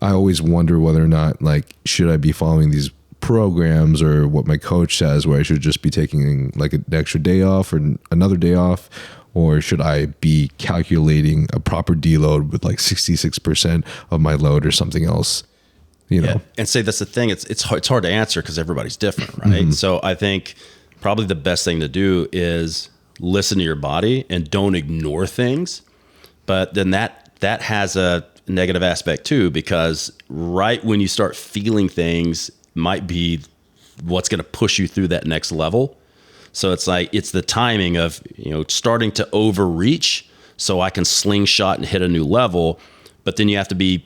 I always wonder whether or not, like, should I be following these programs or what my coach says, where I should just be taking like an extra day off or another day off, or should I be calculating a proper deload with like 66% of my load or something else, And say that's the thing. It's hard to answer because everybody's different, right? Mm-hmm. So I think probably the best thing to do is listen to your body and don't ignore things. But then that has a negative aspect too, because right when you start feeling things might be what's going to push you through that next level. So it's like, it's the timing of, starting to overreach so I can slingshot and hit a new level. But then you have to be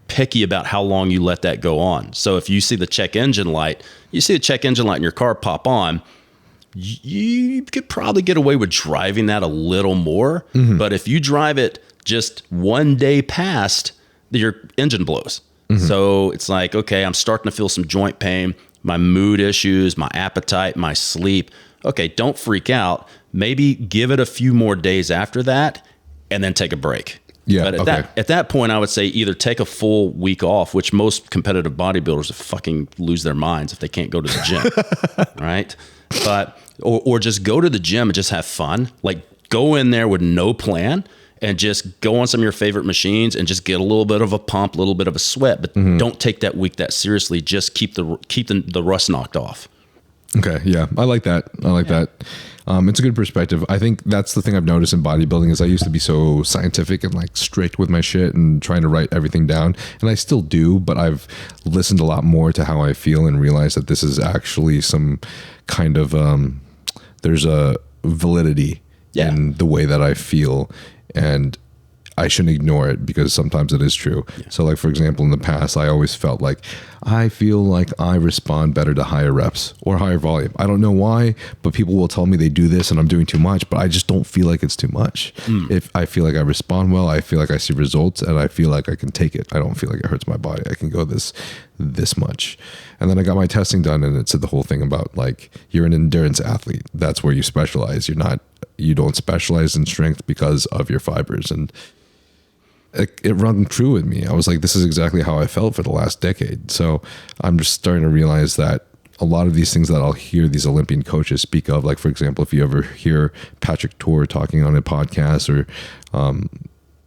picky about how long you let that go on. So if you see the check engine light in your car pop on, you could probably get away with driving that a little more. Mm-hmm. But if you drive it just 1 day past, your engine blows. Mm-hmm. So it's like, okay, I'm starting to feel some joint pain, my mood issues, my appetite, my sleep. Okay, don't freak out. Maybe give it a few more days after that and then take a break. Yeah. But at that point, I would say either take a full week off, which most competitive bodybuilders fucking lose their minds if they can't go to the gym, right? But or just go to the gym and just have fun. Like, go in there with no plan and just go on some of your favorite machines and just get a little bit of a pump, a little bit of a sweat, but don't take that week that seriously. Just keep the rust knocked off. Okay. Yeah. I like that. That. It's a good perspective. I think that's the thing I've noticed in bodybuilding is I used to be so scientific and like strict with my shit and trying to write everything down. And I still do, but I've listened a lot more to how I feel and realized that this is actually some kind of, there's a validity in the way that I feel, and I shouldn't ignore it because sometimes it is true. Yeah. So like, for example, in the past, I always felt like I feel like I respond better to higher reps or higher volume. I don't know why, but people will tell me they do this and I'm doing too much, but I just don't feel like it's too much. If I feel like I respond well, I feel like I see results and I feel like I can take it. I don't feel like it hurts my body. I can go this much. And then I got my testing done and it said the whole thing about like, you're an endurance athlete. That's where you specialize. You don't specialize in strength because of your fibers. And it rung true with me. I was like, this is exactly how I felt for the last decade. So I'm just starting to realize that a lot of these things that I'll hear these Olympian coaches speak of, like, for example, if you ever hear Patrick Tour talking on a podcast or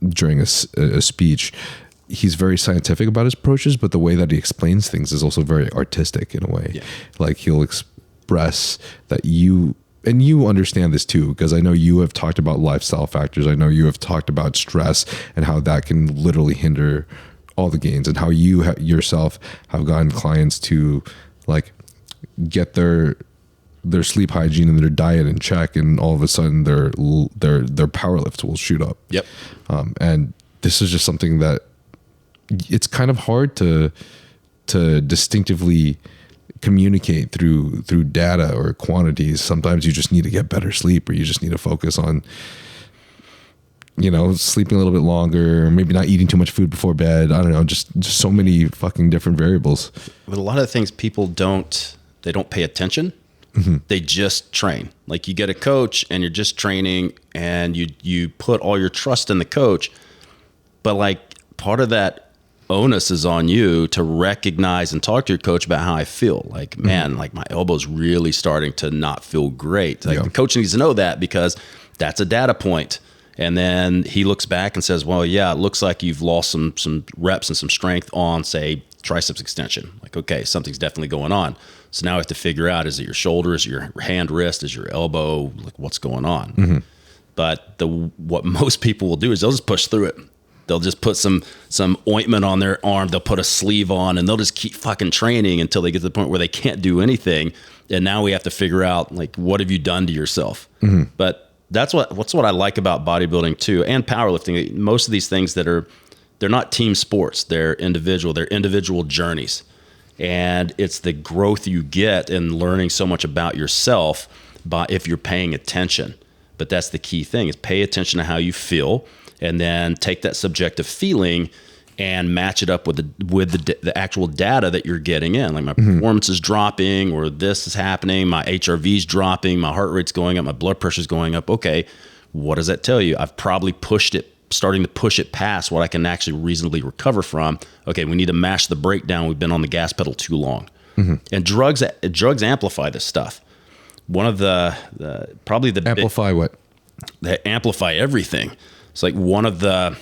during a speech, he's very scientific about his approaches, but the way that he explains things is also very artistic in a way. Yeah. Like, he'll express that you understand this too, because I know you have talked about lifestyle factors. I know you have talked about stress and how that can literally hinder all the gains, and how you yourself have gotten clients to like get their sleep hygiene and their diet in check, and all of a sudden their power lifts will shoot up. Yep. And this is just something that it's kind of hard to distinctively communicate through data or quantities. Sometimes you just need to get better sleep, or you just need to focus on, sleeping a little bit longer, maybe not eating too much food before bed. I don't know, just so many fucking different variables. But a lot of things people don't pay attention. Mm-hmm. They just train. Like, you get a coach and you're just training and you put all your trust in the coach. But like, part of that onus is on you to recognize and talk to your coach about how I feel. Like, man, like my elbow's really starting to not feel great. Like, the coach needs to know that, because that's a data point. And then he looks back and says, well, yeah, it looks like you've lost some reps and some strength on, say, triceps extension. Like, okay, something's definitely going on. So now I have to figure out, is it your shoulder? Is it your hand, wrist? Is your elbow? Like, what's going on? But what most people will do is they'll just push through it. They'll just put some ointment on their arm. They'll put a sleeve on, and they'll just keep fucking training until they get to the point where they can't do anything. And now we have to figure out, like, what have you done to yourself? But that's what I like about bodybuilding too, and powerlifting. Most of these things they're not team sports. They're individual journeys. And it's the growth you get in learning so much about yourself if you're paying attention. But that's the key thing, is pay attention to how you feel, and then take that subjective feeling and match it up with the actual data that you're getting in. Like, my performance is dropping, or this is happening, my HRV's dropping, my heart rate's going up, my blood pressure's going up. Okay, what does that tell you? I've probably starting to push it past what I can actually reasonably recover from. Okay, we need to mash the brake down. We've been on the gas pedal too long. And drugs amplify this stuff. One of probably the amplify what? They amplify everything. It's like one of the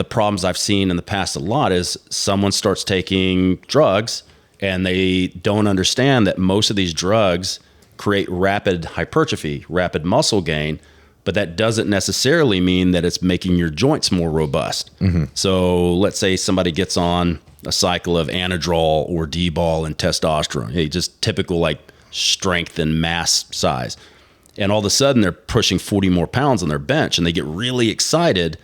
problems I've seen in the past a lot is someone starts taking drugs and they don't understand that most of these drugs create rapid hypertrophy, rapid muscle gain, but that doesn't necessarily mean that it's making your joints more robust. So let's say somebody gets on a cycle of Anadrol or D-bol and testosterone, just typical like strength and mass size. And all of a sudden they're pushing 40 more pounds on their bench, and they get really excited,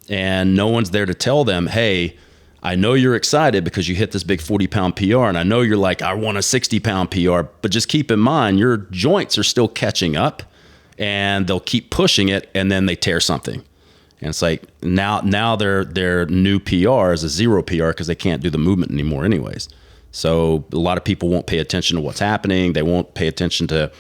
and no one's there to tell them, hey, I know you're excited because you hit this big 40-pound PR, and I know you're like, I want a 60-pound PR, but just keep in mind your joints are still catching up, and they'll keep pushing it, and then they tear something. And it's like now their new PR is a 0 PR because they can't do the movement anymore anyways. So a lot of people won't pay attention to what's happening. They won't pay attention to,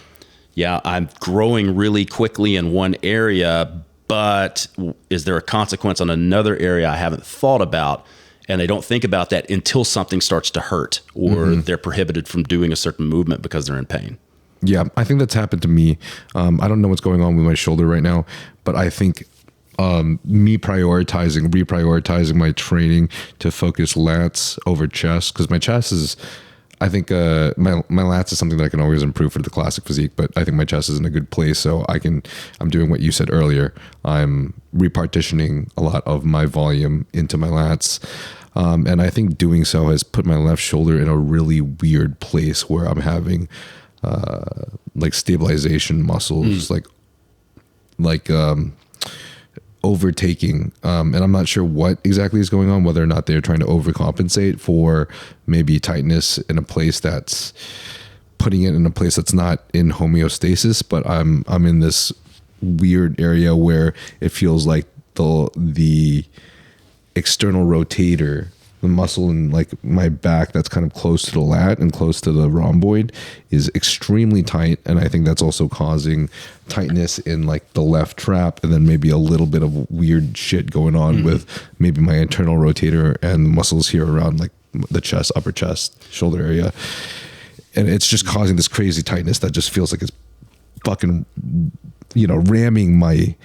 I'm growing really quickly in one area, but is there a consequence on another area I haven't thought about? And they don't think about that until something starts to hurt, or they're prohibited from doing a certain movement because they're in pain. Yeah, I think that's happened to me. I don't know what's going on with my shoulder right now, but I think me reprioritizing my training to focus lats over chest, because my chest is, I think my lats is something that I can always improve for the classic physique, but I think my chest is in a good place. So I'm doing what you said earlier. I'm repartitioning a lot of my volume into my lats. And I think doing so has put my left shoulder in a really weird place where I'm having like stabilization muscles, like overtaking, and I'm not sure what exactly is going on, whether or not they're trying to overcompensate for maybe tightness in a place that's putting it in a place that's not in homeostasis. But I'm in this weird area where it feels like the external rotator, the muscle in like my back that's kind of close to the lat and close to the rhomboid, is extremely tight. And I think that's also causing tightness in like the left trap, and then maybe a little bit of weird shit going on with maybe my internal rotator and the muscles here around like the chest, upper chest, shoulder area. And it's just causing this crazy tightness that just feels like it's fucking, ramming my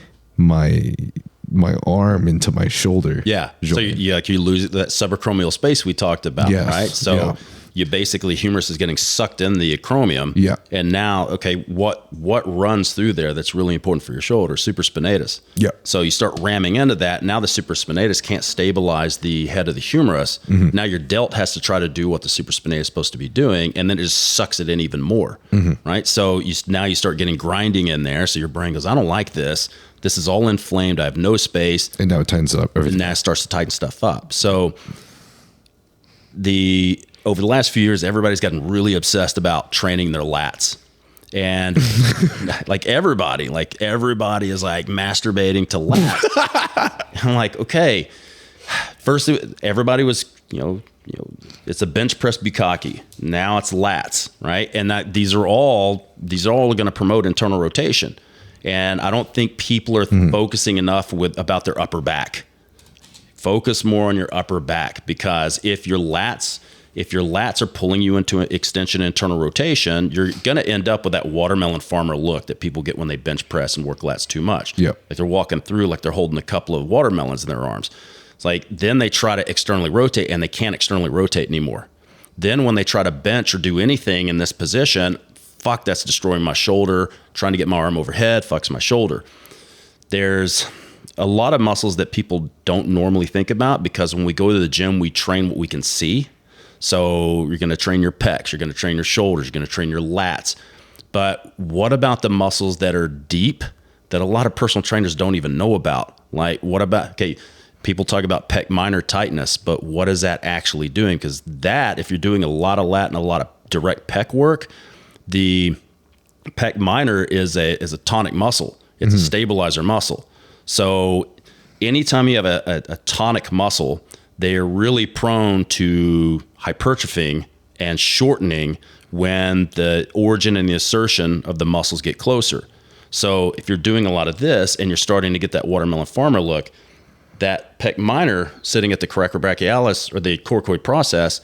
arm into my shoulder. Yeah. So you lose that subacromial space we talked about, right? So you basically, humerus is getting sucked in the acromion. Yeah. And now, okay, what runs through there that's really important for your shoulder? Supraspinatus. Yeah. So you start ramming into that. Now the supraspinatus can't stabilize the head of the humerus. Now your delt has to try to do what the supraspinatus is supposed to be doing, and then it just sucks it in even more, right? So now you start getting grinding in there. So your brain goes, I don't like this. This is all inflamed. I have no space. And now it tightens up everything. And now it starts to tighten stuff up. So over the last few years, everybody's gotten really obsessed about training their lats. And like everybody is like masturbating to lats. I'm like, okay, first everybody was, it's a bench press bukkake. Now it's lats, right? And these are all going to promote internal rotation. And I don't think people are focusing enough about their upper back. Focus more on your upper back, because if your lats are pulling you into an extension internal rotation, you're going to end up with that watermelon farmer look that people get when they bench press and work lats too much. Yep. Like they're walking through like they're holding a couple of watermelons in their arms. It's like, then they try to externally rotate and they can't externally rotate anymore. Then when they try to bench or do anything in this position, fuck, that's destroying my shoulder. Trying to get my arm overhead fucks my shoulder. There's a lot of muscles that people don't normally think about, because when we go to the gym, we train what we can see. So you're going to train your pecs, you're going to train your shoulders, you're going to train your lats. But what about the muscles that are deep that a lot of personal trainers don't even know about? Like, what about, okay, people talk about pec minor tightness, but what is that actually doing? Because that, if you're doing a lot of lat and a lot of direct pec work, the pec minor is a tonic muscle. It's a stabilizer muscle. So anytime you have a tonic muscle, they are really prone to hypertrophying and shortening when the origin and the assertion of the muscles get closer. So if you're doing a lot of this and you're starting to get that watermelon farmer look, that pec minor sitting at the coracobrachialis or the coracoid process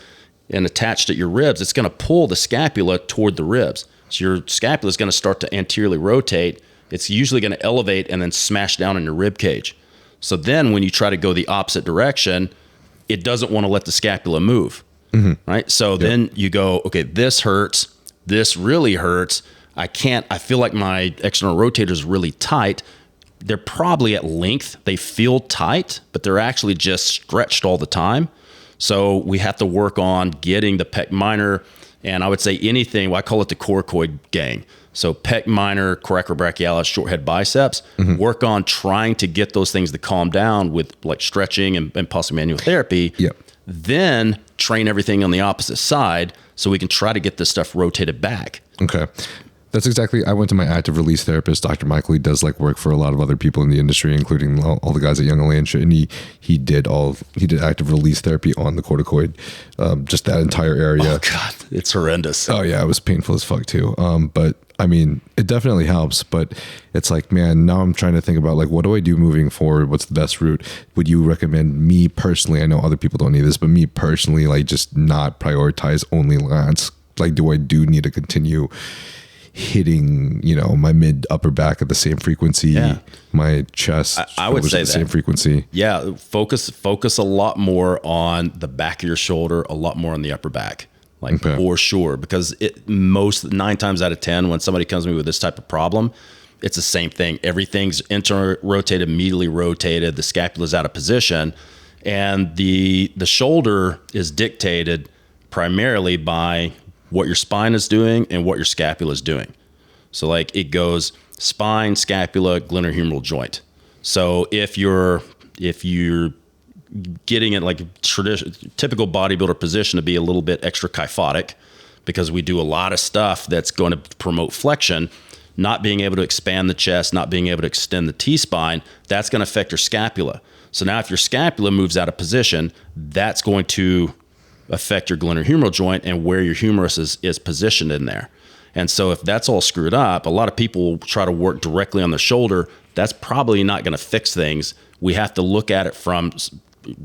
and attached at your ribs, it's going to pull the scapula toward the ribs. So your scapula is going to start to anteriorly rotate. It's usually going to elevate and then smash down in your rib cage. So then when you try to go the opposite direction, it doesn't want to let the scapula move, right? So then you go, okay, this hurts. This really hurts. I feel like my external rotator is really tight. They're probably at length. They feel tight, but they're actually just stretched all the time. So we have to work on getting the pec minor, and I would say anything, well, I call it the coracoid gang. So pec minor, coracobrachialis, short head biceps, work on trying to get those things to calm down with like stretching and possibly manual therapy. Then train everything on the opposite side so we can try to get this stuff rotated back. Okay. That's exactly, I went to my active release therapist, Dr. Michael. He does like work for a lot of other people in the industry, including all the guys at Young LA and shit. And he did active release therapy on the corticoid, just that entire area. Oh God, it's horrendous. Oh yeah, it was painful as fuck too. But I mean, it definitely helps, but it's like, man, now I'm trying to think about like, what do I do moving forward? What's the best route? Would you recommend me personally? I know other people don't need this, but me personally, like just not prioritize only lats. Like, do I need to continue hitting, my mid upper back at the same frequency, my chest, I would say the same frequency. Yeah. Focus a lot more on the back of your shoulder, a lot more on the upper back, for sure. Because 9 times out of 10, when somebody comes to me with this type of problem, it's the same thing. Everything's inter-rotated, medially rotated. The scapula's out of position, and the shoulder is dictated primarily by what your spine is doing and what your scapula is doing. So like it goes spine, scapula, glenohumeral joint. So if you're getting it like typical bodybuilder position to be a little bit extra kyphotic, because we do a lot of stuff that's going to promote flexion, not being able to expand the chest, not being able to extend the T-spine, that's going to affect your scapula. So now if your scapula moves out of position, that's going to affect your glenohumeral joint and where your humerus is positioned in there. And so if that's all screwed up, a lot of people try to work directly on the shoulder. That's probably not going to fix things. We have to look at it from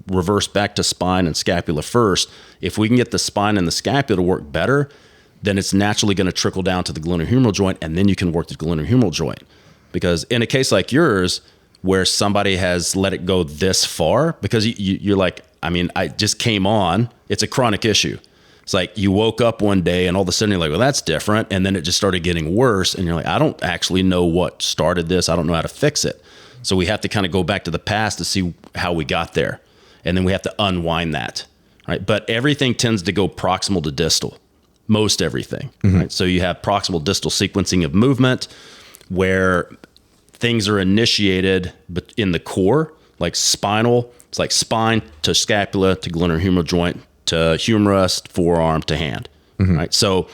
reverse back to spine and scapula first. If we can get the spine and the scapula to work better, then it's naturally going to trickle down to the glenohumeral joint, and then you can work the glenohumeral joint. Because in a case like yours, where somebody has let it go this far, because you're like, I just came on, it's a chronic issue. It's like you woke up one day and all of a sudden you're like, well, that's different. And then it just started getting worse. And you're like, I don't actually know what started this. I don't know how to fix it. So we have to kind of go back to the past to see how we got there. And then we have to unwind that. Right. But everything tends to go proximal to distal, most everything. Right. So you have proximal distal sequencing of movement where things are initiated in the core, like spinal. It's like spine to scapula to glenohumeral joint to humerus, forearm to hand. Right. So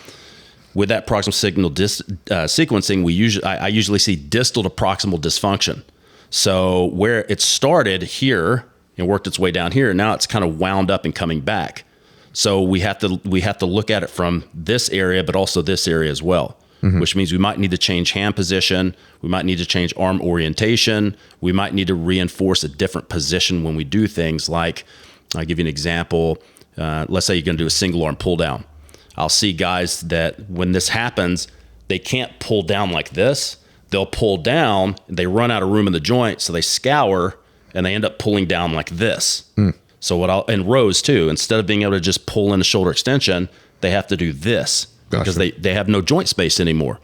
with that proximal signal sequencing, I usually see distal to proximal dysfunction. So where it started here and worked its way down here, now it's kind of wound up and coming back. So we have to look at it from this area, but also this area as well. Which means we might need to change hand position. We might need to change arm orientation. We might need to reinforce a different position when we do things like, I'll give you an example. Let's say you're going to do a single arm pull down. I'll see guys that when this happens, they can't pull down like this. They'll pull down, they run out of room in the joint, so they scour and they end up pulling down like this. So and rows too, instead of being able to just pull in a shoulder extension, they have to do this because they have no joint space anymore.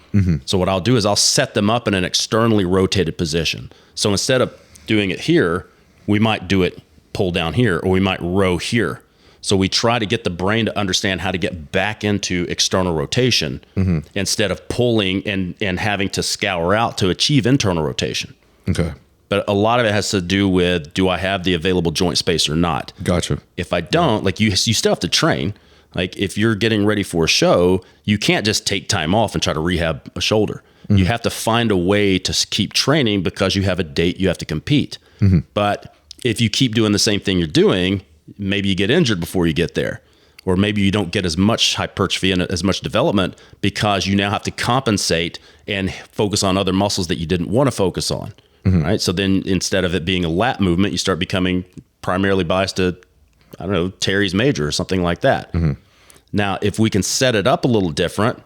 So what I'll do is I'll set them up in an externally rotated position. So instead of doing it here, we might do it pull down here, or we might row here. So we try to get the brain to understand how to get back into external rotation instead of pulling and having to scour out to achieve internal rotation. Okay. But a lot of it has to do with, do I have the available joint space or not? Gotcha. If I don't, like you still have to train. Like if you're getting ready for a show, you can't just take time off and try to rehab a shoulder. You have to find a way to keep training because you have a date you have to compete. But if you keep doing the same thing you're doing, maybe you get injured before you get there. Or maybe you don't get as much hypertrophy and as much development because you now have to compensate and focus on other muscles that you didn't want to focus on. Right. So then instead of it being a lat movement, you start becoming primarily biased to, I don't know, teres major or something like that. Now, if we can set it up a little different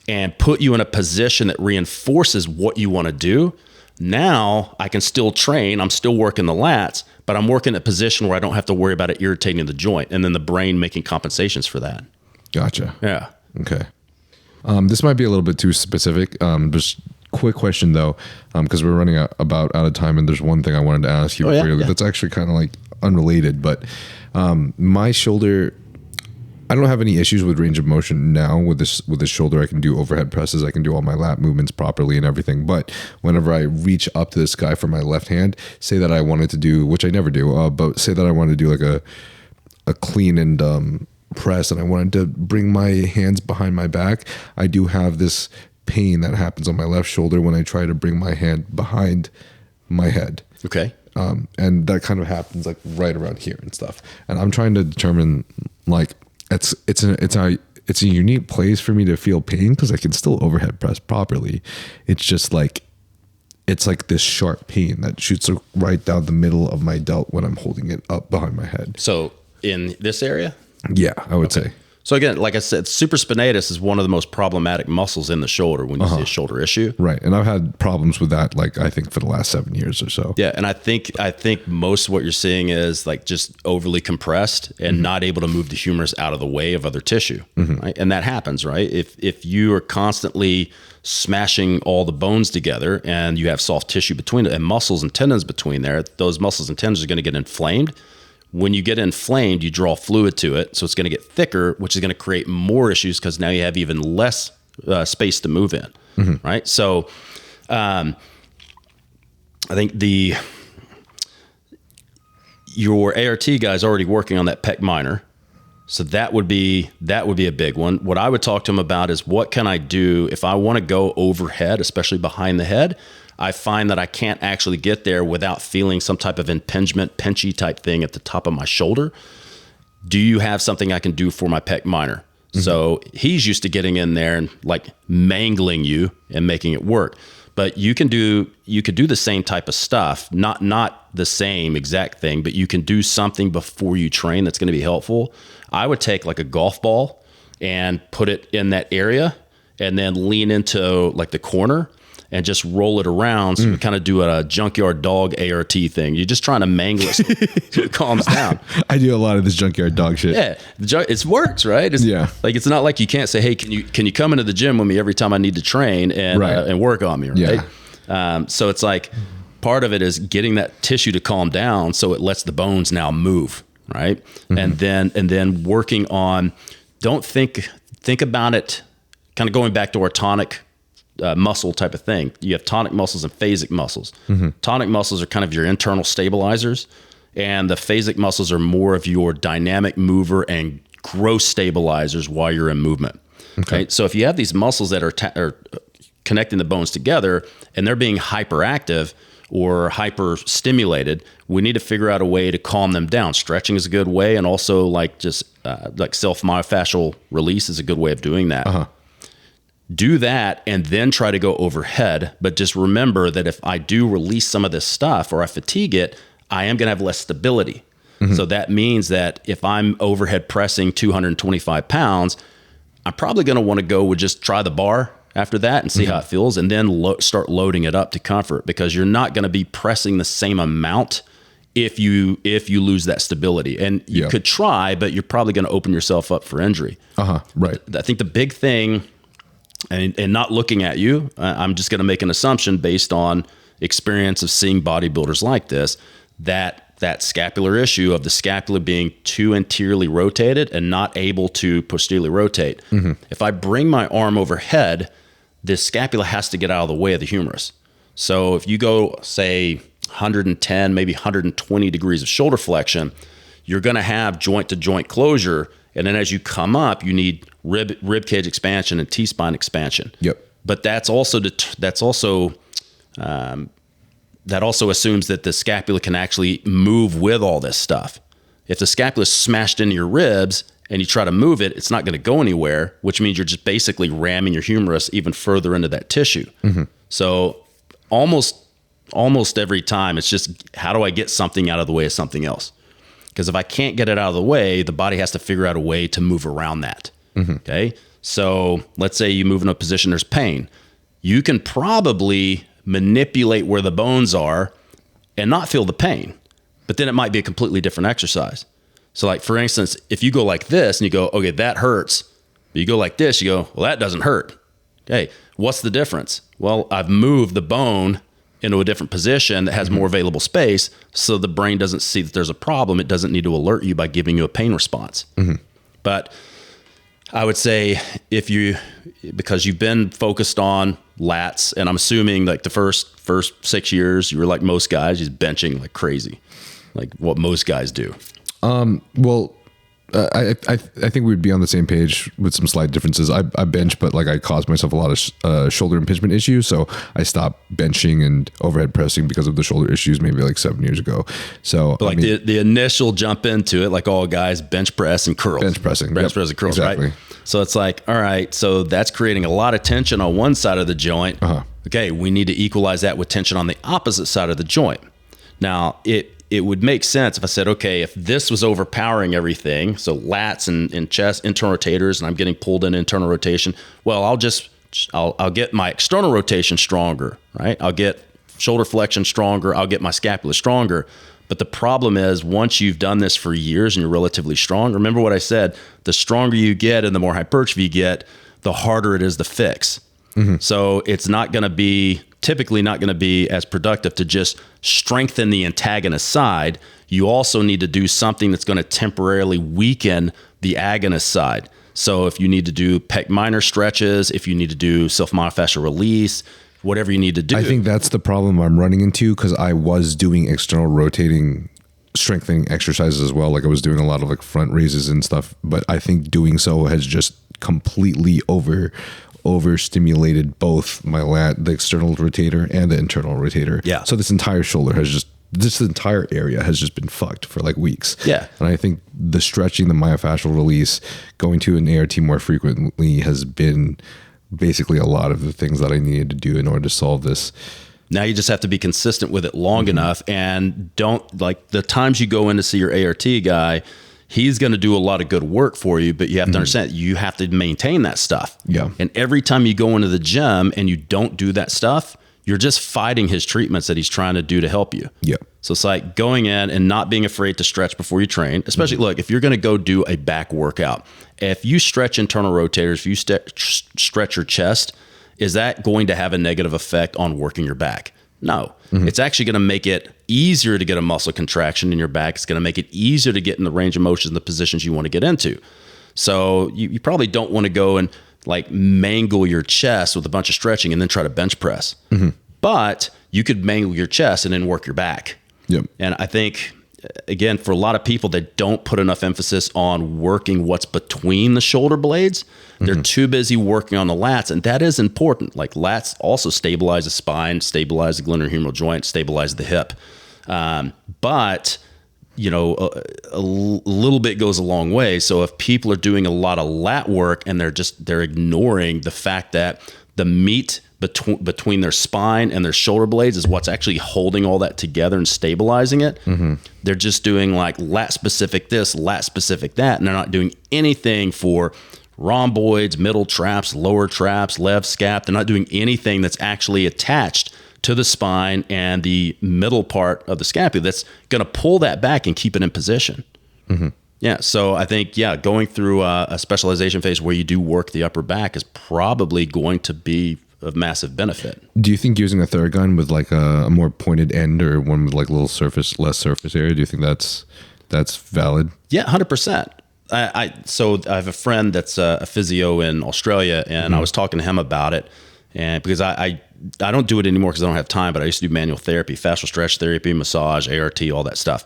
and put you in a position that reinforces what you want to do, now I can still train. I'm still working the lats, but I'm working in a position where I don't have to worry about it irritating the joint and then the brain making compensations for that. Gotcha. Yeah. Okay. This might be a little bit too specific. Just quick question though, because we're running out of time, and there's one thing I wanted to ask you that's actually kind of like unrelated, but my shoulder, I don't have any issues with range of motion now with this shoulder. I can do overhead presses, I can do all my lat movements properly and everything, but whenever I reach up to this guy for my left hand, say that I wanted to do, which I never do, but say that I wanted to do like a clean and press, and I wanted to bring my hands behind my back, I do have this pain that happens on my left shoulder when I try to bring my hand behind my head. Okay. And that kind of happens like right around here and stuff. And I'm trying to determine, like, it's a unique place for me to feel pain because I can still overhead press properly. It's just like, it's like this sharp pain that shoots right down the middle of my delt when I'm holding it up behind my head. So in this area? Yeah, I would say. So again, like I said, supraspinatus is one of the most problematic muscles in the shoulder when you see a shoulder issue. Right. And I've had problems with that, like, I think for the last 7 years or so. Yeah. And I think most of what you're seeing is like just overly compressed and not able to move the humerus out of the way of other tissue. Right? And that happens, right? If you are constantly smashing all the bones together and you have soft tissue between it and muscles and tendons between there, those muscles and tendons are going to get inflamed. When you get inflamed, you draw fluid to it. So it's going to get thicker, which is going to create more issues because now you have even less space to move in. Right. So I think your ART guy is already working on that pec minor. So that would be a big one. What I would talk to him about is, what can I do if I want to go overhead, especially behind the head? I find that I can't actually get there without feeling some type of impingement, pinchy type thing at the top of my shoulder. Do you have something I can do for my pec minor? So he's used to getting in there and like mangling you and making it work. But you could do the same type of stuff, not the same exact thing, but you can do something before you train that's going to be helpful. I would take like a golf ball and put it in that area and then lean into like the corner and just roll it around. So we kind of do a junkyard dog ART thing. You're just trying to mangle it so it calms down. I do a lot of this junkyard dog shit. Yeah, it works, right? Like, it's not like you can't say, hey, can you come into the gym with me every time I need to train and work on me, right? Yeah. So it's like, part of it is getting that tissue to calm down so it lets the bones now move, right? And then working on, don't think about it, kind of going back to our tonic muscle type of thing. You have tonic muscles and phasic muscles. Tonic muscles are kind of your internal stabilizers, and the phasic muscles are more of your dynamic mover and gross stabilizers while you're in movement. Okay. So if you have these muscles that are connecting the bones together and they're being hyperactive or hyper stimulated, we need to figure out a way to calm them down. Stretching is a good way, and also like just like self-myofascial release is a good way of doing that. Do that and then try to go overhead. But just remember that if I do release some of this stuff or I fatigue it, I am going to have less stability. So that means that if I'm overhead pressing 225 pounds, I'm probably going to want to go with just try the bar after that and see how it feels, and then start loading it up to comfort, because you're not going to be pressing the same amount if you lose that stability. And you could try, but you're probably going to open yourself up for injury. Right. I think the big thing, and not looking at you, I'm just going to make an assumption based on experience of seeing bodybuilders like this, that scapular issue of the scapula being too anteriorly rotated and not able to posteriorly rotate. If I bring my arm overhead, this scapula has to get out of the way of the humerus. So if you go, say, 110, maybe 120 degrees of shoulder flexion, you're going to have joint to joint closure. And then as you come up, you need rib cage expansion and T-spine expansion. But that also assumes that the scapula can actually move with all this stuff. If the scapula is smashed into your ribs and you try to move it, it's not going to go anywhere, which means you're just basically ramming your humerus even further into that tissue. So almost every time, it's just, how do I get something out of the way of something else? Because if I can't get it out of the way, the body has to figure out a way to move around that. Okay. So let's say you move in a position, there's pain. You can probably manipulate where the bones are and not feel the pain, but then it might be a completely different exercise. So like, for instance, if you go like this and you go, okay, that hurts. But you go like this, you go, well, that doesn't hurt. Okay. What's the difference? Well, I've moved the bone into a different position that has more available space, so the brain doesn't see that there's a problem. It doesn't need to alert you by giving you a pain response. But I would say because you've been focused on lats, and I'm assuming like the first 6 years, you were like most guys, just benching like crazy, like what most guys do. I think we'd be on the same page with some slight differences. I bench, but like I caused myself a lot of shoulder impingement issues, so I stopped benching and overhead pressing because of the shoulder issues maybe like 7 years ago. So but like the initial jump into it, like all guys, bench press and curls. Bench press and curls, exactly. Right? So it's like, all right, so that's creating a lot of tension on one side of the joint. Okay, we need to equalize that with tension on the opposite side of the joint. Now, it would make sense if I said, okay, if this was overpowering everything, so lats and chest, internal rotators, and I'm getting pulled in internal rotation, well, I'll get my external rotation stronger, right? I'll get shoulder flexion stronger. I'll get my scapula stronger. But the problem is, once you've done this for years and you're relatively strong, remember what I said, the stronger you get and the more hypertrophy you get, the harder it is to fix. So it's typically not going to be as productive to just strengthen the antagonist side. You also need to do something that's going to temporarily weaken the agonist side. So if you need to do pec minor stretches, if you need to do self-myofascial release, whatever you need to do. I think that's the problem I'm running into, because I was doing external rotating strengthening exercises as well. Like I was doing a lot of like front raises and stuff, but I think doing so has just completely overstimulated both the external rotator and the internal rotator. So this entire area has just been fucked for like weeks. And I think the stretching, the myofascial release, going to an ART more frequently has been basically a lot of the things that I needed to do in order to solve this. Now you just have to be consistent with it long enough, and don't, like, the times you go in to see your ART guy, he's going to do a lot of good work for you, but you have to understand, you have to maintain that stuff. And every time you go into the gym and you don't do that stuff, you're just fighting his treatments that he's trying to do to help you. So it's like going in and not being afraid to stretch before you train, especially look, if you're going to go do a back workout, if you stretch internal rotators, if you stretch your chest, is that going to have a negative effect on working your back? No. It's actually going to make it easier to get a muscle contraction in your back. It's going to make it easier to get in the range of motion, the positions you want to get into. So you probably don't want to go and like mangle your chest with a bunch of stretching and then try to bench press. But you could mangle your chest and then work your back. And I think, again, for a lot of people that don't put enough emphasis on working what's between the shoulder blades, they're too busy working on the lats, and that is important. Like lats also stabilize the spine, stabilize the glenohumeral joint, stabilize the hip. But you know, a little bit goes a long way. So if people are doing a lot of lat work and they're ignoring the fact that the meat between their spine and their shoulder blades is what's actually holding all that together and stabilizing it. They're just doing like lat specific this, lat specific that, and they're not doing anything for rhomboids, middle traps, lower traps, left scap. They're not doing anything that's actually attached to the spine and the middle part of the scapula that's going to pull that back and keep it in position. Yeah. So I think, going through a specialization phase where you do work the upper back is probably going to be of massive benefit. Do you think using a Theragun with like a more pointed end or one with like a little less surface area, do you think that's valid? Yeah, 100%. So I have a friend that's a physio in Australia, and I was talking to him about it, and because I don't do it anymore because I don't have time, but I used to do manual therapy, fascial stretch therapy, massage, ART, all that stuff.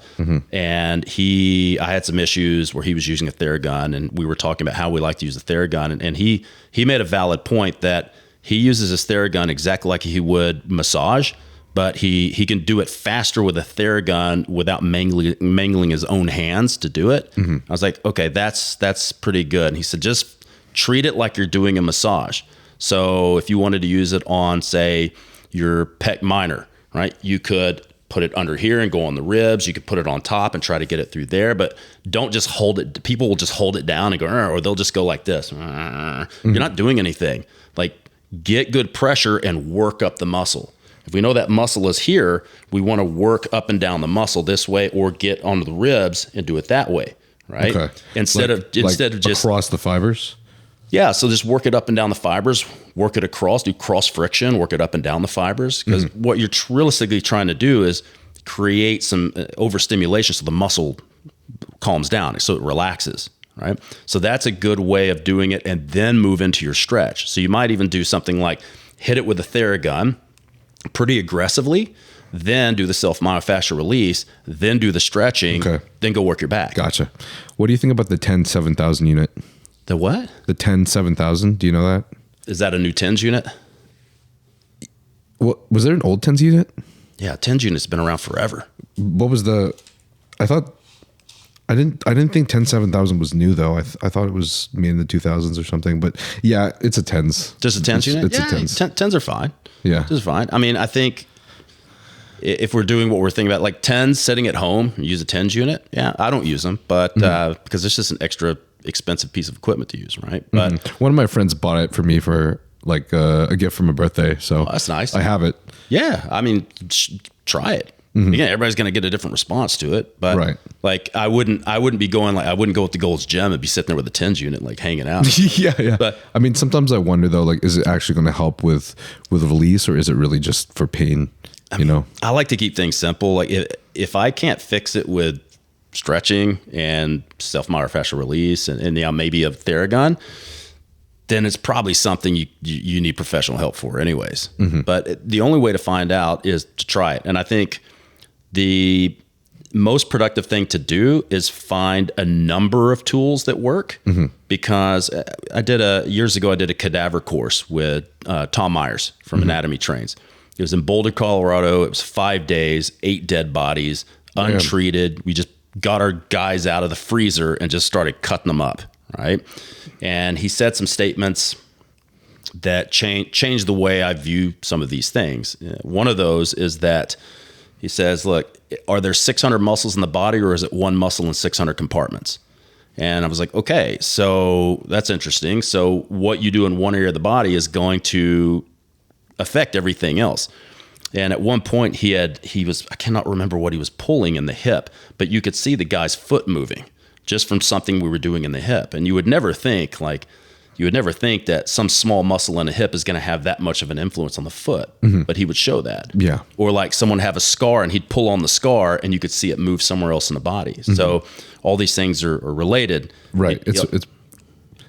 And I had some issues where he was using a Theragun, and we were talking about how we like to use the Theragun, and he made a valid point that he uses his Theragun exactly like he would massage, but he can do it faster with a Theragun without mangling his own hands to do it. I was like, okay, that's pretty good. And he said, just treat it like you're doing a massage. So if you wanted to use it on, say, your pec minor, right? You could put it under here and go on the ribs. You could put it on top and try to get it through there, but don't just hold it. People will just hold it down and go, or they'll just go like this. You're not doing anything. Like, get good pressure and work up the muscle. If we know that muscle is here, we want to work up and down the muscle this way, or get onto the ribs and do it that way, right? Okay. Instead of just across the fibers. Yeah, so just work it up and down the fibers, work it across, do cross friction, work it up and down the fibers. Because what you're realistically trying to do is create some overstimulation so the muscle calms down, so it relaxes, right? So that's a good way of doing it, and then move into your stretch. So you might even do something like hit it with a Theragun pretty aggressively, then do the self-myofascial release, then do the stretching, then go work your back. Gotcha. What do you think about the 10-7000 unit? The what? The 10-7000. Do you know that? Is that a new TENS unit? What was there an old TENS unit? Yeah, TENS unit's been around forever. What was the? I didn't think 10-7000 was new though. I thought it was made in the 2000s or something. But yeah, it's a TENS. Just a TENS unit. It's a TENS. TENS are fine. Yeah, TENS are fine. I mean, I think if we're doing what we're thinking about, like TENS, sitting at home, use a TENS unit. Yeah, I don't use them, but because it's just an extra expensive piece of equipment to use, right? But one of my friends bought it for me for like a gift for my birthday, so that's nice. I have it. Yeah, I mean, try it. Again, everybody's going to get a different response to it, but like I wouldn't be going like I wouldn't go with the Gold's Gym and be sitting there with a TENS unit like hanging out. yeah. But I mean, sometimes I wonder though, like, is it actually going to help with release, or is it really just for pain? You know, I like to keep things simple. Like if I can't fix it with stretching and self-myofascial release and maybe a Theragun, then it's probably something you need professional help for anyways. But the only way to find out is to try it. And I think the most productive thing to do is find a number of tools that work, because years ago I did a cadaver course with Tom Myers from Anatomy Trains. It was in Boulder, Colorado. It was 5 days, 8 dead bodies, untreated. We just got our guys out of the freezer and just started cutting them up, right? And he said some statements that changed the way I view some of these things. One of those is that he says, look, are there 600 muscles in the body, or is it one muscle in 600 compartments? And I was like, okay, so that's interesting. So what you do in one area of the body is going to affect everything else. And at one point I cannot remember what he was pulling in the hip, but you could see the guy's foot moving just from something we were doing in the hip. And you would never think that some small muscle in a hip is going to have that much of an influence on the foot, but he would show that. Yeah. Or like someone have a scar and he'd pull on the scar and you could see it move somewhere else in the body. So all these things are related. Right.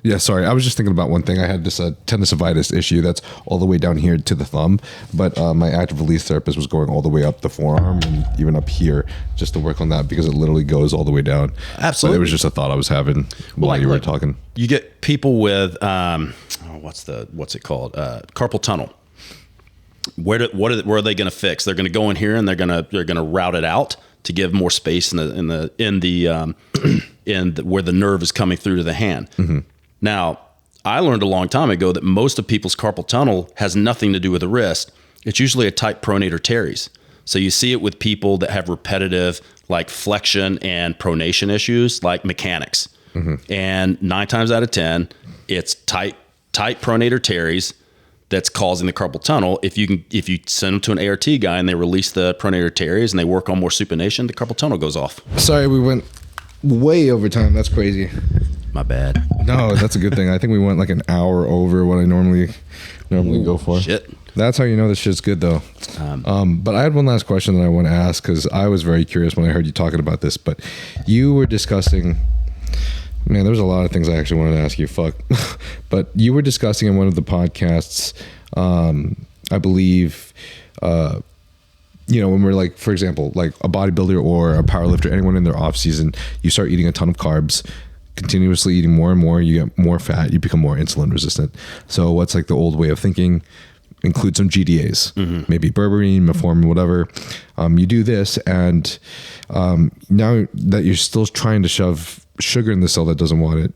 Yeah, sorry. I was just thinking about one thing. I had this tendinitis issue that's all the way down here to the thumb, but my active release therapist was going all the way up the forearm and even up here just to work on that, because it literally goes all the way down. Absolutely. But it was just a thought I was having while you were talking. You get people with what's it called? Carpal tunnel. Where are they going to fix? They're going to go in here and they're going to route it out to give more space in the where the nerve is coming through to the hand. Now, I learned a long time ago that most of people's carpal tunnel has nothing to do with the wrist. It's usually a tight pronator teres. So you see it with people that have repetitive like flexion and pronation issues like mechanics. And 9 times out of 10, it's tight pronator teres that's causing the carpal tunnel. If you send them to an ART guy and they release the pronator arteries and they work on more supination, the carpal tunnel goes off. Sorry, we went way over time. That's crazy. My bad. No, that's a good thing. I think we went like an hour over what I normally go for. Shit. That's how you know this shit's good, though. But I had one last question that I want to ask, because I was very curious when I heard you talking about this. But you were discussing, man, there's a lot of things I actually wanted to ask you. Fuck. But you were discussing in one of the podcasts, I believe, when we're like, for example, like a bodybuilder or a powerlifter, anyone in their off season, you start eating a ton of carbs, continuously eating more and more, you get more fat, you become more insulin resistant. So what's like the old way of thinking? Include some GDAs, maybe berberine, metformin, whatever. You do this, and now that you're still trying to shove sugar in the cell that doesn't want it,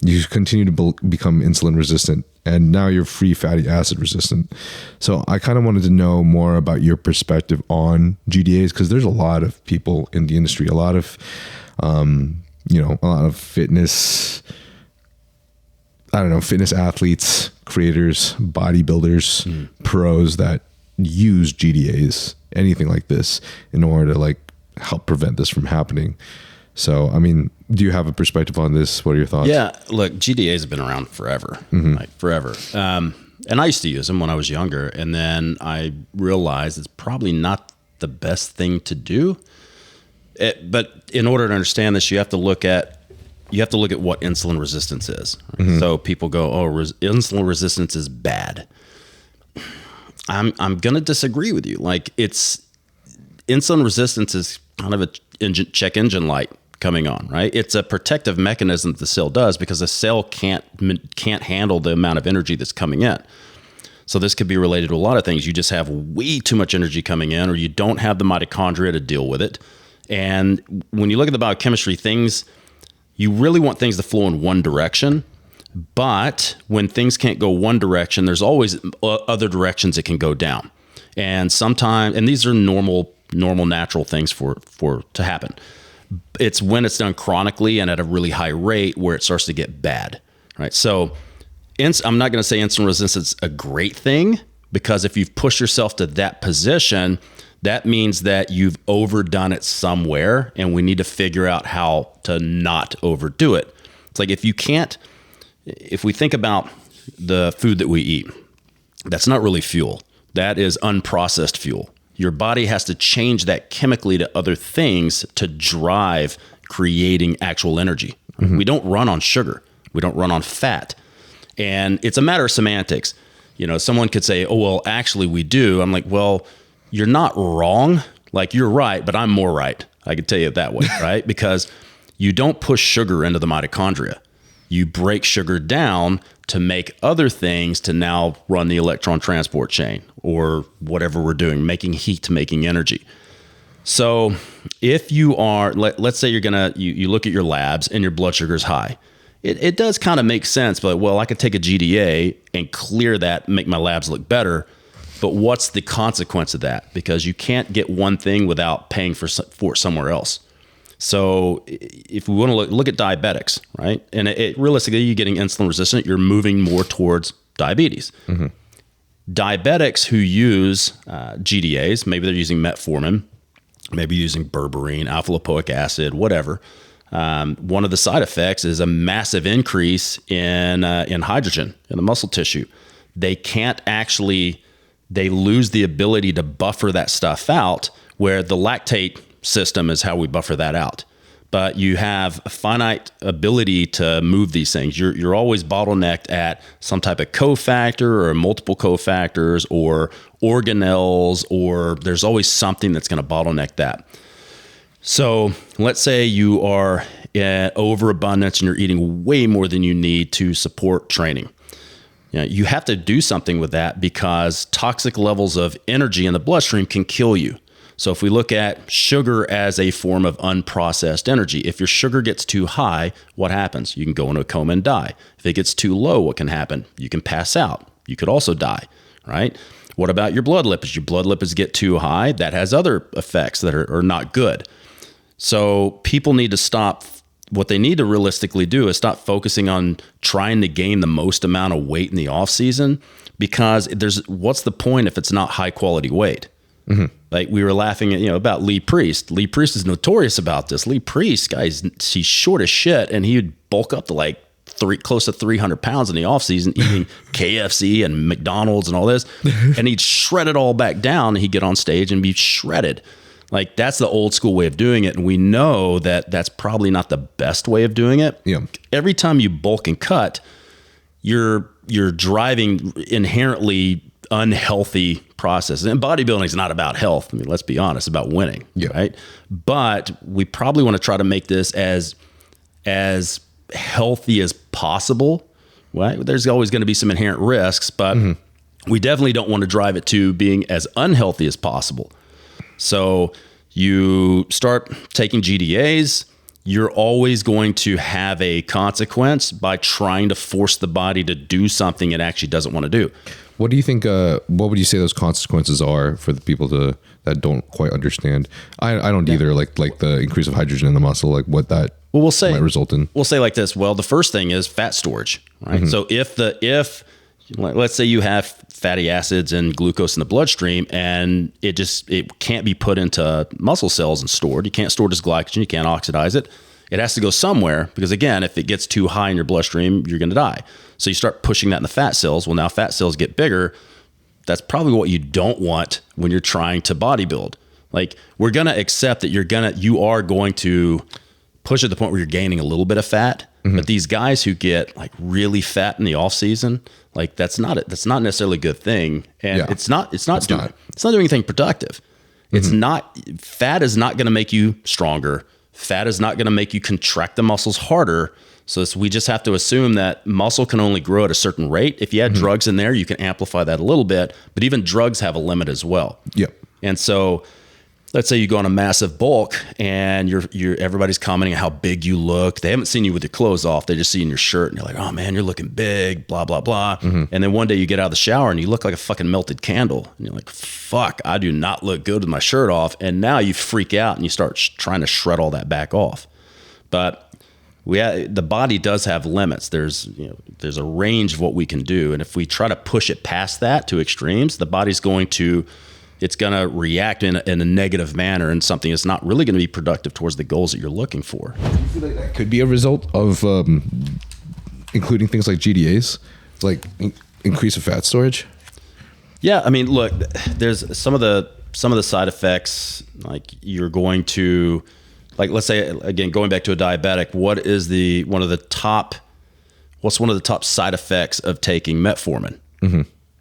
you continue to become insulin resistant, and now you're free fatty acid resistant. So I kind of wanted to know more about your perspective on GDAs, because there's a lot of people in the industry, a lot of fitness, fitness athletes, creators, bodybuilders, pros that use GDAs, anything like this, in order to like help prevent this from happening. So, I mean, do you have a perspective on this? What are your thoughts? Yeah, look, GDAs have been around forever, like forever. And I used to use them when I was younger, and then I realized it's probably not the best thing to do. But in order to understand this, you have to look at what insulin resistance is. Right? So people go, insulin resistance is bad. I'm going to disagree with you. Like, insulin resistance is kind of a check engine light coming on, right? It's a protective mechanism that the cell does, because the cell can't handle the amount of energy that's coming in. So this could be related to a lot of things. You just have way too much energy coming in, or you don't have the mitochondria to deal with it. And when you look at the biochemistry, you really want things to flow in one direction. But when things can't go one direction, there's always other directions it can go down. And sometimes, and these are normal, natural things to happen. It's when it's done chronically and at a really high rate where it starts to get bad, right? So I'm not going to say insulin resistance is a great thing, because if you've pushed yourself to that position, that means that you've overdone it somewhere, and we need to figure out how to not overdo it. It's like, if we think about the food that we eat, that's not really fuel. That is unprocessed fuel. Your body has to change that chemically to other things to drive creating actual energy. We don't run on sugar. We don't run on fat. And it's a matter of semantics. Someone could say, oh, well, actually we do. I'm like, well, you're not wrong. Like, you're right, but I'm more right. I could tell you it that way, right? Because you don't push sugar into the mitochondria. You break sugar down to make other things to now run the electron transport chain, or whatever we're doing, making heat, making energy. So if you are, let's say you look at your labs and your blood sugar is high. It does kind of make sense, but I could take a GDA and clear that, make my labs look better. But what's the consequence of that? Because you can't get one thing without paying for it somewhere else. So if we want to look at diabetics, right? And realistically, you're getting insulin resistant, you're moving more towards diabetes. Diabetics who use GDAs, maybe they're using metformin, maybe using berberine, alpha lipoic acid, whatever. One of the side effects is a massive increase in hydrogen in the muscle tissue. They lose the ability to buffer that stuff out, where the lactate system is how we buffer that out. But you have a finite ability to move these things. You're always bottlenecked at some type of cofactor or multiple cofactors or organelles, or there's always something that's going to bottleneck that. So let's say you are at overabundance and you're eating way more than you need to support training. You have to do something with that, because toxic levels of energy in the bloodstream can kill you. So if we look at sugar as a form of unprocessed energy, if your sugar gets too high, what happens? You can go into a coma and die. If it gets too low, what can happen? You can pass out. You could also die, right? What about your blood lipids? Your blood lipids get too high. That has other effects that are not good. So people need to stop. What they need to realistically do is stop focusing on trying to gain the most amount of weight in the off season, because what's the point if it's not high quality weight? Like we were laughing at, about Lee Priest. Lee Priest is notorious about this. Lee Priest, guys, he's short as shit, and he would bulk up to like close to 300 pounds in the off season, eating KFC and McDonald's and all this, and he'd shred it all back down, and he'd get on stage and be shredded. Like that's the old school way of doing it, and we know that that's probably not the best way of doing it. Yeah. Every time you bulk and cut, you're driving inherently unhealthy process. And bodybuilding is not about health. I mean, let's be honest, it's about winning, right? But we probably want to try to make this as healthy as possible, right? There's always going to be some inherent risks, but we definitely don't want to drive it to being as unhealthy as possible. So you start taking GDAs, you're always going to have a consequence by trying to force the body to do something it actually doesn't want to do. What do you think, what would you say those consequences are for the people that don't quite understand? I don't either, like the increase of hydrogen in the muscle, like what that might result in. We'll say like this. Well, the first thing is fat storage, right? So if let's say you have fatty acids and glucose in the bloodstream and it can't be put into muscle cells and stored. You can't store it as glycogen. You can't oxidize it. It has to go somewhere because, again, if it gets too high in your bloodstream, you're going to die. So you start pushing that in the fat cells. Well, now fat cells get bigger. That's probably what you don't want when you're trying to bodybuild. Like, we're going to accept that you are going to push at the point where you're gaining a little bit of fat. But these guys who get like really fat in the off season, like that's not necessarily a good thing. And it's not doing anything productive. It's not, fat is not going to make you stronger. Fat is not going to make you contract the muscles harder. So we just have to assume that muscle can only grow at a certain rate. If you add drugs in there, you can amplify that a little bit, but even drugs have a limit as well. Yep. And so let's say you go on a massive bulk and everybody's commenting on how big you look. They haven't seen you with your clothes off. They just see in your shirt and you're like, oh man, you're looking big, blah, blah, blah. And then one day you get out of the shower and you look like a fucking melted candle. And you're like, fuck, I do not look good with my shirt off. And now you freak out and you start trying to shred all that back off. But the body does have limits. There's a range of what we can do. And if we try to push it past that to extremes, the body's going to react in a negative manner and something that's not really going to be productive towards the goals that you're looking for. Do you feel like that could be a result of including things like GDAs, like increase of fat storage? Yeah, I mean, look, there's some of the side effects. Like you're going to, like, let's say again, going back to a diabetic, what's one of the top side effects of taking metformin?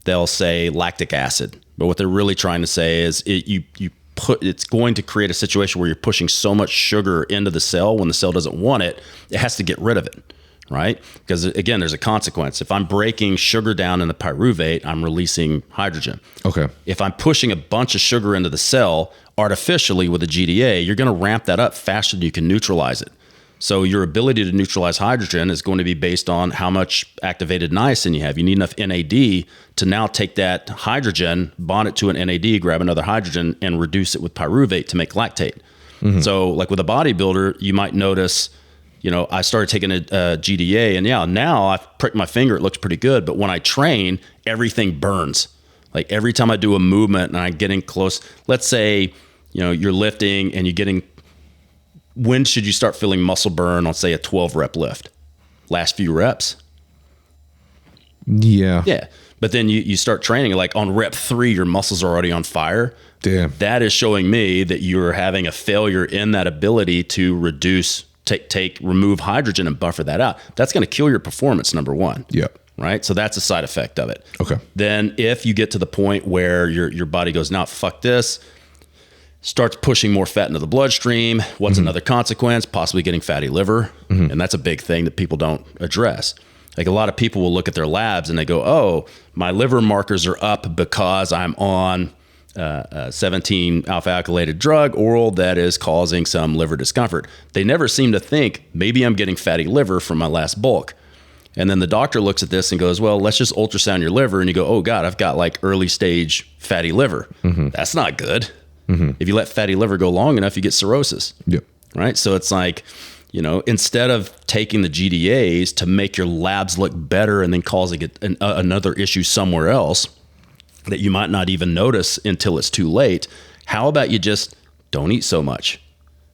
They'll say lactic acid. But what they're really trying to say is it's going to create a situation where you're pushing so much sugar into the cell when the cell doesn't want it. It has to get rid of it, right? Because again, there's a consequence. If I'm breaking sugar down in the pyruvate, I'm releasing hydrogen. Okay. If I'm pushing a bunch of sugar into the cell artificially with a GDA, you're going to ramp that up faster than you can neutralize it. So your ability to neutralize hydrogen is going to be based on how much activated niacin you have. You need enough NAD to now take that hydrogen, bond it to an NAD, grab another hydrogen, and reduce it with pyruvate to make lactate. So like with a bodybuilder, you might notice, I started taking a GDA, and now I've pricked my finger, it looks pretty good. But when I train, everything burns. Like every time I do a movement and I'm getting close, let's say, you're lifting and you're getting, when should you start feeling muscle burn on, say, a 12 rep lift? Last few reps? Yeah. But then you start training, like on rep 3, your muscles are already on fire. Damn. That is showing me that you're having a failure in that ability to remove hydrogen and buffer that out. That's going to kill your performance, number one. Yep. Right? So that's a side effect of it. Okay. Then if you get to the point where your body goes, nah, fuck this, starts pushing more fat into the bloodstream. What's another consequence? Possibly getting fatty liver. And that's a big thing that people don't address. Like a lot of people will look at their labs and they go, oh, my liver markers are up because I'm on 17 alpha alkylated drug oral that is causing some liver discomfort. They never seem to think maybe I'm getting fatty liver from my last bulk. And then the doctor looks at this and goes, well, let's just ultrasound your liver. And you go, oh God, I've got like early stage fatty liver. That's not good. If you let fatty liver go long enough, you get cirrhosis. Yep. Right. So it's like, instead of taking the GDAs to make your labs look better and then causing another issue somewhere else that you might not even notice until it's too late, how about you just don't eat so much?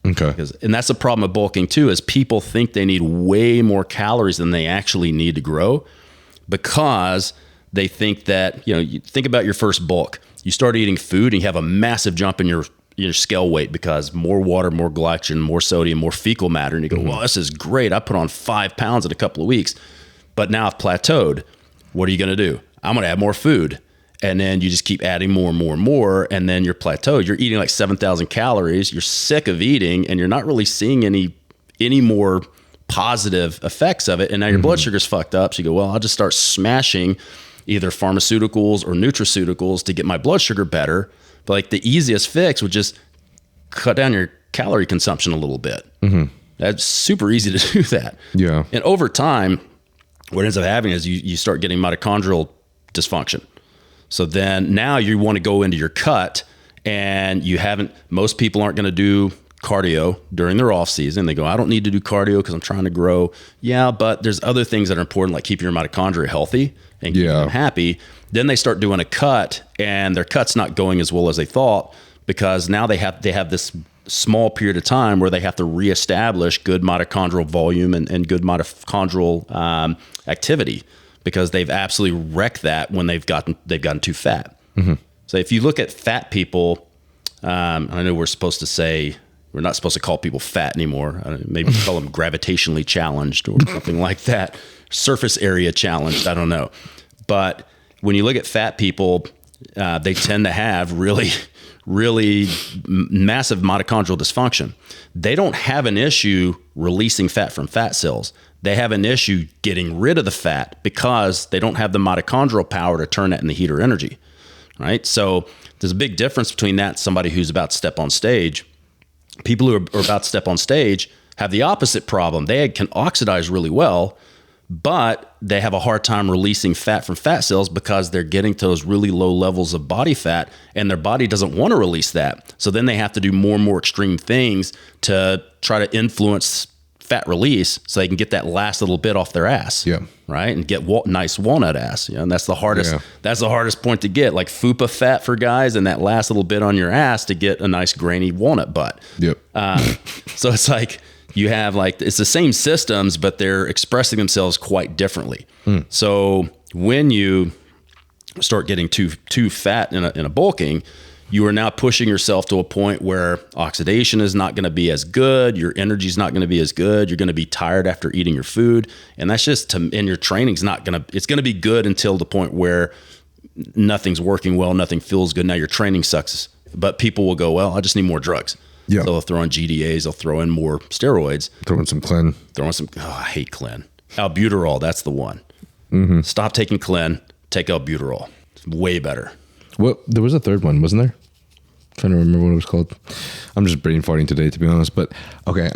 Okay. And that's the problem with bulking too, is people think they need way more calories than they actually need to grow, because they think that, you think about your first bulk. You start eating food and you have a massive jump in your scale weight because more water, more glycogen, more sodium, more fecal matter. And you go, well, this is great. I put on 5 pounds in a couple of weeks, but now I've plateaued. What are you going to do? I'm going to add more food. And then you just keep adding more and more and more. And then you're plateaued. You're eating like 7,000 calories. You're sick of eating and you're not really seeing any more positive effects of it. And now your blood sugar's fucked up. So you go, well, I'll just start smashing either pharmaceuticals or nutraceuticals to get my blood sugar better. But like the easiest fix would just cut down your calorie consumption a little bit. That's super easy to do that. Yeah. And over time, what ends up happening is you start getting mitochondrial dysfunction. So then now you want to go into your cut, and most people aren't going to do cardio during their off season. They go, I don't need to do cardio because I'm trying to grow. Yeah, but there's other things that are important, like keeping your mitochondria healthy and keeping them happy. Then they start doing a cut, and their cut's not going as well as they thought, because now they have this small period of time where they have to reestablish good mitochondrial volume and good mitochondrial activity, because they've absolutely wrecked that when they've gotten too fat. So if you look at fat people, I know we're not supposed to call people fat anymore. Maybe call them gravitationally challenged or something like that. Surface area challenged. I don't know. But when you look at fat people, they tend to have really, really massive mitochondrial dysfunction. They don't have an issue releasing fat from fat cells. They have an issue getting rid of the fat because they don't have the mitochondrial power to turn that into heat or energy, right? So there's a big difference between that and somebody who's about to step on stage. People who are about to step on stage have the opposite problem. They can oxidize really well, but they have a hard time releasing fat from fat cells because they're getting to those really low levels of body fat, and their body doesn't want to release that. So then they have to do more and more extreme things to try to influence fat release so they can get that last little bit off their ass. Yeah. Right. And get nice walnut ass. And that's the hardest, that's the hardest point to get, like fupa fat for guys, and that last little bit on your ass to get a nice grainy walnut butt. Yep. So it's like, you have it's the same systems, but they're expressing themselves quite differently. So when you start getting too fat in a bulking, you are now pushing yourself to a point where oxidation is not going to be as good. Your energy is not going to be as good. You're going to be tired after eating your food. And that's just and your training's it's going to be good until the point where nothing's working well, nothing feels good. Now your training sucks, but people will go, well, I just need more drugs. Yeah. So they'll throw in GDAs, they'll throw in more steroids. Throw in some Clen. I hate Clen. Albuterol, that's the one. Stop taking Clen, take albuterol. It's way better. Well, there was a third one, wasn't there? Trying to remember what it was called. I'm just brain farting today, to be honest. But okay.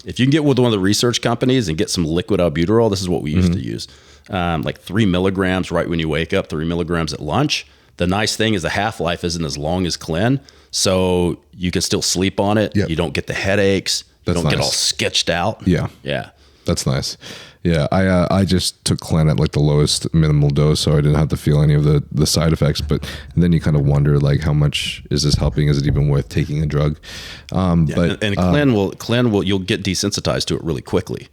If you can get with one of the research companies and get some liquid albuterol, this is what we used to use. Like 3 milligrams right when you wake up, 3 milligrams at lunch. The nice thing is the half-life isn't as long as Clen, so you can still sleep on it. Yep. You don't get the headaches. You don't get all sketched out. Yeah. Yeah. That's nice. Yeah, I just took Clen at like the lowest minimal dose, so I didn't have to feel any of the side effects. But then you kind of wonder, like, how much is this helping? Is it even worth taking a drug? But Clen will you'll get desensitized to it really quickly.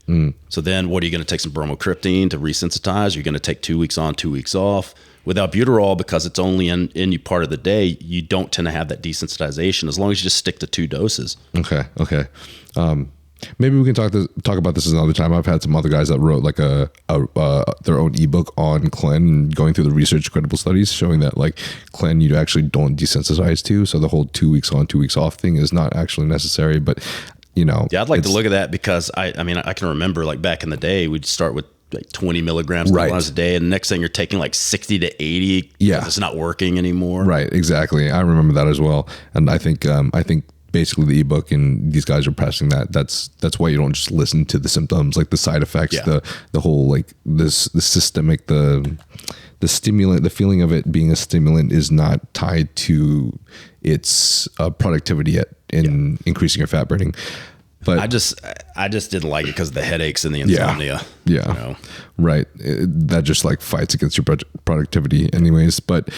So then, what are you going to take some bromocriptine to resensitize? You're going to take 2 weeks on, 2 weeks off. With albuterol, because it's only in you part of the day, you don't tend to have that desensitization as long as you just stick to 2 doses. Okay. Maybe we can talk about this another time. I've had some other guys that wrote like their own ebook on Clen, and going through the research credible studies showing that like Clen you actually don't desensitize to. So the whole 2 weeks on, 2 weeks off thing is not actually necessary. But I'd like to look at that, because I can remember like back in the day we'd start with like 20 milligrams a day, and the next thing you're taking like 60 to 80. Yeah, it's not working anymore. Right, exactly. I remember that as well, and I think basically the ebook and these guys are pressing that's why you don't just listen to the symptoms, like the side effects, the whole like the systemic the stimulant, the feeling of it being a stimulant is not tied to its productivity in increasing your fat burning. But I just didn't like it because of the headaches and the insomnia. Yeah. You know? Right. That just like fights against your productivity anyways. But,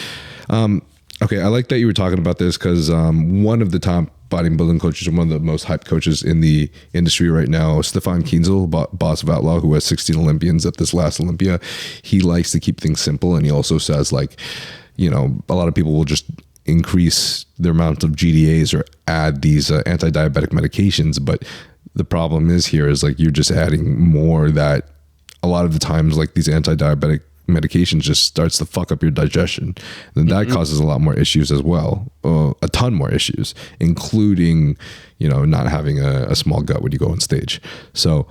okay. I like that you were talking about this because, one of the top bodybuilding coaches and one of the most hyped coaches in the industry right now, Stefan Kienzel, boss of Outlaw, who has 16 Olympians at this last Olympia, he likes to keep things simple. And he also says like, you know, a lot of people will just increase their amount of GDAs or add these anti-diabetic medications. But the problem is here is like, you're just adding more that a lot of the times, like these anti-diabetic medications just starts to fuck up your digestion. And that causes a lot more issues as well. A ton more issues, including, you know, not having a small gut when you go on stage. So,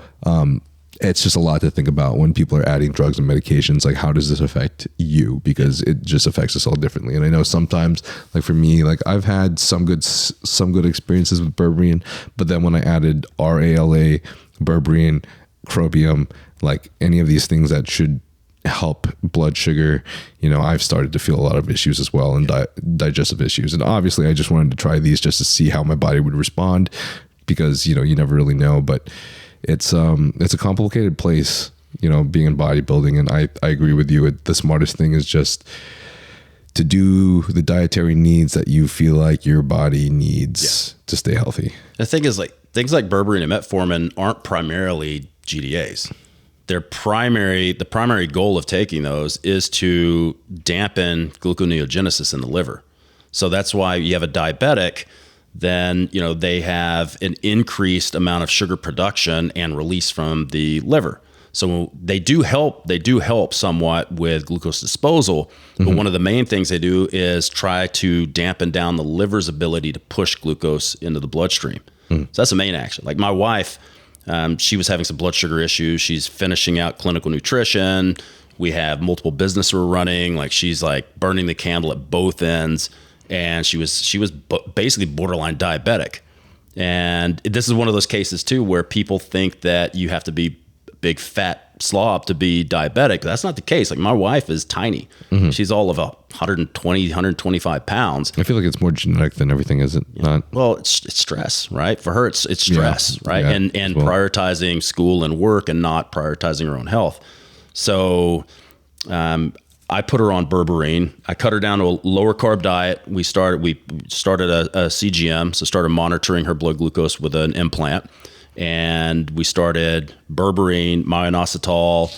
it's just a lot to think about when people are adding drugs and medications. Like, how does this affect you? Because it just affects us all differently. And I know sometimes, like for me, like I've had some good experiences with berberine, but then when I added RALA, berberine, chromium, like any of these things that should help blood sugar, you know, I've started to feel a lot of issues as well, and digestive issues. And obviously I just wanted to try these just to see how my body would respond, because, you know, you never really know. But it's a complicated place, you know, being in bodybuilding. And I agree with you. The smartest thing is just to do the dietary needs that you feel like your body needs to stay healthy. The thing is, like, things like berberine and metformin aren't primarily GDAs. The primary goal of taking those is to dampen gluconeogenesis in the liver. So that's why you have a diabetic, then, you know, they have an increased amount of sugar production and release from the liver. So they do help somewhat with glucose disposal, but one of the main things they do is try to dampen down the liver's ability to push glucose into the bloodstream. So that's the main action. Like my wife, she was having some blood sugar issues. She's finishing out clinical nutrition. We have multiple business we're running. Like she's like burning the candle at both ends. And she was basically borderline diabetic. And this is one of those cases too, where people think that you have to be a big fat slob to be diabetic. That's not the case. Like my wife is tiny. She's all of 120, 125 pounds. I feel like it's more genetic than everything, is it not? Well, it's stress, right? For her, it's stress, right? Yeah, and prioritizing school and work and not prioritizing her own health. So, I put her on berberine. I cut her down to a lower carb diet. We started a CGM, so started monitoring her blood glucose with an implant. And we started berberine, myoinositol,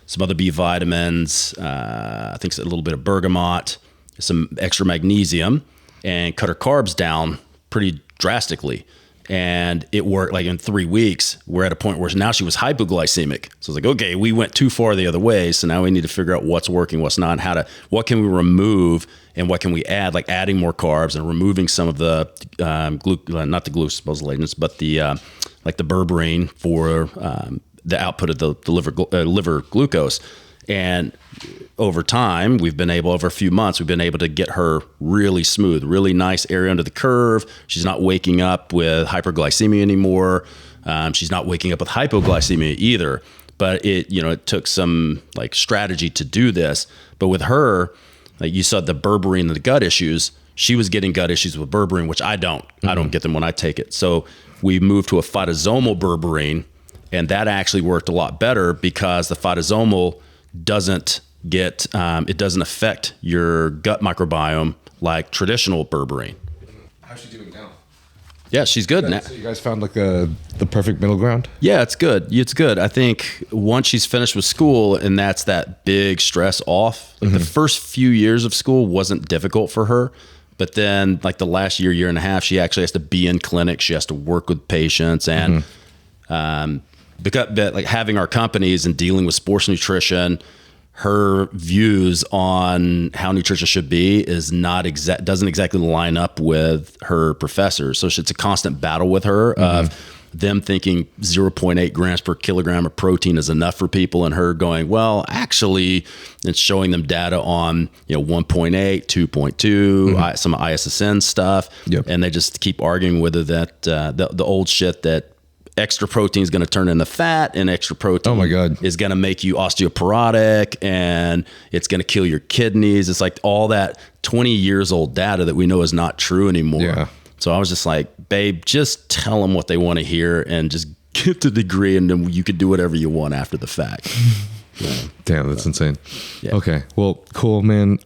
some other B vitamins, I think a little bit of bergamot, some extra magnesium, and cut her carbs down pretty drastically. And it worked. Like in 3 weeks, we're at a point where now she was hypoglycemic. So I was like, okay, we went too far the other way. So now we need to figure out what's working, what's not, and what can we remove and what can we add, like adding more carbs and removing some of the not the glucose agents, but the like the berberine for the output of the liver glucose. And over time, over a few months, we've been able to get her really smooth, really nice area under the curve. She's not waking up with hyperglycemia anymore. She's not waking up with hypoglycemia either. But it took some like strategy to do this. But with her, like you saw the berberine and the gut issues, she was getting gut issues with berberine, which I don't. I don't get them when I take it. So we moved to a phytosomal berberine, and that actually worked a lot better because the phytosomal doesn't affect your gut microbiome like traditional berberine. How's she doing now? Yeah, she's good now. So you guys found like the perfect middle ground? Yeah, it's good. It's good. I think once she's finished with school and that's that big stress off, like the first few years of school wasn't difficult for her. But then like the last year and a half, she actually has to be in clinic. She has to work with patients, and because like having our companies and dealing with sports nutrition, her views on how nutrition should be doesn't exactly line up with her professors. So it's a constant battle with her of them thinking 0.8 grams per kilogram of protein is enough for people, and her going, well, actually, it's showing them data on 1.8, 2.2, some ISSN stuff, and they just keep arguing with her that the old shit that extra protein is going to turn into fat, and extra protein is going to make you osteoporotic, and it's going to kill your kidneys. It's like all that 20 years old data that we know is not true anymore. Yeah. So I was just like, babe, just tell them what they want to hear and just get the degree, and then you can do whatever you want after the fact. Yeah. Damn, that's insane. Yeah. Okay, well, cool, man.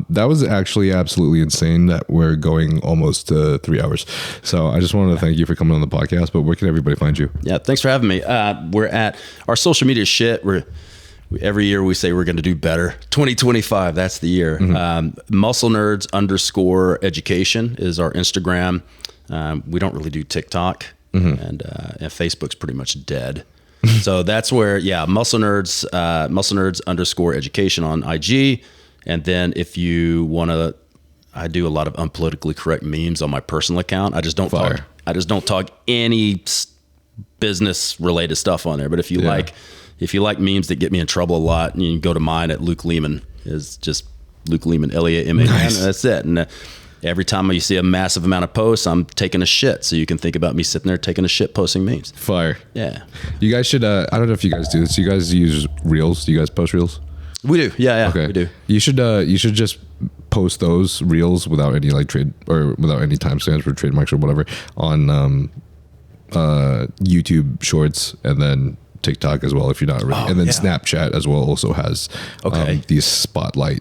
That was actually absolutely insane that we're going almost 3 hours. So I just wanted to thank you for coming on the podcast, but where can everybody find you? Yeah, thanks for having me. We're at our social media shit. Every year we say we're going to do better. 2025, that's the year. Muscle Nerds _education is our Instagram. We don't really do TikTok, and Facebook's pretty much dead. So that's where, Muscle Nerds _education on IG. And then if you want to, I do a lot of unpolitically correct memes on my personal account. I just don't talk any business related stuff on there. But if you like memes that get me in trouble a lot, you can go to mine at Luke Leaman. Is just Luke Leaman, Leaman. Nice. That's it. And every time you see a massive amount of posts, I'm taking a shit. So you can think about me sitting there taking a shit, posting memes. Fire. Yeah. You guys should, I don't know if you guys do this. Do you guys use Reels? Do you guys post Reels? We do. Yeah. Okay. We do. You should just post those Reels without any like trade or without any timestamps or trademarks or whatever on YouTube Shorts, and then TikTok as well if you're not really, and then Snapchat as well also has these spotlight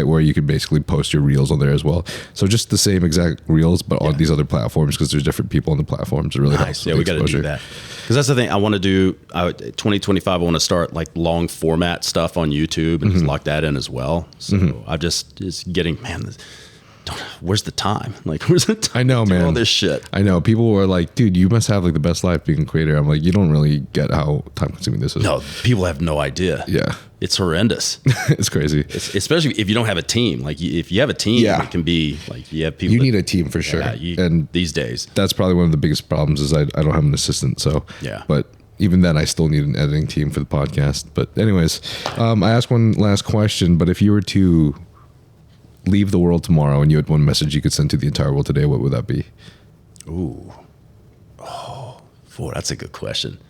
where you can basically post your reels on there as well. So just the same exact reels, but on these other platforms, because there's different people on the platforms. It really helps. Yeah, we got to do that. Because that's the thing I want to do. 2025, I want to start like long format stuff on YouTube and just lock that in as well. So I'm just getting, where's the time? Like, where's the time? I know, man. All this shit. I know. People were like, dude, you must have like the best life being a creator. I'm like, you don't really get how time consuming this is. No, people have no idea. Yeah. It's horrendous. It's crazy. Especially if you don't have a team. Like if you have a team, it can be like you have people. You need a team for sure. And these days, that's probably one of the biggest problems is I don't have an assistant. So but even then, I still need an editing team for the podcast. But anyways, I asked one last question. But if you were to leave the world tomorrow and you had one message you could send to the entire world today, what would that be? That's a good question.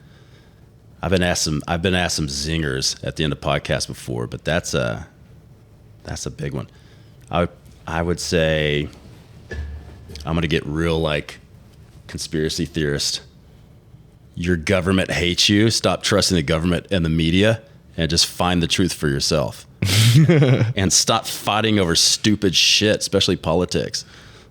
I've been asked some zingers at the end of podcasts before, but that's a big one. I would say I'm going to get real like conspiracy theorist. Your government hates you. Stop trusting the government and the media and just find the truth for yourself. And stop fighting over stupid shit, especially politics.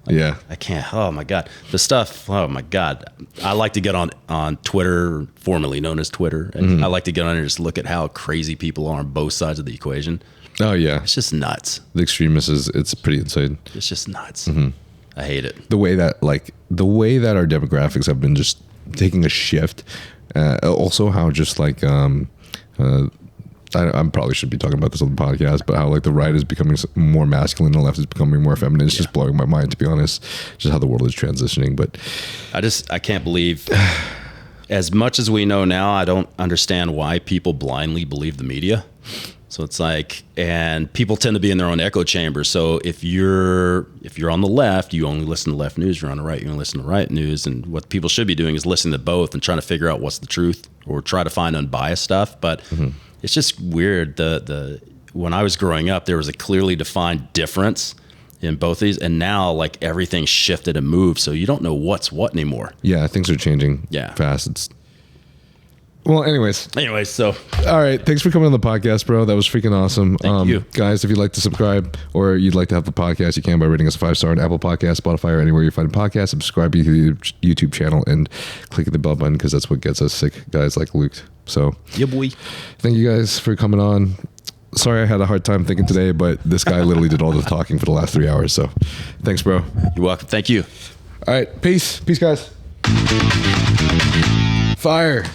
I can't. Oh my God. The stuff. Oh my God. I like to get on Twitter, formerly known as Twitter. And I like to get on and just look at how crazy people are on both sides of the equation. Oh yeah. It's just nuts. The extremists it's pretty insane. It's just nuts. I hate it. The way that our demographics have been just taking a shift. Also how just like, I probably should be talking about this on the podcast, but how like the right is becoming more masculine and the left is becoming more feminine. It's just blowing my mind, to be honest, just how the world is transitioning. But I can't believe, as much as we know now, I don't understand why people blindly believe the media. So it's like, and people tend to be in their own echo chamber. So if you're on the left, you only listen to left news. You're on the right, you only listen to right news. And what people should be doing is listening to both and trying to figure out what's the truth or try to find unbiased stuff. But it's just weird. When I was growing up, there was a clearly defined difference in both these, and now like everything's shifted and moved, so you don't know what's what anymore. Yeah, things are changing fast. Anyways, so all right, thanks for coming on the podcast, bro. That was freaking awesome. Thank you. Guys, if you'd like to subscribe or you'd like to have the podcast, you can by rating us a 5-star on Apple Podcasts, Spotify, or anywhere you find podcasts. Subscribe to the YouTube channel and click the bell button, because that's what gets us sick guys like Luke. So boy. Thank you guys for coming on. Sorry I had a hard time thinking today, but this guy literally did all the talking for the last 3 hours. So thanks, bro. You're welcome. Thank you. All right. Peace, guys. Fire.